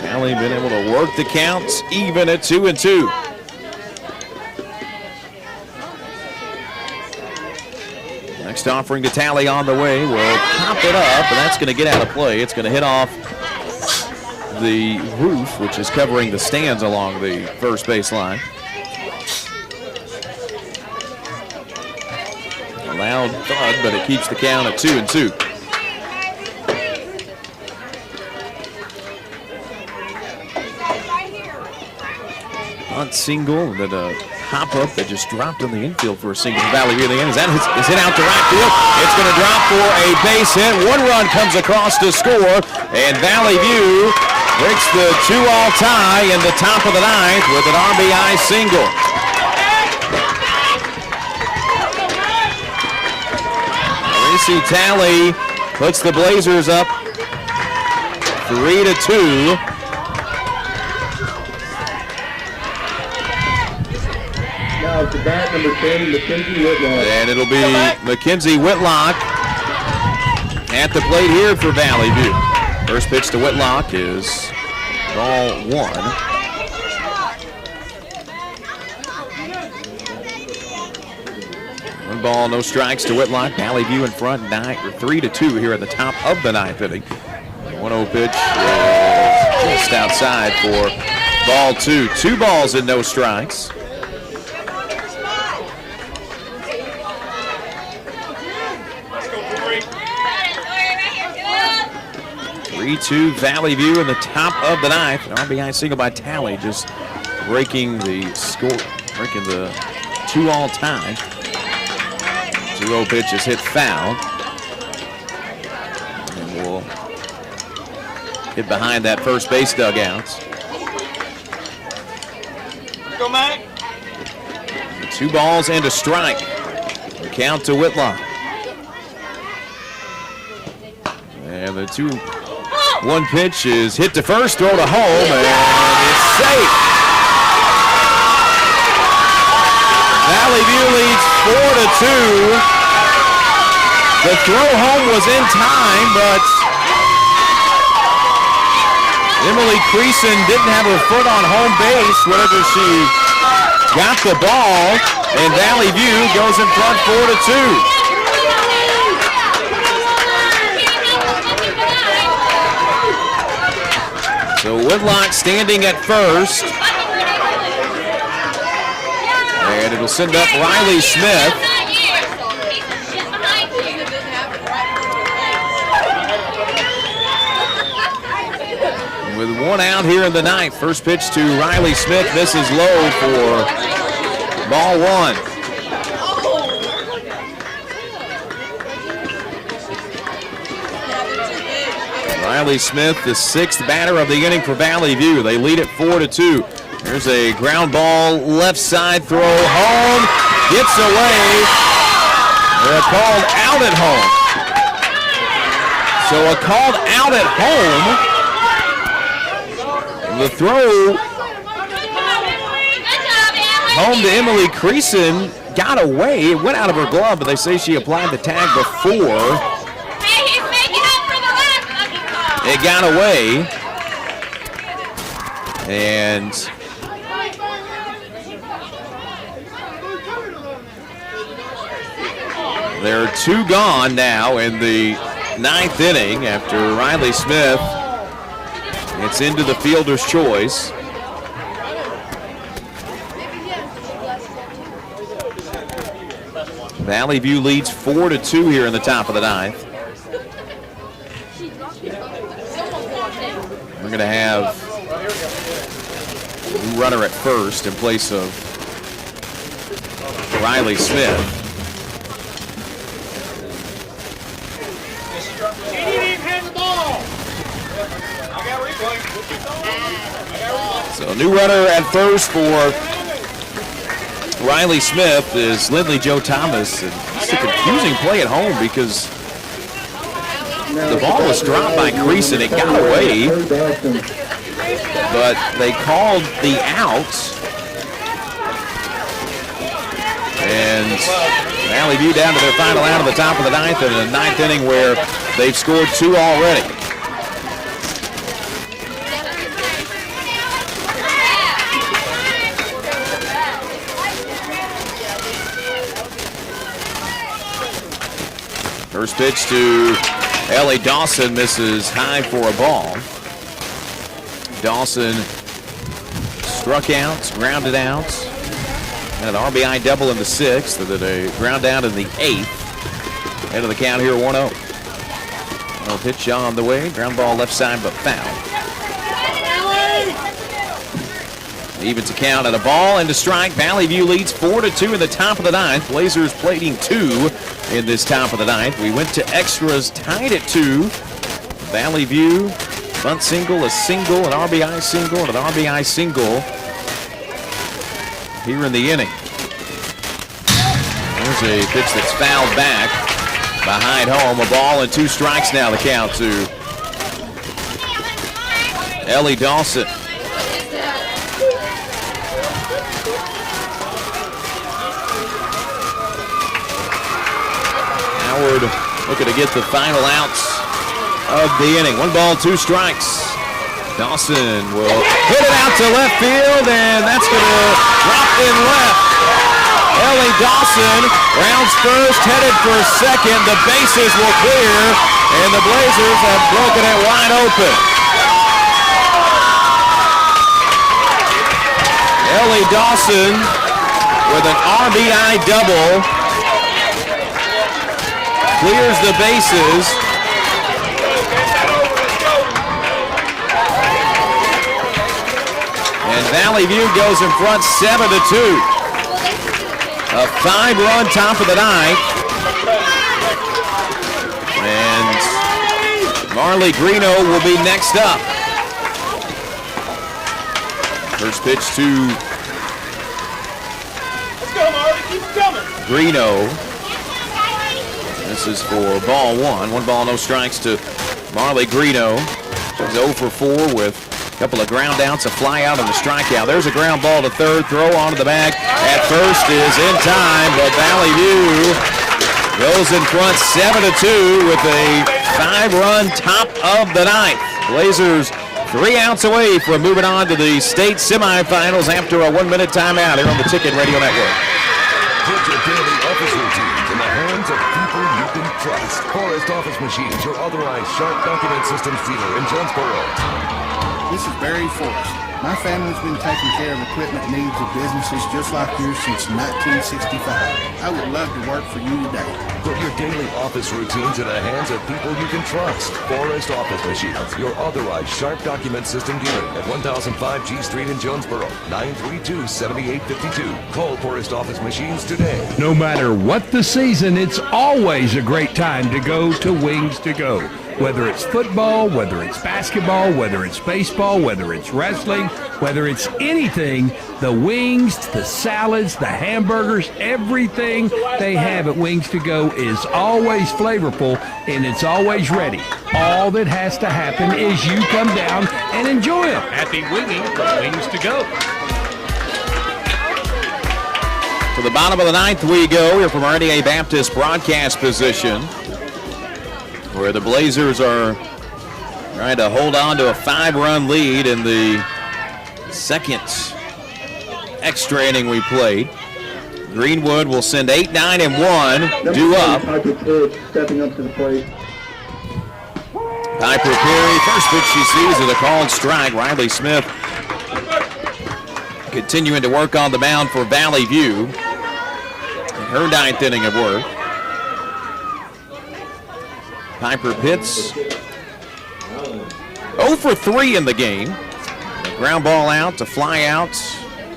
Talley been able to work the counts even at 2-2. Next offering to Talley on the way. Will pop it up, and that's going to get out of play. It's going to hit off the roof, which is covering the stands along the first base line. A loud thud, but it keeps the count at 2-2. Hunt single, and then a hop-up that just dropped on the infield for a single from Valley View at the end. Is hit out to right field. It's going to drop for a base hit. 1 run comes across to score, and Valley View breaks the 2-all tie in the top of the 9th with an RBI single. Reese Talley puts the Blazers up 3-2. Now to bat number 10, Mackenzie Whitlock. And it'll be Mackenzie Whitlock at the plate here for Valley View. First pitch to Whitlock is ball 1. One ball, no strikes to Whitlock. Valley View in front, 3-2 here at the top of the 9th inning. 1-0 pitch is just outside for ball 2. 2 balls and no strikes. 3-2 Valley View in the top of the 9th. An RBI single by Talley, just breaking the score, breaking the 2-all tie. 2-0 pitch is hit foul. And we'll hit behind that first base dugout. Go, Mac. 2 balls and a strike. The count to Whitlock. And the 2-1 pitch is hit to first, throw to home, and it's safe. Valley View leads 4-2. The throw home was in time, but Emily Creason didn't have her foot on home base whenever she got the ball, and Valley View goes in front 4-2. So Whitlock standing at first. And it'll send up Riley Smith. With 1 out here in the 9th. First pitch to Riley Smith. Misses low for ball 1. Riley Smith, the 6th batter of the inning for Valley View. They lead it 4-2. There's a ground ball, left side throw, home, gets away. They're called out at home. So a called out at home. The throw home to Emily Creason got away. It went out of her glove, but they say she applied the tag before. It got away, and there are 2 gone now in the 9th inning after Riley Smith gets into the fielder's choice. Valley View leads 4-2 here in the top of the 9th. We're going to have New runner at first in place of Riley Smith. So new runner at first for Riley Smith is Lindley Joe Thomas. And it's a confusing play at home because the ball was dropped by Crease and it got away. But they called the out. And Valley View down to their final out of the top of the ninth in the ninth inning where they've scored 2 already. First pitch to Ellie Dawson, misses high for a ball. Dawson struck out, grounded out, and an RBI double in the 6th, and then a ground out in the 8th. End of the count here, 1-0. No pitch on the way, ground ball left side, but foul. Evens a count at a ball and a strike. Valley View leads 4-2 in the top of the ninth. Blazers plating 2 in this top of the ninth. We went to extras, tied at 2. Valley View, bunt single, a single, an RBI single, and an RBI single here in the inning. There's a pitch that's fouled back behind home. A ball and 2 strikes now, the count to Ellie Dawson. Howard looking to get the final outs of the inning. 1 ball, 2 strikes. Dawson will hit it out to left field, and that's going to drop in left. Ellie Dawson rounds first, headed for second. The bases will clear, and the Blazers have broken it wide open. Ellie Dawson with an RBI double. Clears the bases. And Valley View goes in front 7-2. A 5-run top of the ninth. And Marley Greeno will be next up. First pitch to Let's go, Marley. Keep it coming. Greeno. This is for ball 1. 1 ball, no strikes to Marley Greeno. She's 0 for 4 with a couple of ground outs, a fly out, and a strikeout. There's a ground ball to third. Throw onto the bag at first is in time, but Valley View goes in front 7-2 with a 5-run top of the ninth. Blazers 3 outs away from moving on to the state semifinals after a 1-minute timeout here on the Ticket Radio Network. Put your daily office routines in the hands of people you can trust. Forest Office Machines, your authorized Sharp document systems dealer in Jonesboro. This is Barry Forrest. My family's been taking care of equipment needs of businesses just like yours since 1965. I would love to work for you today. Put your daily office routines in the hands of people you can trust. Forest Office Machines, your authorized Sharp document system dealer at 1005 G Street in Jonesboro, 932-7852. Call Forest Office Machines today. No matter what the season, it's always a great time to go to Wings to Go. Whether it's football, whether it's basketball, whether it's baseball, whether it's wrestling, whether it's anything, the wings, the salads, the hamburgers, everything they have at Wings to Go is always flavorful and it's always ready. All that has to happen is you come down and enjoy them. Happy winging from Wings to Go. To the bottom of the ninth we go here from our NEA Baptist broadcast position, where the Blazers are trying to hold on to a 5-run lead in the second extra inning we played. Greenwood will send 8, 9, and 1 due up. Stepping up to the plate. Piper Perry, first pitch she sees is a called strike. Riley Smith continuing to work on the mound for Valley View in her 9th inning of work. Piper Pitts 0 for 3 in the game. ground ball out to fly out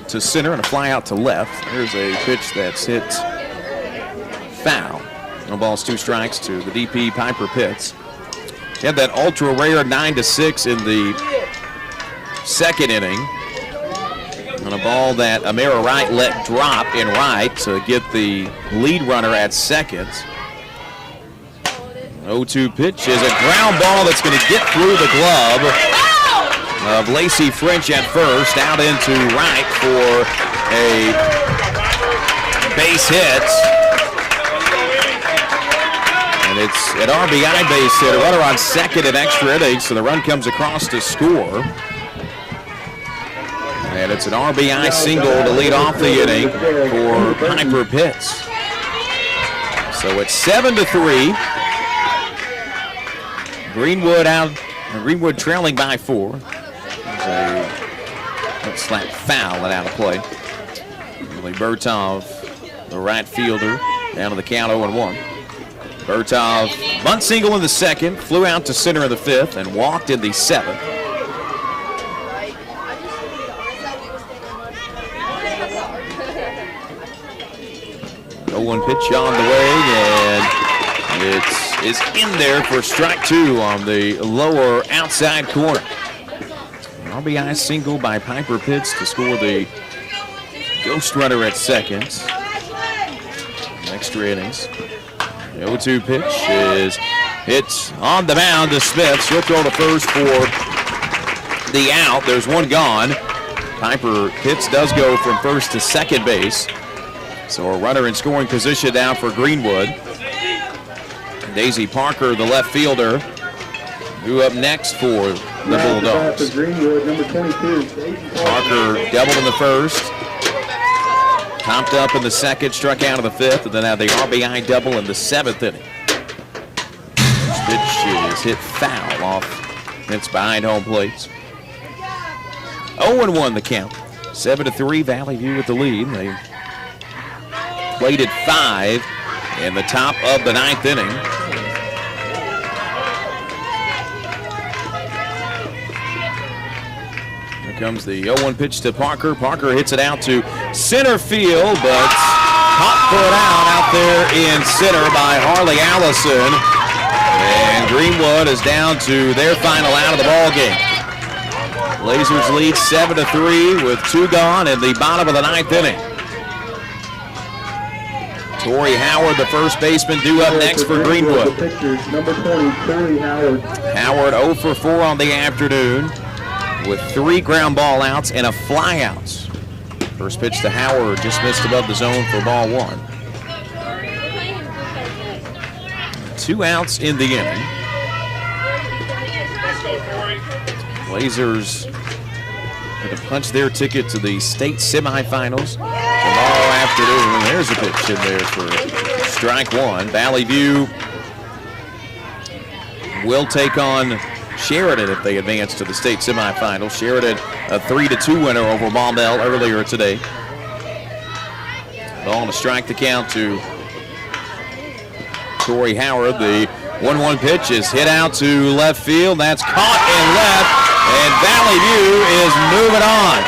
to center and a fly out to left. There's a pitch that's hit foul. No balls, 2 strikes to the DP, Piper Pitts. He had that ultra rare 9-6 in the second inning on a ball that Amira Wright let drop in right to get the lead runner at second. 0-2 pitch is a ground ball that's going to get through the glove of Lacey French at first, out into right for a base hit. And it's an RBI base hit, a runner on second in extra innings, so the run comes across to score. And it's an RBI single to lead off the inning for Piper Pitts. So it's 7-3. Greenwood trailing by 4. There's a slap foul and out of play. Billy Bertov, the right fielder, down to the count 0-1. Bertov bunt single in the second, flew out to center in the 5th, and walked in the 7th. One pitch on the way, and it is in there for strike 2 on the lower outside corner. An RBI single by Piper Pitts to score the ghost runner at second. Extra innings. The 0-2 pitch is hit on the mound to Smith. She'll throw to first for the out. There's one gone. Piper Pitts does go from first to second base. So a runner in scoring position now for Greenwood. Daisy Parker, the left fielder, who up next for the Bulldogs. Parker doubled in the first, topped up in the second, struck out in the 5th, and then had the RBI double in the 7th inning. This pitch is hit foul off. It's behind home plate. 0-1 the count. 7-3, Valley View with the lead. They played at 5 in the top of the 9th inning. Here comes the 0-1 pitch to Parker. Parker hits it out to center field, but caught for it out there in center by Harley Allison. And Greenwood is down to their final out of the ball game. Blazers lead 7-3 with 2 gone in the bottom of the 9th inning. Torrey Howard, the first baseman, due up next for Greenwood. Number 20, Torrey Howard. Howard 0 for 4 on the afternoon with 3 ground ball outs and a fly out. First pitch to Howard, just missed above the zone for ball 1. 2 outs in the inning. Blazers going to punch their ticket to the state semifinals tomorrow afternoon. There's a pitch in there for strike 1. Valley View will take on Sheridan if they advance to the state semifinals. Sheridan a 3-2 winner over Maumelle earlier today. Ball to strike the count to Torrey Howard. The 1-1 pitch is hit out to left field. That's caught in left. And Valley View is moving on.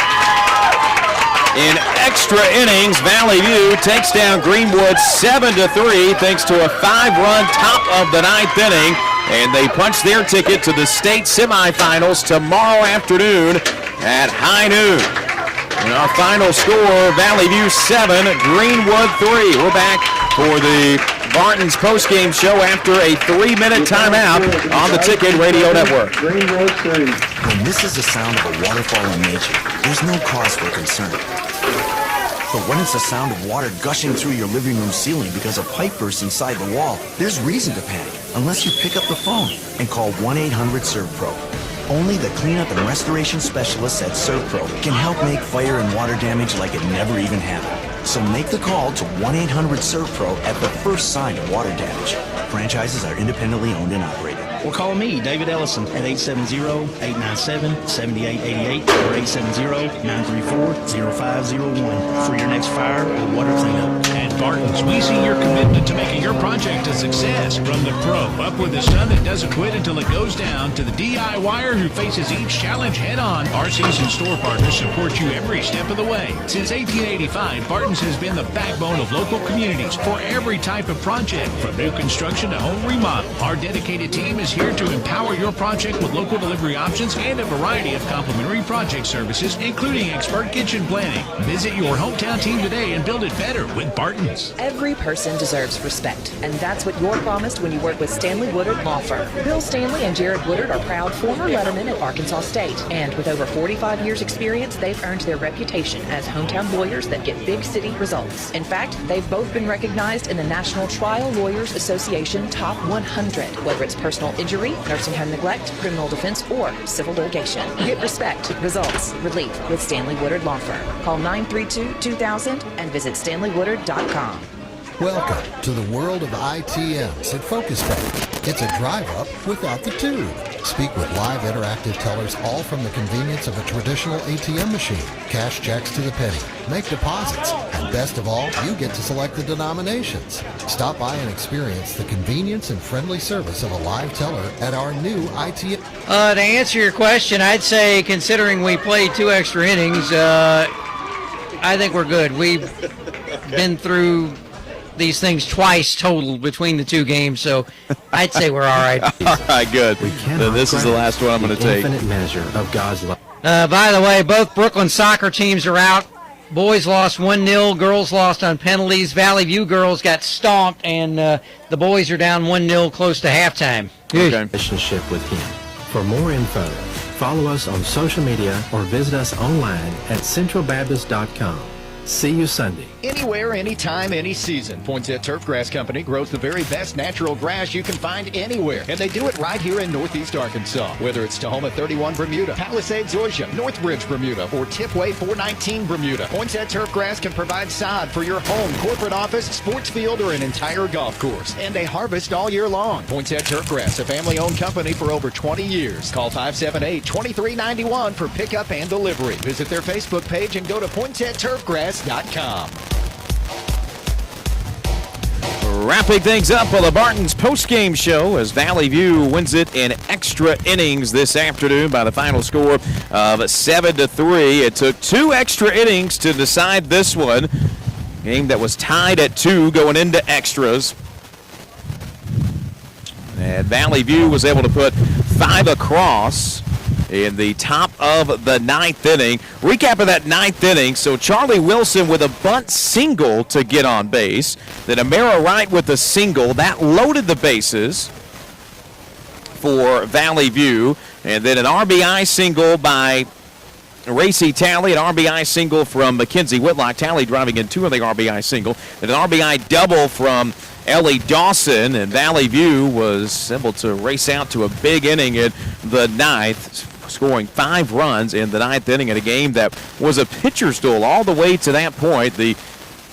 In extra innings, Valley View takes down Greenwood 7-3 thanks to a 5-run top of the 9th inning. And they punch their ticket to the state semifinals tomorrow afternoon at high noon. And our final score, Valley View 7, Greenwood 3. We're back for the Barton's postgame show after a 3-minute timeout on the Ticket Radio Network. When this is the sound of a waterfall in nature, there's no cause for concern. But when it's the sound of water gushing through your living room ceiling because a pipe burst inside the wall, there's reason to panic, unless you pick up the phone and call 1-800-SERVPRO. Only the cleanup and restoration specialists at ServPro can help make fire and water damage like it never even happened. So make the call to 1-800-SERVPRO at the first sign of water damage. Franchises are independently owned and operated. or call me, David Ellison, at 870-897-7888 or 870-934-0501 for your next fire or water cleanup. At Barton's, we see your commitment to making your project a success. From the pro up with the sun that doesn't quit until it goes down to the DIYer who faces each challenge head-on, our seasoned store partners support you every step of the way. Since 1885, Barton's has been the backbone of local communities for every type of project, from new construction to home remodel. Our dedicated team is here to empower your project with local delivery options and a variety of complimentary project services, including expert kitchen planning. Visit your hometown team today and build it better with Barton's. Every person deserves respect, and that's what you're promised when you work with Stanley Woodard Law Firm. Bill Stanley and Jared Woodard are proud former lettermen at Arkansas State, and with over 45 years experience, they've earned their reputation as hometown lawyers that get big city results. In fact, they've both been recognized in the National Trial Lawyers Association Top 100, whether it's personal injury, nursing home neglect, criminal defense, or civil litigation. Get respect, results, relief with Stanley Woodard Law Firm. Call 932-2000 and visit stanleywoodard.com. Welcome to the world of ITMs at Focus Bank. It's a drive-up without the tube. Speak with live interactive tellers, all from the convenience of a traditional ATM machine. Cash checks to the penny. Make deposits. And best of all, you get to select the denominations. Stop by and experience the convenience and friendly service of a live teller at our new ITM. To answer your question, I'd say, considering we played 2 extra innings, I think we're good. We've been through these things twice total between the 2 games, so I'd say we're all right. All right, good. Then this is the last one I'm going to take. Infinite measure of God's love. By the way, both Brooklyn soccer teams are out. Boys lost 1-0. Girls lost on penalties. Valley View girls got stomped, and the boys are down 1-0 close to halftime. Okay. Relationship with Him. For more info, follow us on social media or visit us online at centralbaptist.com. See you Sunday. Anywhere, anytime, any season. Poinsett Turfgrass Company grows the very best natural grass you can find anywhere. And they do it right here in Northeast Arkansas. Whether it's Tahoma 31 Bermuda, Palisades Georgia, Northbridge Bermuda, or Tipway 419 Bermuda, Poinsett Turfgrass can provide sod for your home, corporate office, sports field, or an entire golf course. And they harvest all year long. Poinsett Turfgrass, a family-owned company for over 20 years. Call 578-2391 for pickup and delivery. Visit their Facebook page and go to PoinsettTurfgrass.com. Wrapping things up on the Barton's postgame show as Valley View wins it in extra innings this afternoon by the final score of 7-3. It took 2 extra innings to decide this one. Game that was tied at 2 going into extras. And Valley View was able to put 5 across in the top of the 9th inning. Recap of that 9th inning. So Charlie Wilson with a bunt single to get on base. Then Amara Wright with a single. That loaded the bases for Valley View. And then an RBI single by Racy Talley, an RBI single from Mackenzie Whitlock. Talley driving in 2 on the RBI single. Then an RBI double from Ellie Dawson, and Valley View was able to race out to a big inning in the 9th, scoring 5 runs in the 9th inning in a game that was a pitcher's duel all the way to that point. The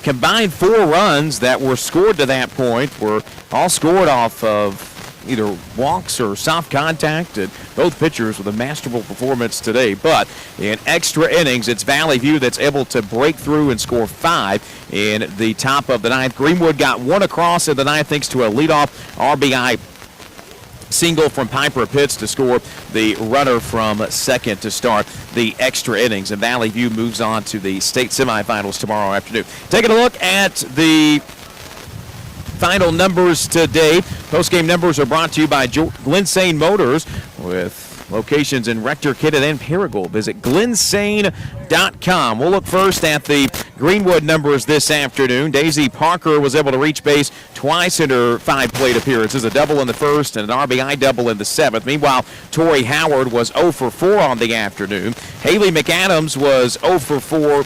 combined 4 runs that were scored to that point were all scored off of either walks or soft contact, and both pitchers with a masterful performance today. But in extra innings, it's Valley View that's able to break through and score 5 in the top of the 9th. Greenwood got 1 across in the 9th thanks to a leadoff RBI single from Piper Pitts to score the runner from second to start the extra innings. And Valley View moves on to the state semifinals tomorrow afternoon. Taking a look at the final numbers today. Postgame numbers are brought to you by Glensain Motors with locations in Rector, Kidden, and Paragould. Visit glensain.com. We'll look first at the Greenwood numbers this afternoon. Daisy Parker was able to reach base twice in her 5 plate appearances, a double in the 1st and an RBI double in the 7th. Meanwhile, Tori Howard was 0 for 4 on the afternoon. Haley McAdams was 0 for 4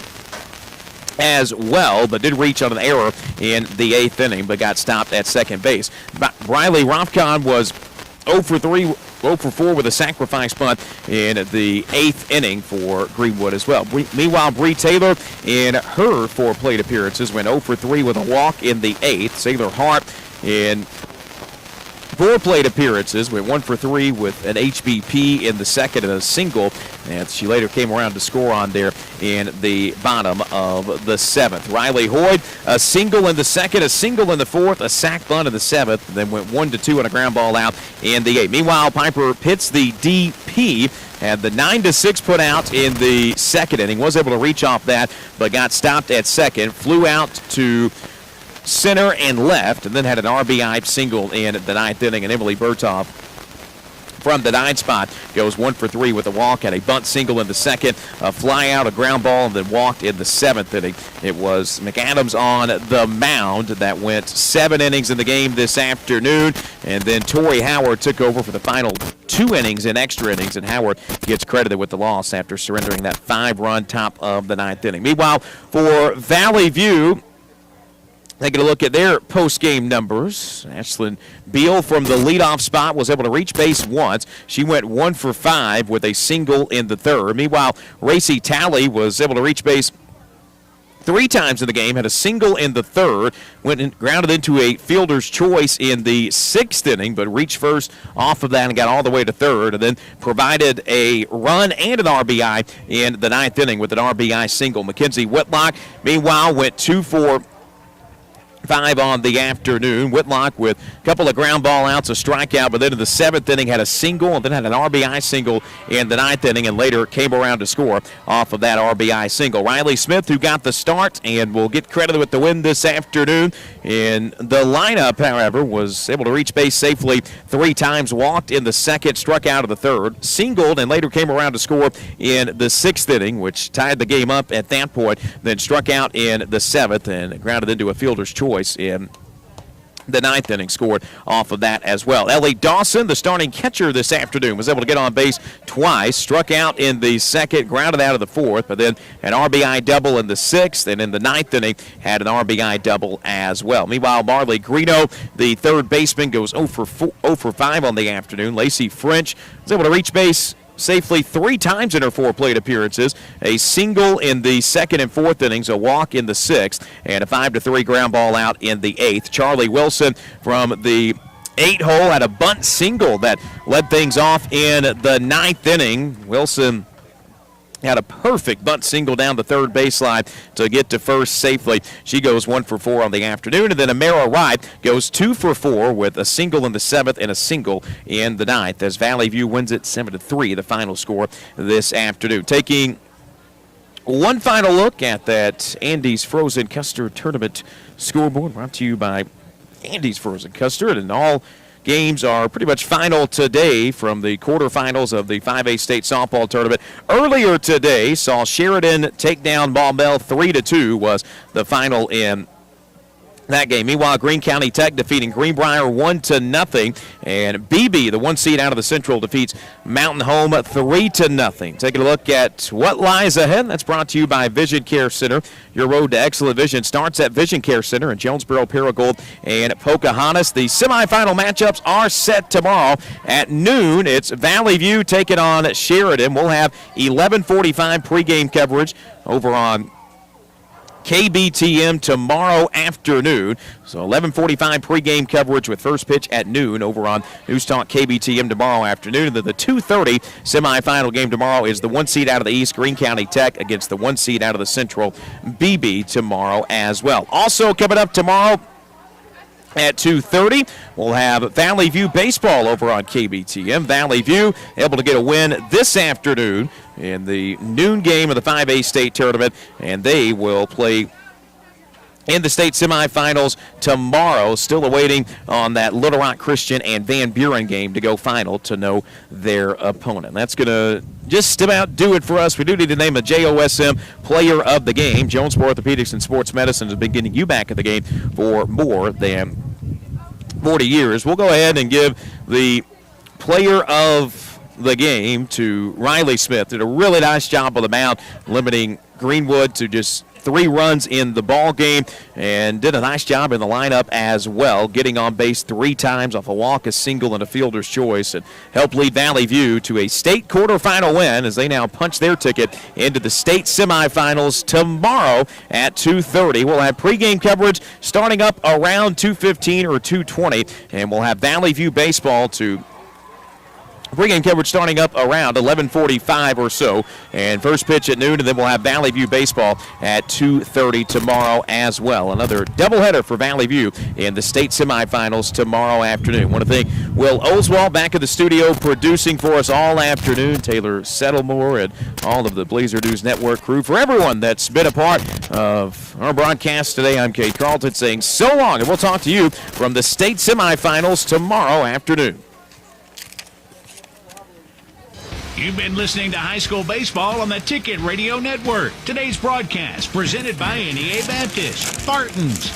as well, but did reach on an error in the 8th inning, but got stopped at second base. Riley Rofcon was 0 for 4 with a sacrifice bunt in the 8th inning for Greenwood as well. Meanwhile, Bree Taylor in her 4 plate appearances went 0 for 3 with a walk in the 8th. Sailor Hart in 4 plate appearances, went 1 for 3 with an HBP in the second and a single, and she later came around to score on there in the bottom of the 7th. Riley Hoyd, a single in the second, a single in the 4th, a sac bunt in the 7th, then went 1-2 on a ground ball out in the 8th. Meanwhile, Piper Pitts, the DP, had the 9-6 put out in the second inning, was able to reach off that, but got stopped at second, flew out to center and left, and then had an RBI single in the 9th inning, and Emily Berthoff from the 9 spot goes 1 for 3 with a walk, had a bunt single in the second, a fly out, a ground ball, and then walked in the 7th inning. It was McAdams on the mound that went 7 innings in the game this afternoon, and then Tori Howard took over for the final 2 innings in extra innings, and Howard gets credited with the loss after surrendering that 5-run top of the 9th inning. Meanwhile, for Valley View, taking a look at their post-game numbers, Ashlyn Beal from the leadoff spot was able to reach base once. She went 1 for 5 with a single in the 3rd. Meanwhile, Racy Talley was able to reach base 3 times in the game, had a single in the 3rd, went and grounded into a fielder's choice in the 6th inning, but reached first off of that and got all the way to 3rd, and then provided a run and an RBI in the 9th inning with an RBI single. Mackenzie Whitlock, meanwhile, went 2 for 5 on the afternoon. Whitlock with a couple of ground ball outs, a strikeout, but then in the 7th inning had a single and then had an RBI single in the 9th inning, and later came around to score off of that RBI single. Riley Smith, who got the start and will get credited with the win this afternoon in the lineup, however, was able to reach base safely 3 times, walked in the 2nd, struck out of the 3rd, singled, and later came around to score in the 6th inning, which tied the game up at that point, then struck out in the 7th and grounded into a fielder's choice in the 9th inning, scored off of that as well. Ellie Dawson, the starting catcher this afternoon, was able to get on base twice, struck out in the 2nd, grounded out of the 4th, but then an RBI double in the 6th, and in the 9th inning had an RBI double as well. Meanwhile, Marley Greeno, the 3rd baseman, goes 0 for 5 on the afternoon. Lacey French was able to reach base safely 3 times in her 4 plate appearances, a single in the 2nd and 4th innings, a walk in the 6th, and a 5-3 ground ball out in the 8th. Charlie Wilson from the 8 hole had a bunt single that led things off in the 9th inning. Wilson had a perfect bunt single down the 3rd baseline to get to first safely. She goes 1 for 4 on the afternoon, and then Amara Wright goes 2 for 4 with a single in the 7th and a single in the 9th as Valley View wins it 7-3, the final score this afternoon. Taking one final look at that Andy's Frozen Custard Tournament scoreboard, brought to you by Andy's Frozen Custard, and all games are pretty much final today from the quarterfinals of the 5A state softball tournament. Earlier today saw Sheridan take down Maumelle 3-2 was the final in that game. Meanwhile, Greene County Tech defeating Greenbrier 1-0, and BB, the 1 seed out of the Central, defeats Mountain Home 3-0. Taking a look at what lies ahead. That's brought to you by Vision Care Center. Your road to excellent vision starts at Vision Care Center in Jonesboro, Paragould, and Pocahontas. The semifinal matchups are set tomorrow at noon. It's Valley View taking on Sheridan. We'll have 11:45 pregame coverage over on KBTM tomorrow afternoon. So 11:45 pregame coverage with first pitch at noon over on News Talk KBTM tomorrow afternoon. And then the 2:30 semifinal game tomorrow is the 1 seed out of the East, Greene County Tech, against the 1 seed out of the Central, BB, tomorrow as well. Also coming up tomorrow at 2:30, we'll have Valley View baseball over on KBTM. Valley View able to get a win this afternoon in the noon game of the 5A state tournament, and they will play in the state semifinals tomorrow. Still awaiting on that Little Rock Christian and Van Buren game to go final to know their opponent. That's going to just about do it for us. We do need to name a JOSM player of the game. Jonesboro Orthopedics and Sports Medicine has been getting you back in the game for more than 40 years. We'll go ahead and give the player of the game to Riley Smith. Did a really nice job on the mound, limiting Greenwood to just 3 runs in the ball game and did a nice job in the lineup as well, getting on base 3 times off a walk, a single, and a fielder's choice, and helped lead Valley View to a state quarterfinal win as they now punch their ticket into the state semifinals tomorrow at 2:30. We'll have pregame coverage starting up around 2:15 or 2:20, and we'll have Valley View baseball to pregame coverage starting up around 11:45 or so, and first pitch at noon, and then we'll have Valley View baseball at 2:30 tomorrow as well. Another doubleheader for Valley View in the state semifinals tomorrow afternoon. I want to thank Will Oswald back in the studio producing for us all afternoon, Taylor Settlemore, and all of the Blazer News Network crew. For everyone that's been a part of our broadcast today, I'm Kate Carlton saying so long, and we'll talk to you from the state semifinals tomorrow afternoon. You've been listening to high school baseball on the Ticket Radio Network. Today's broadcast presented by NEA Baptist, Spartans,